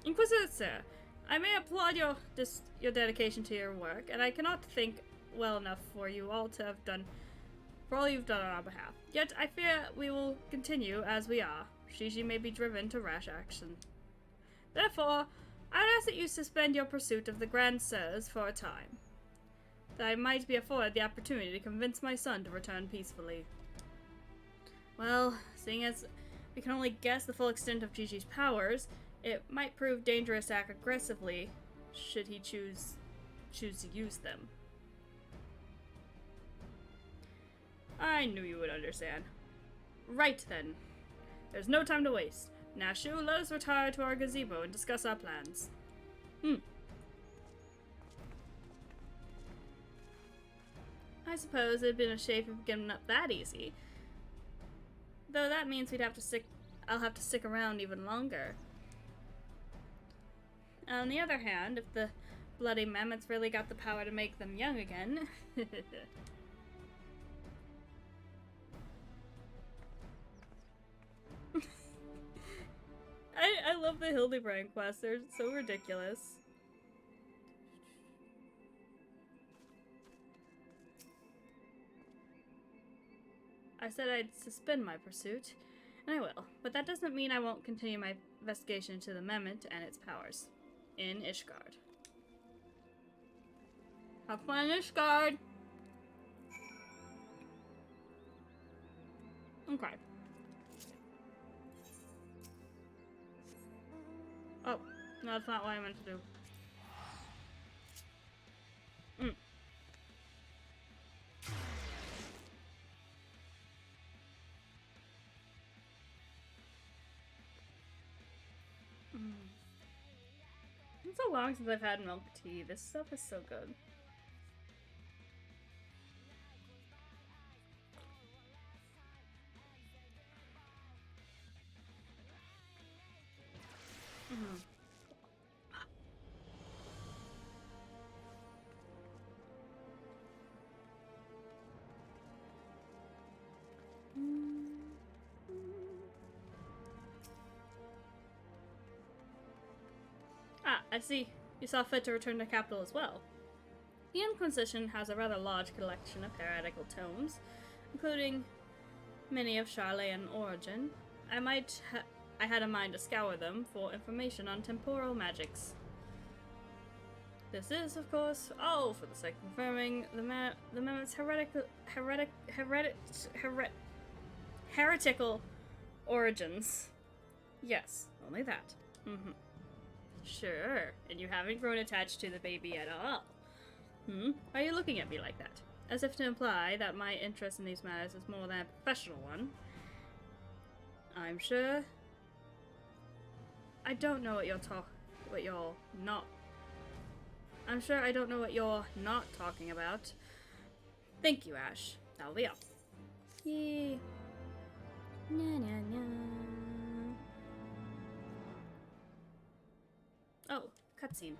Inquisitor Sir, I may applaud your dedication to your work, and I cannot think well enough for you all to have done for all you've done on our behalf. Yet I fear we will continue as we are. Gigi may be driven to rash action. Therefore, I'd ask that you suspend your pursuit of the Grand Sirs for a time, that I might be afforded the opportunity to convince my son to return peacefully. Well, seeing as we can only guess the full extent of Gigi's powers, it might prove dangerous to act aggressively should he choose to use them. I knew you would understand. Right then. There's no time to waste. Nashu, let us retire to our gazebo and discuss our plans. I suppose it'd been a shame if we'd given up that easy. Though that means I'll have to stick around even longer. On the other hand, if the bloody mammoths really got the power to make them young again... I love the Hildebrand quests. They're so ridiculous. I said I'd suspend my pursuit, and I will, but that doesn't mean I won't continue my investigation into the mammoth and its powers. In Ishgard. Have fun in Ishgard! Okay. Oh, no, that's not what I meant to do. It's so long since I've had milk tea. This stuff is so good. Ah, I see. You saw fit to return to capital as well. The Inquisition has a rather large collection of heretical tomes, including many of Charlatan origin. I had a mind to scour them for information on temporal magics. This is, of course, all for the sake of confirming the mammoth's heretical origins. Yes, only that. Sure, and you haven't grown attached to the baby at all. Why are you looking at me like that? As if to imply that my interest in these matters is more than a professional one. I'm sure I don't know what you're not talking about. Thank you, Ash. That'll be all. Yay. Oh, cutscene.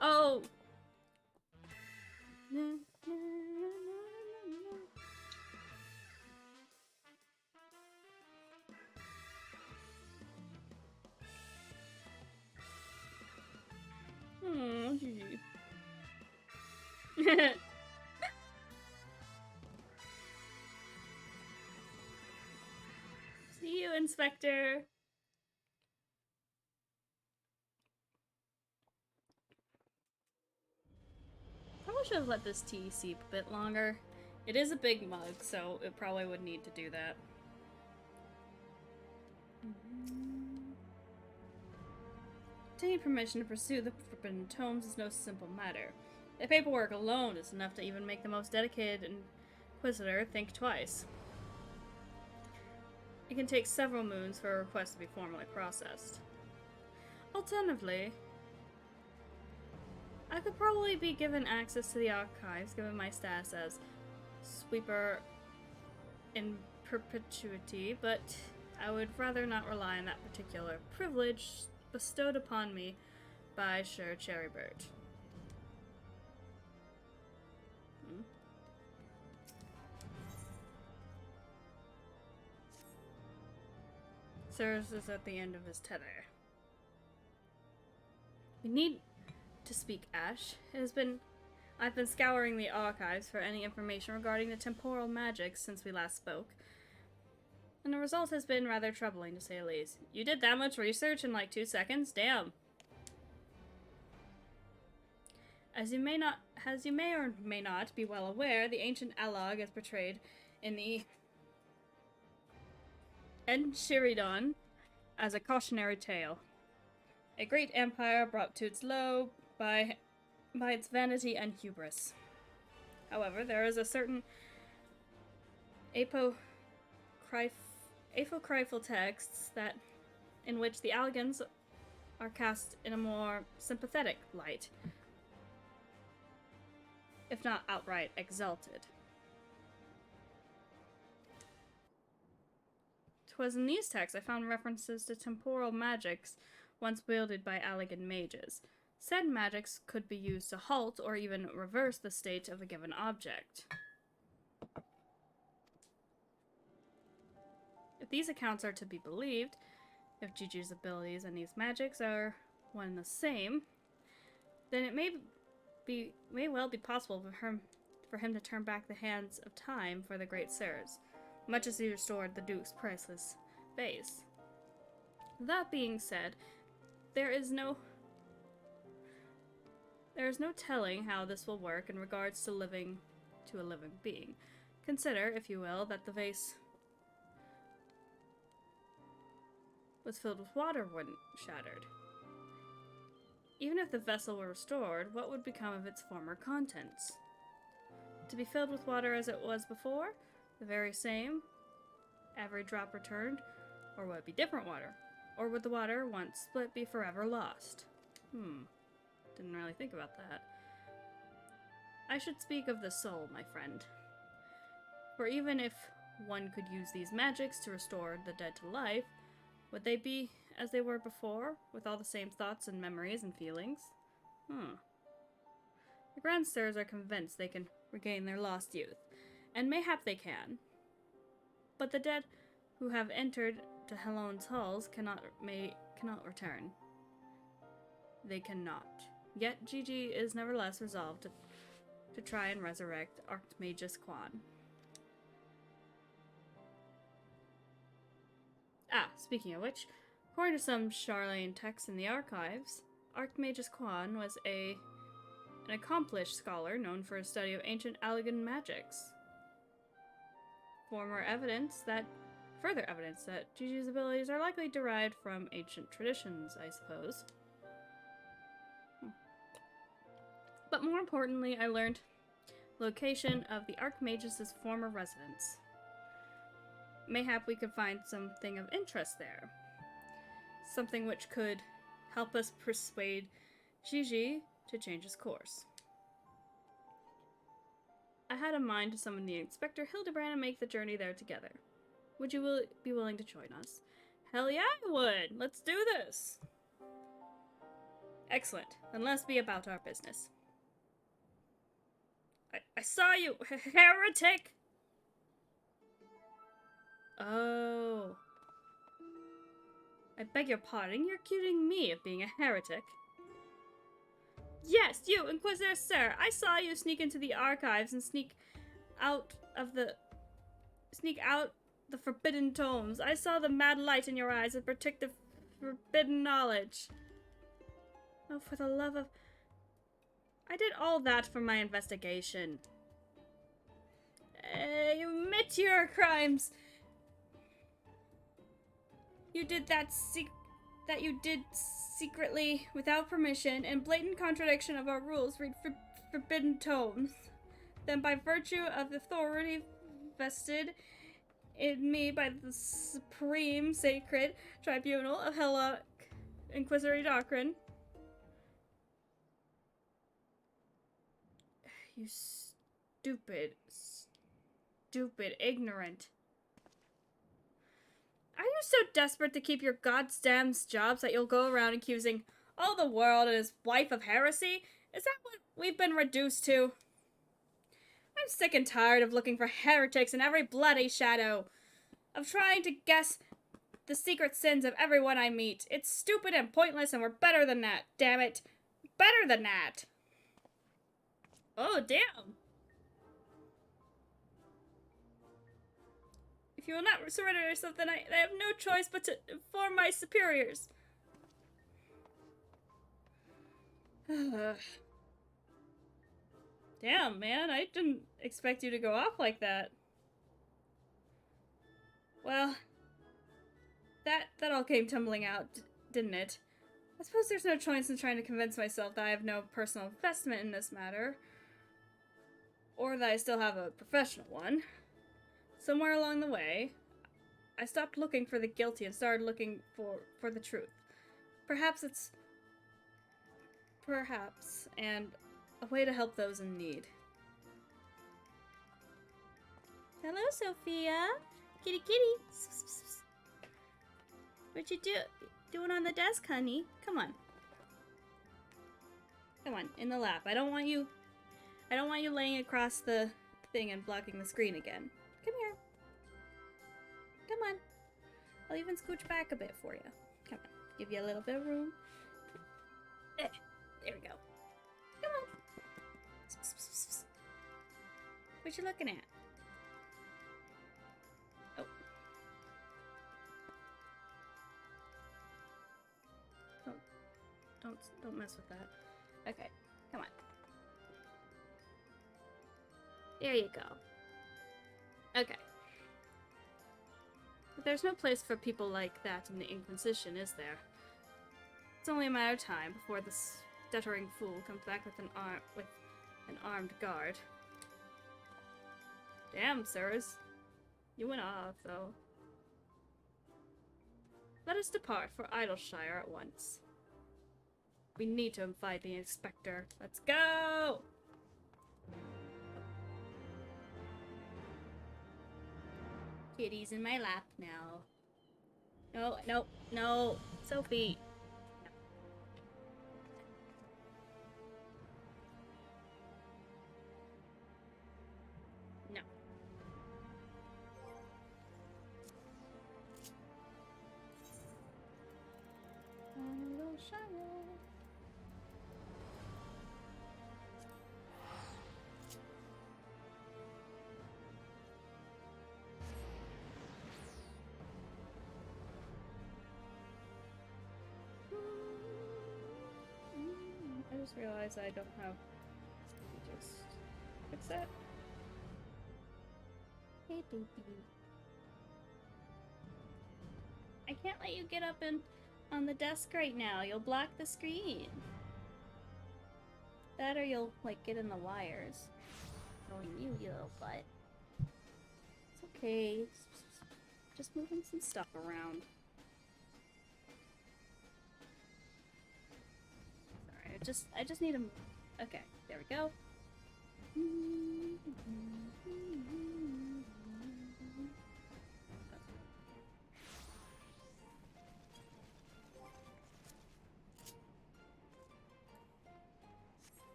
Oh! Oh, GG. See you, Inspector. Probably should have let this tea seep a bit longer. It is a big mug, so it probably would need to do that. Obtaining permission to pursue the Forbidden Tomes is no simple matter. The paperwork alone is enough to even make the most dedicated Inquisitor think twice. It can take several moons for a request to be formally processed. Alternatively, I could probably be given access to the archives given my status as sweeper in perpetuity, but I would rather not rely on that particular privilege bestowed upon me by Sir Cherrybird. Sirs is at the end of his tether. We need to speak, Ash. I've been scouring the archives for any information regarding the temporal magics since we last spoke, and the result has been rather troubling, to say the least. You did that much research in like 2 seconds? Damn. As you may or may not be well aware, the ancient Alog is portrayed in the Enchiridion as a cautionary tale. A great empire brought to its low by its vanity and hubris. However, there is a certain apocryphal texts in which the Algans are cast in a more sympathetic light, if not outright exalted. 'Twas in these texts I found references to temporal magics once wielded by Allagan mages. Said magics could be used to halt or even reverse the state of a given object. If these accounts are to be believed, if Gigi's abilities and these magics are one and the same, then it may well be possible for him to turn back the hands of time for the great sirs, much as he restored the Duke's priceless vase. That being said, there is no telling how this will work in regards to a living being. Consider, if you will, that the vase was filled with water when shattered. Even if the vessel were restored, what would become of its former contents? To be filled with water as it was before? The very same? Every drop returned? Or would it be different water? Or would the water, once split, be forever lost? Didn't really think about that. I should speak of the soul, my friend. For even if one could use these magics to restore the dead to life, would they be as they were before, with all the same thoughts and memories and feelings? The Grand Sirs are convinced they can regain their lost youth, and mayhap they can. But the dead who have entered to Helone's halls cannot return. They cannot. Yet Gigi is nevertheless resolved to try and resurrect Archmagus Quan. Speaking of which, according to some Charlene texts in the archives, Archmagus Quan was an accomplished scholar known for his study of ancient Allagan magics. Further evidence that Gigi's abilities are likely derived from ancient traditions, I suppose. But more importantly, I learned location of the Archmagus' former residence. Mayhap we could find something of interest there. Something which could help us persuade Gigi to change his course. I had in mind to summon the Inspector Hildebrand and make the journey there together. Would you be willing to join us? Hell yeah, I would! Let's do this! Excellent. Then let's be about our business. I saw you, heretic! Oh. I beg your pardon, you're accusing me of being a heretic. Yes, you, Inquisitor Sir! I saw you sneak into the archives and sneak out the forbidden tomes. I saw the mad light in your eyes that predicted forbidden knowledge. Oh, for the love of... I did all that for my investigation. You admit your crimes! You did that you did secretly, without permission, in blatant contradiction of our rules, read forbidden tomes. Then by virtue of the authority vested in me by the Supreme Sacred Tribunal of Inquisitory doctrine. You stupid, ignorant. Are you so desperate to keep your goddamn jobs that you'll go around accusing all the world and his wife of heresy? Is that what we've been reduced to? I'm sick and tired of looking for heretics in every bloody shadow. Of trying to guess the secret sins of everyone I meet. It's stupid and pointless, and we're better than that, damn it. Better than that. Oh, damn. If you will not surrender yourself, then I have no choice but to inform my superiors. Damn, man, I didn't expect you to go off like that. Well, that all came tumbling out, didn't it? I suppose there's no choice in trying to convince myself that I have no personal investment in this matter. Or that I still have a professional one. Somewhere along the way, I stopped looking for the guilty and started looking for the truth. Perhaps, and a way to help those in need. Hello, Sophia. Kitty, kitty. What you doing on the desk, honey? Come on. Come on, in the lap. I don't want you laying across the thing and blocking the screen again. Come here. Come on. I'll even scooch back a bit for you. Come on. Give you a little bit of room. There we go. Come on. What you looking at? Oh. Don't mess with that. Okay. Come on. There you go. Okay. But there's no place for people like that in the Inquisition, is there? It's only a matter of time before this stuttering fool comes back with an armed guard. Damn, sirs. You went off, though. Let us depart for Idleshire at once. We need to invite the inspector. Let's go! Kitty's in my lap now. No, no, no. Sophie. No. I just realized I don't have. Just fix that. Hey, baby. I can't let you get up on the desk right now. You'll block the screen. That or you'll like get in the wires. Knowing you little butt. It's okay. Just moving some stuff around. I just need a... Okay, there we go.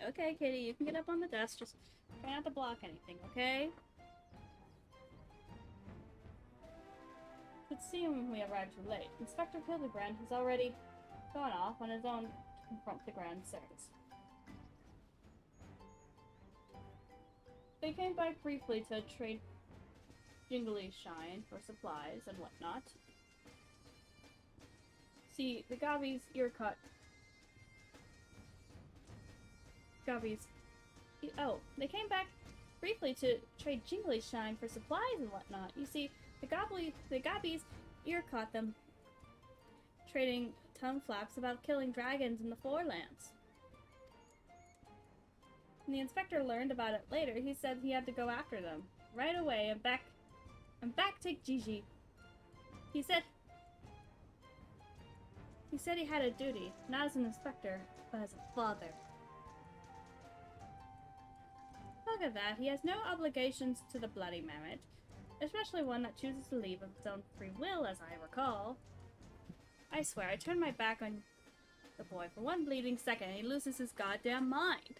Okay, Kitty, you can get up on the desk. Just try not to block anything, okay? Could see him when we arrived too late. Inspector Hildebrand has already gone off on his own to confront the Grand Sirs. They came by briefly to trade jingly shine for supplies and whatnot. See, the Gavi's ear cut. Oh, they came back briefly to trade jingly shine for supplies and whatnot. You see, the Gobbies ear caught them trading tongue flaps about killing dragons in the Forelands. When the inspector learned about it later, he said he had to go after them right away and back take Gigi. He said he had a duty, not as an inspector, but as a father. Look at that, he has no obligations to the Bloody Mammoth, especially one that chooses to leave of its own free will, as I recall. I swear, I turned my back on the boy for one bleeding second and he loses his goddamn mind.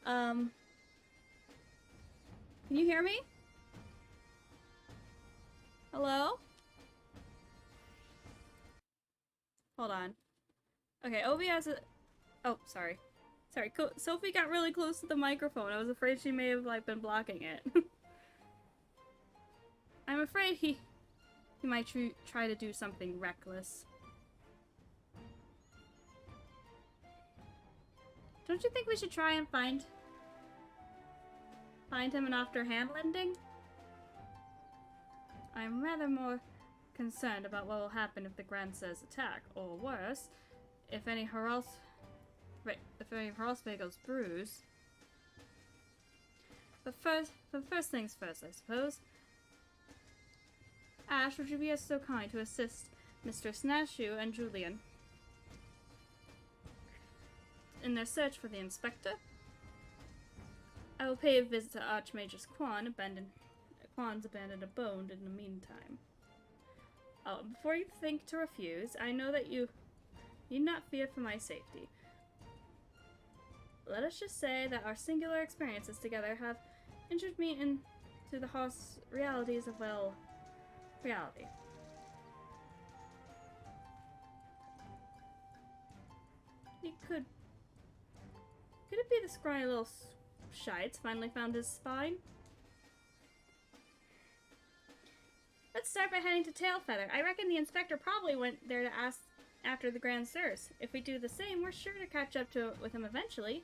Can you hear me? Hello? Hold on. Okay, Obi has a... Oh, sorry. Sorry, Sophie got really close to the microphone. I was afraid she may have, like, been blocking it. I'm afraid he might try to do something reckless. Don't you think we should try and find him and after hand lending? I'm rather more concerned about what will happen if the Grandsires attack, or worse, if any Hrollsveh goes bruised. But first things first, I suppose. Ash, would you be so kind to assist Mr. Snashu and Julian in their search for the inspector? I will pay a visit to Archmage's Quan's abandoned abode in the meantime. Oh, before you think to refuse, I know that you need not fear for my safety. Let us just say that our singular experiences together have entered me into the harsh realities of, well, reality. Could it be the scrawny little shites finally found his spine? Let's start by heading to Tailfeather. I reckon the inspector probably went there to ask after the Grandsires. If we do the same, we're sure to catch up with him eventually.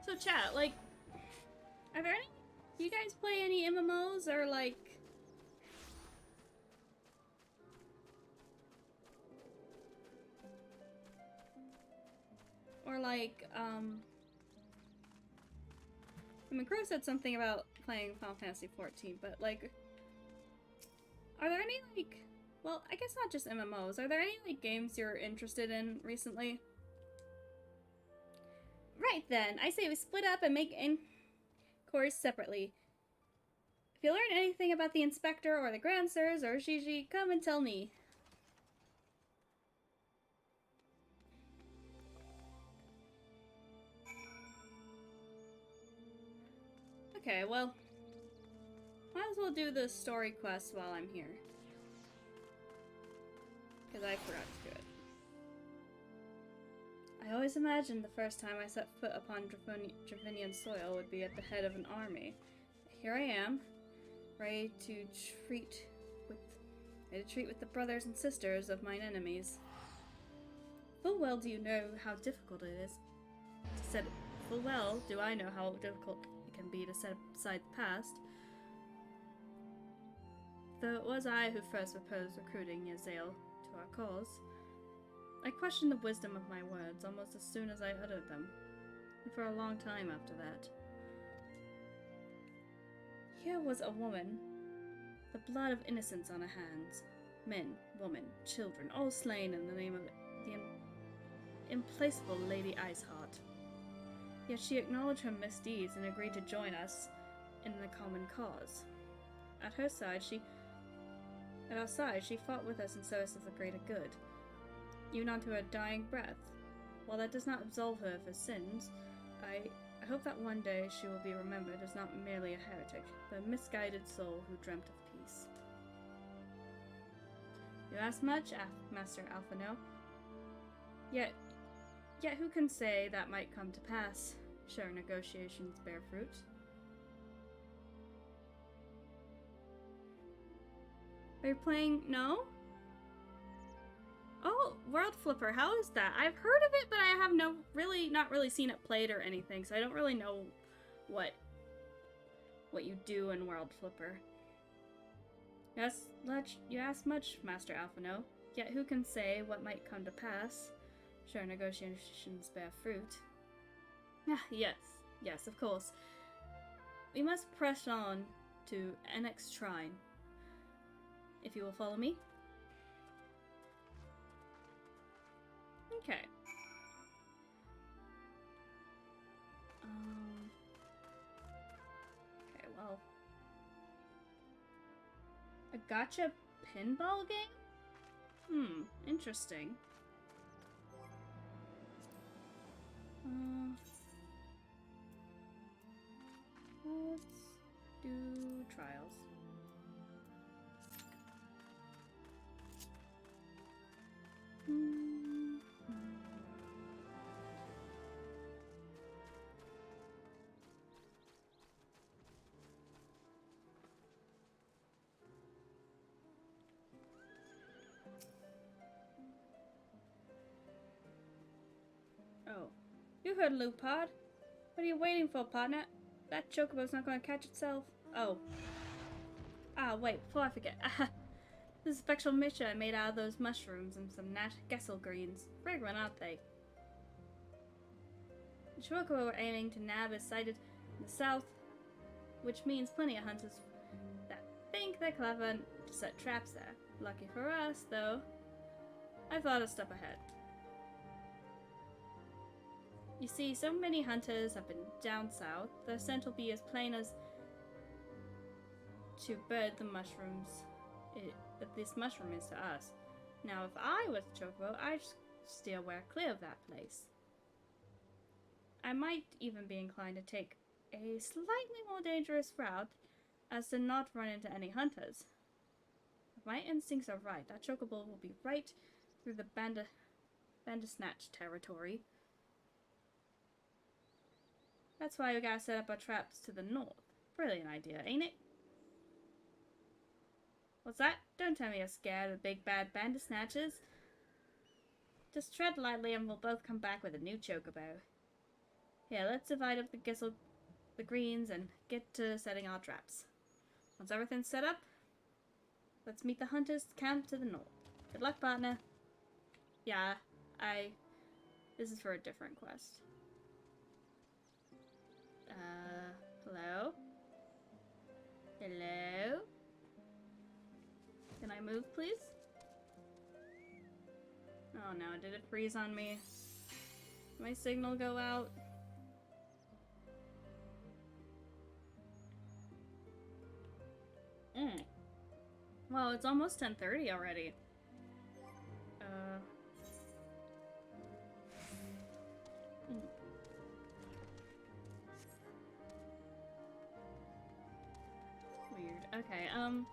So chat, like, are there any, do you guys play any MMOs or like, I mean, Crow said something about playing Final Fantasy 14, but like, are there any like, well, I guess not just MMOs, are there any like games you're interested in recently? Right then, I say we split up and make inquiries separately. If you learn anything about the Inspector or the Grandsires or Gigi, come and tell me. Okay, well, might as well do the story quest while I'm here. Because I forgot to do it. I always imagined the first time I set foot upon Dravinian soil would be at the head of an army. Here I am, ready to treat with the brothers and sisters of mine enemies. Full well do you know how difficult it is to set. Full well do I know how difficult it can be to set aside the past. Though it was I who first proposed recruiting Yazael to our cause, I questioned the wisdom of my words almost as soon as I uttered them, and for a long time after that. Here was a woman, the blood of innocence on her hands, men, women, children, all slain in the name of the implacable Lady Iceheart. Yet she acknowledged her misdeeds and agreed to join us in the common cause. At our side, she fought with us in service of the greater good, even unto her dying breath. While that does not absolve her of her sins, I hope that one day she will be remembered as not merely a heretic, but a misguided soul who dreamt of peace. You ask much, Master Alphino. Yet who can say that might come to pass? Sure, negotiations bear fruit. Are you playing? No? Oh, World Flipper, how is that? I've heard of it, but I have not really seen it played or anything, so I don't really know what you do in World Flipper. Yes, you ask much, Master Alphino. Yet who can say what might come to pass? Sure, negotiations bear fruit. Ah, yes, of course. We must press on to NX Shrine. If you will follow me. Okay. Okay, well. A gacha pinball game? Interesting. Let's do trials. Oh. You heard Lupard. What are you waiting for, partner? That chocobo's not going to catch itself. Oh. Ah, wait, before I forget. This is a special mixture I made out of those mushrooms and some nat Gessel greens. Fragrant, aren't they? The chocobo we're aiming to nab is sighted in the south, which means plenty of hunters that think they're clever to set traps there. Lucky for us, though, I thought a step ahead. You see, so many hunters have been down south, their scent will be as plain as to bird the mushrooms that this mushroom is to us. Now, if I was a chocobo, I'd steer clear of that place. I might even be inclined to take a slightly more dangerous route as to not run into any hunters. If my instincts are right, that chocobo will be right through the Bandersnatch territory. That's why we gotta set up our traps to the north. Brilliant idea, ain't it? What's that? Don't tell me you're scared of big bad Bandersnatchers. Just tread lightly and we'll both come back with a new chocobo. Here, let's divide up the greens and get to setting our traps. Once everything's set up, let's meet the hunters camp to the north. Good luck, partner. Yeah, this is for a different quest. Hello? Hello? Can I move, please? Oh no, did it freeze on me? Did my signal go out? Well, it's almost 10:30 already. Weird. Okay, oh.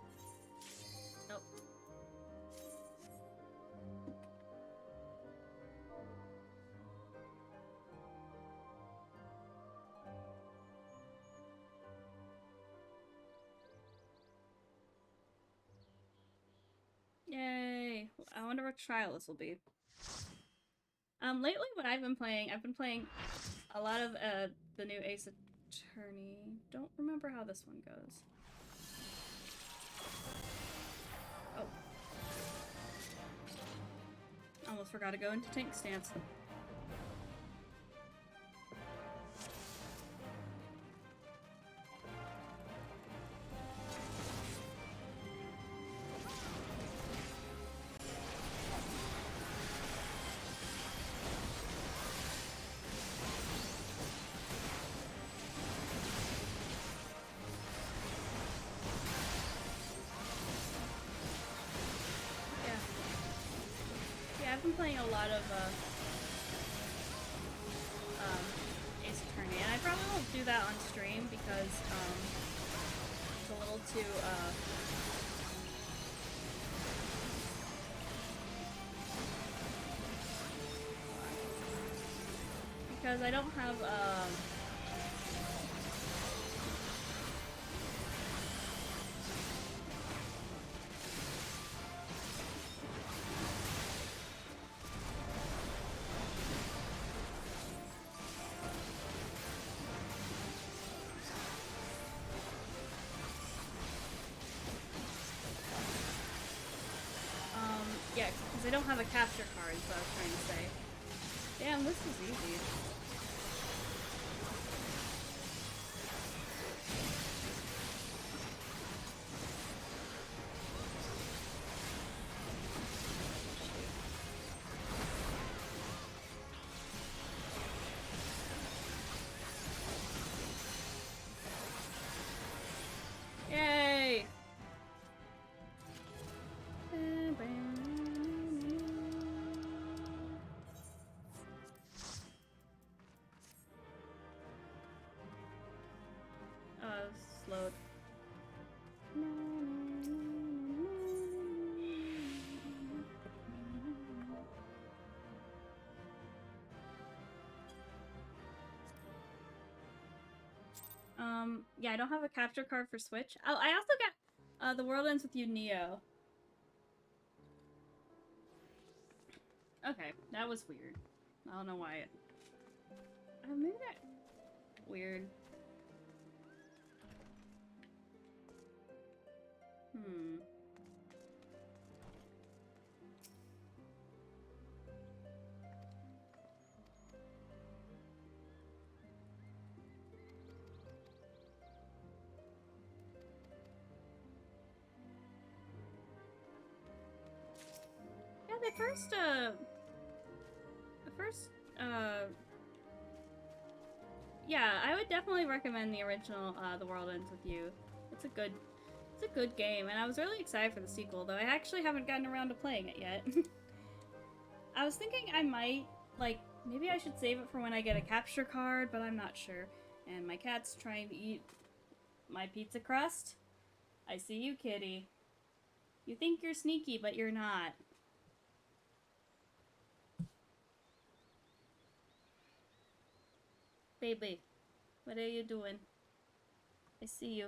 Yay! I wonder what trial this will be. Lately what I've been playing a lot of, the new Ace Attorney. Don't remember how this one goes. Oh. Almost forgot to go into tank stance. I've been playing a lot of Ace Attorney, and I probably won't do that on stream because it's a little too because I don't have Because I don't have a capture card, is what I was trying to say. Damn, this is easy. Yay! Oh, slowed. Yeah, I don't have a capture card for Switch. Oh, I also got The World Ends With You Neo. Okay, that was weird. I don't know why it... maybe that... Weird. Hmm. Yeah, yeah, I would definitely recommend the original, The World Ends With You. It's a good game, and I was really excited for the sequel, though I actually haven't gotten around to playing it yet. I was thinking I might, like, maybe I should save it for when I get a capture card, but I'm not sure. And my cat's trying to eat my pizza crust. I see you, kitty. You think you're sneaky, but you're not. Baby, what are you doing? I see you.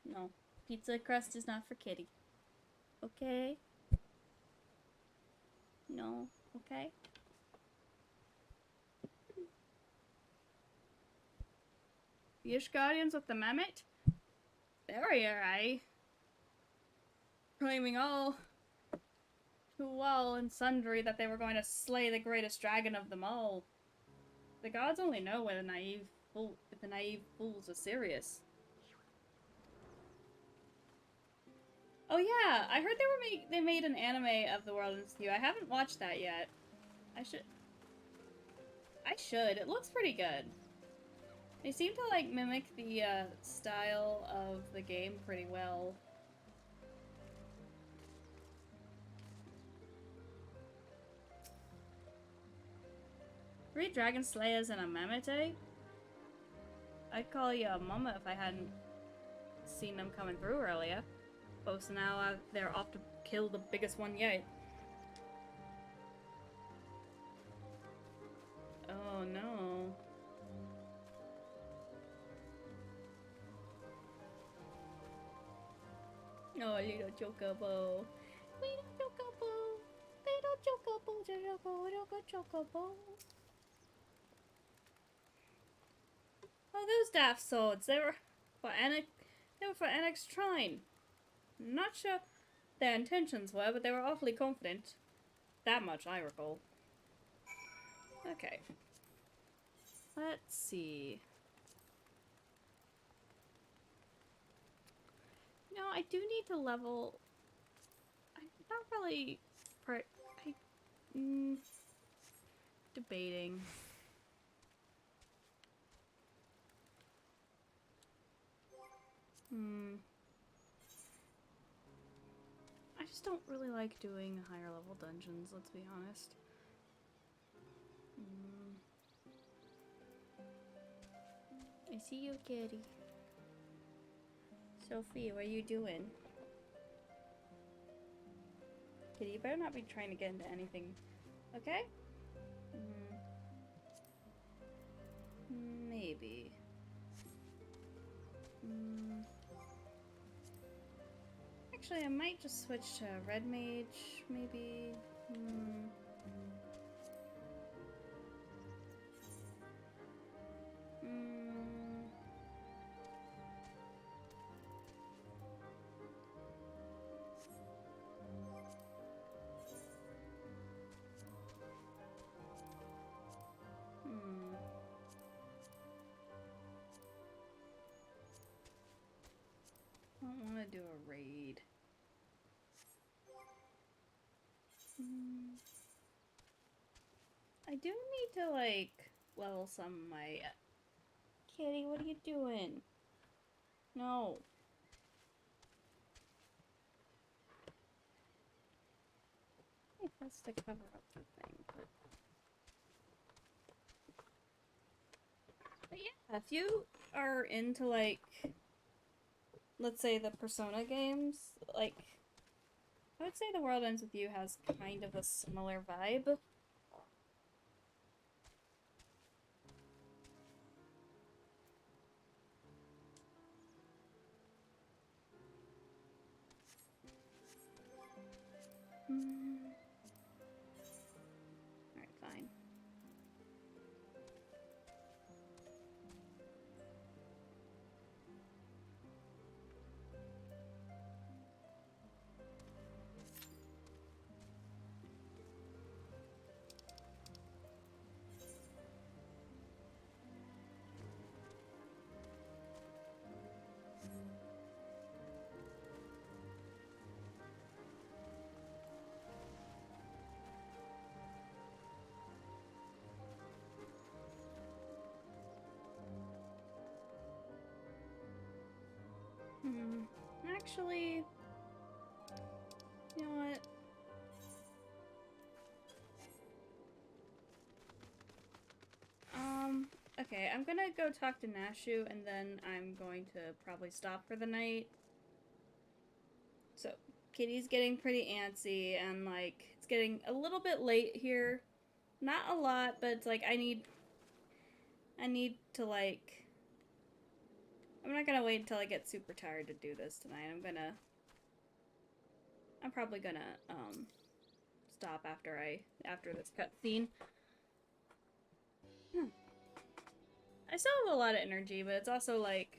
No, pizza crust is not for kitty. Okay? No, okay? The Ishgardians with the Mammoth? Very alright. Claiming all too well and sundry that they were going to slay the greatest dragon of them all. The gods only know when if the naive fools are serious. Oh yeah, I heard they made an anime of The World Ends With You. I haven't watched that yet. I should. It looks pretty good. They seem to like mimic the style of the game pretty well. 3 dragon slayers and a mammoth, eh? I'd call you a mama if I hadn't seen them coming through earlier. Oh, so now they're off to kill the biggest one yet. Oh no. Oh, little chocobo. Little chocobo. Little chocobo. Little chocobo. Oh, those daft swords. They were for Annex Trine. Not sure their intentions were, but they were awfully confident. That much I recall. Okay. Let's see. No, I do need to level... I'm not really... debating. I just don't really like doing higher level dungeons, let's be honest. I see you, kitty. Sophie, what are you doing? Kitty, you better not be trying to get into anything, okay? Maybe. Actually, I might just switch to Red Mage, maybe. do need to, like, level some of my... Kitty, what are you doing? No. I think that's to cover up the thing, but yeah, if you are into, like, let's say the Persona games, like, I would say The World Ends With You has kind of a similar vibe. Alright, fine. Actually, you know what? Okay, I'm gonna go talk to Nashu, and then I'm going to probably stop for the night. So, Kitty's getting pretty antsy, and, like, it's getting a little bit late here. Not a lot, but it's like, I need to, like... I'm not gonna wait until I get super tired to do this tonight. I'm probably gonna, stop after this cutscene. I still have a lot of energy, but it's also like...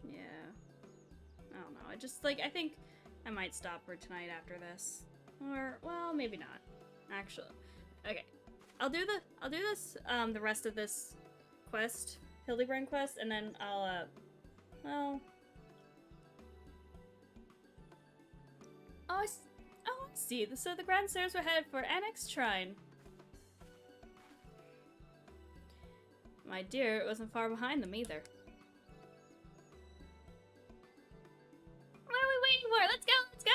Yeah. I don't know. I just, like, I think I might stop for tonight after this. Or, well, maybe not. Actually. Okay. I'll do this, the rest of this quest, Hildebrand quest, and then I'll, well... Oh, I see. So the Grand Stairs were headed for Annex Shrine. My dear, it wasn't far behind them either. What are we waiting for? Let's go! Let's go!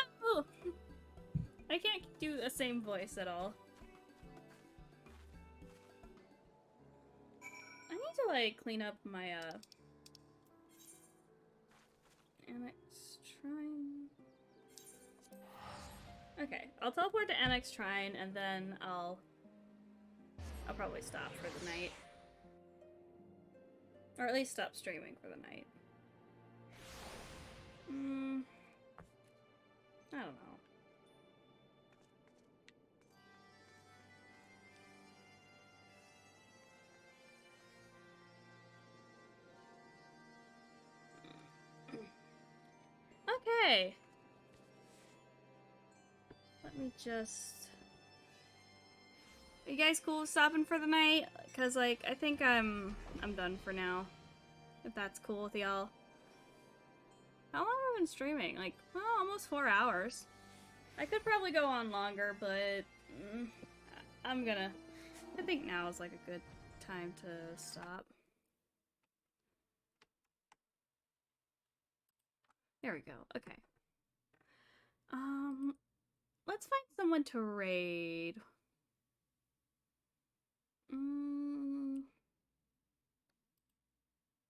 I can't do the same voice at all. I need to, like, clean up my, Annex Shrine. Okay, I'll teleport to Annex Shrine, and then I'll probably stop for the night. Or at least stop streaming for the night. I don't know. Okay. Let me just... Are you guys cool with stopping for the night? Cause, like, I think I'm done for now. If that's cool with y'all. How long have I been streaming? Like, well, almost 4 hours. I could probably go on longer, but I think now is like a good time to stop. There we go. Okay. Let's find someone to raid.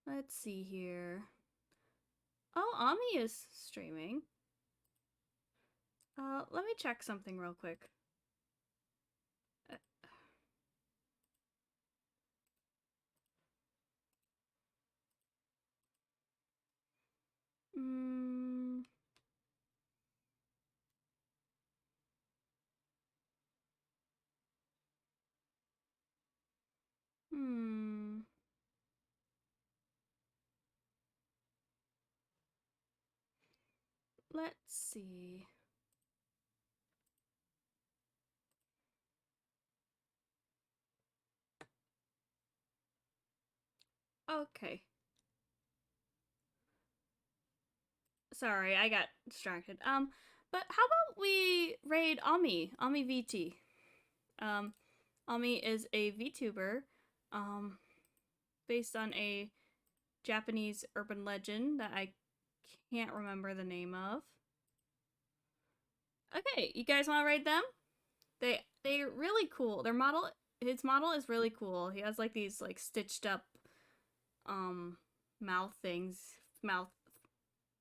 Let's see here. Oh, Ami is streaming. Let me check something real quick. Let's see. Okay. Sorry, I got distracted. But how about we raid Ami VT? Ami is a VTuber, um, based on a Japanese urban legend that I can't remember the name of. Okay, you guys want to raid them? They're really cool. His model is really cool. He has like these like stitched up mouth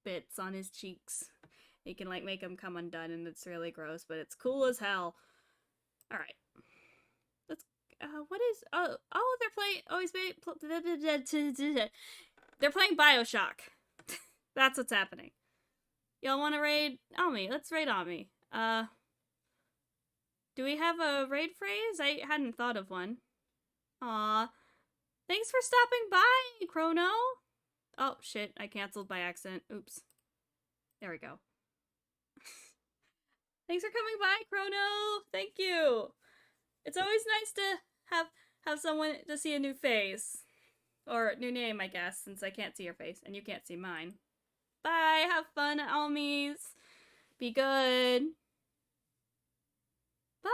bits on his cheeks. You can like make them come undone, and it's really gross, but it's cool as hell. All right, let's. What is? They're playing. They're playing Bioshock. That's what's happening. Y'all want to raid Ami? Let's raid Ami. Do we have a raid phrase? I hadn't thought of one. Aw. Thanks for stopping by, Chrono. Oh, shit. I canceled by accident. Oops. There we go. Thanks for coming by, Chrono. Thank you. It's always nice to have someone to see a new face. Or new name, I guess, since I can't see your face and you can't see mine. Bye. Have fun, Almies. Be good. Bye.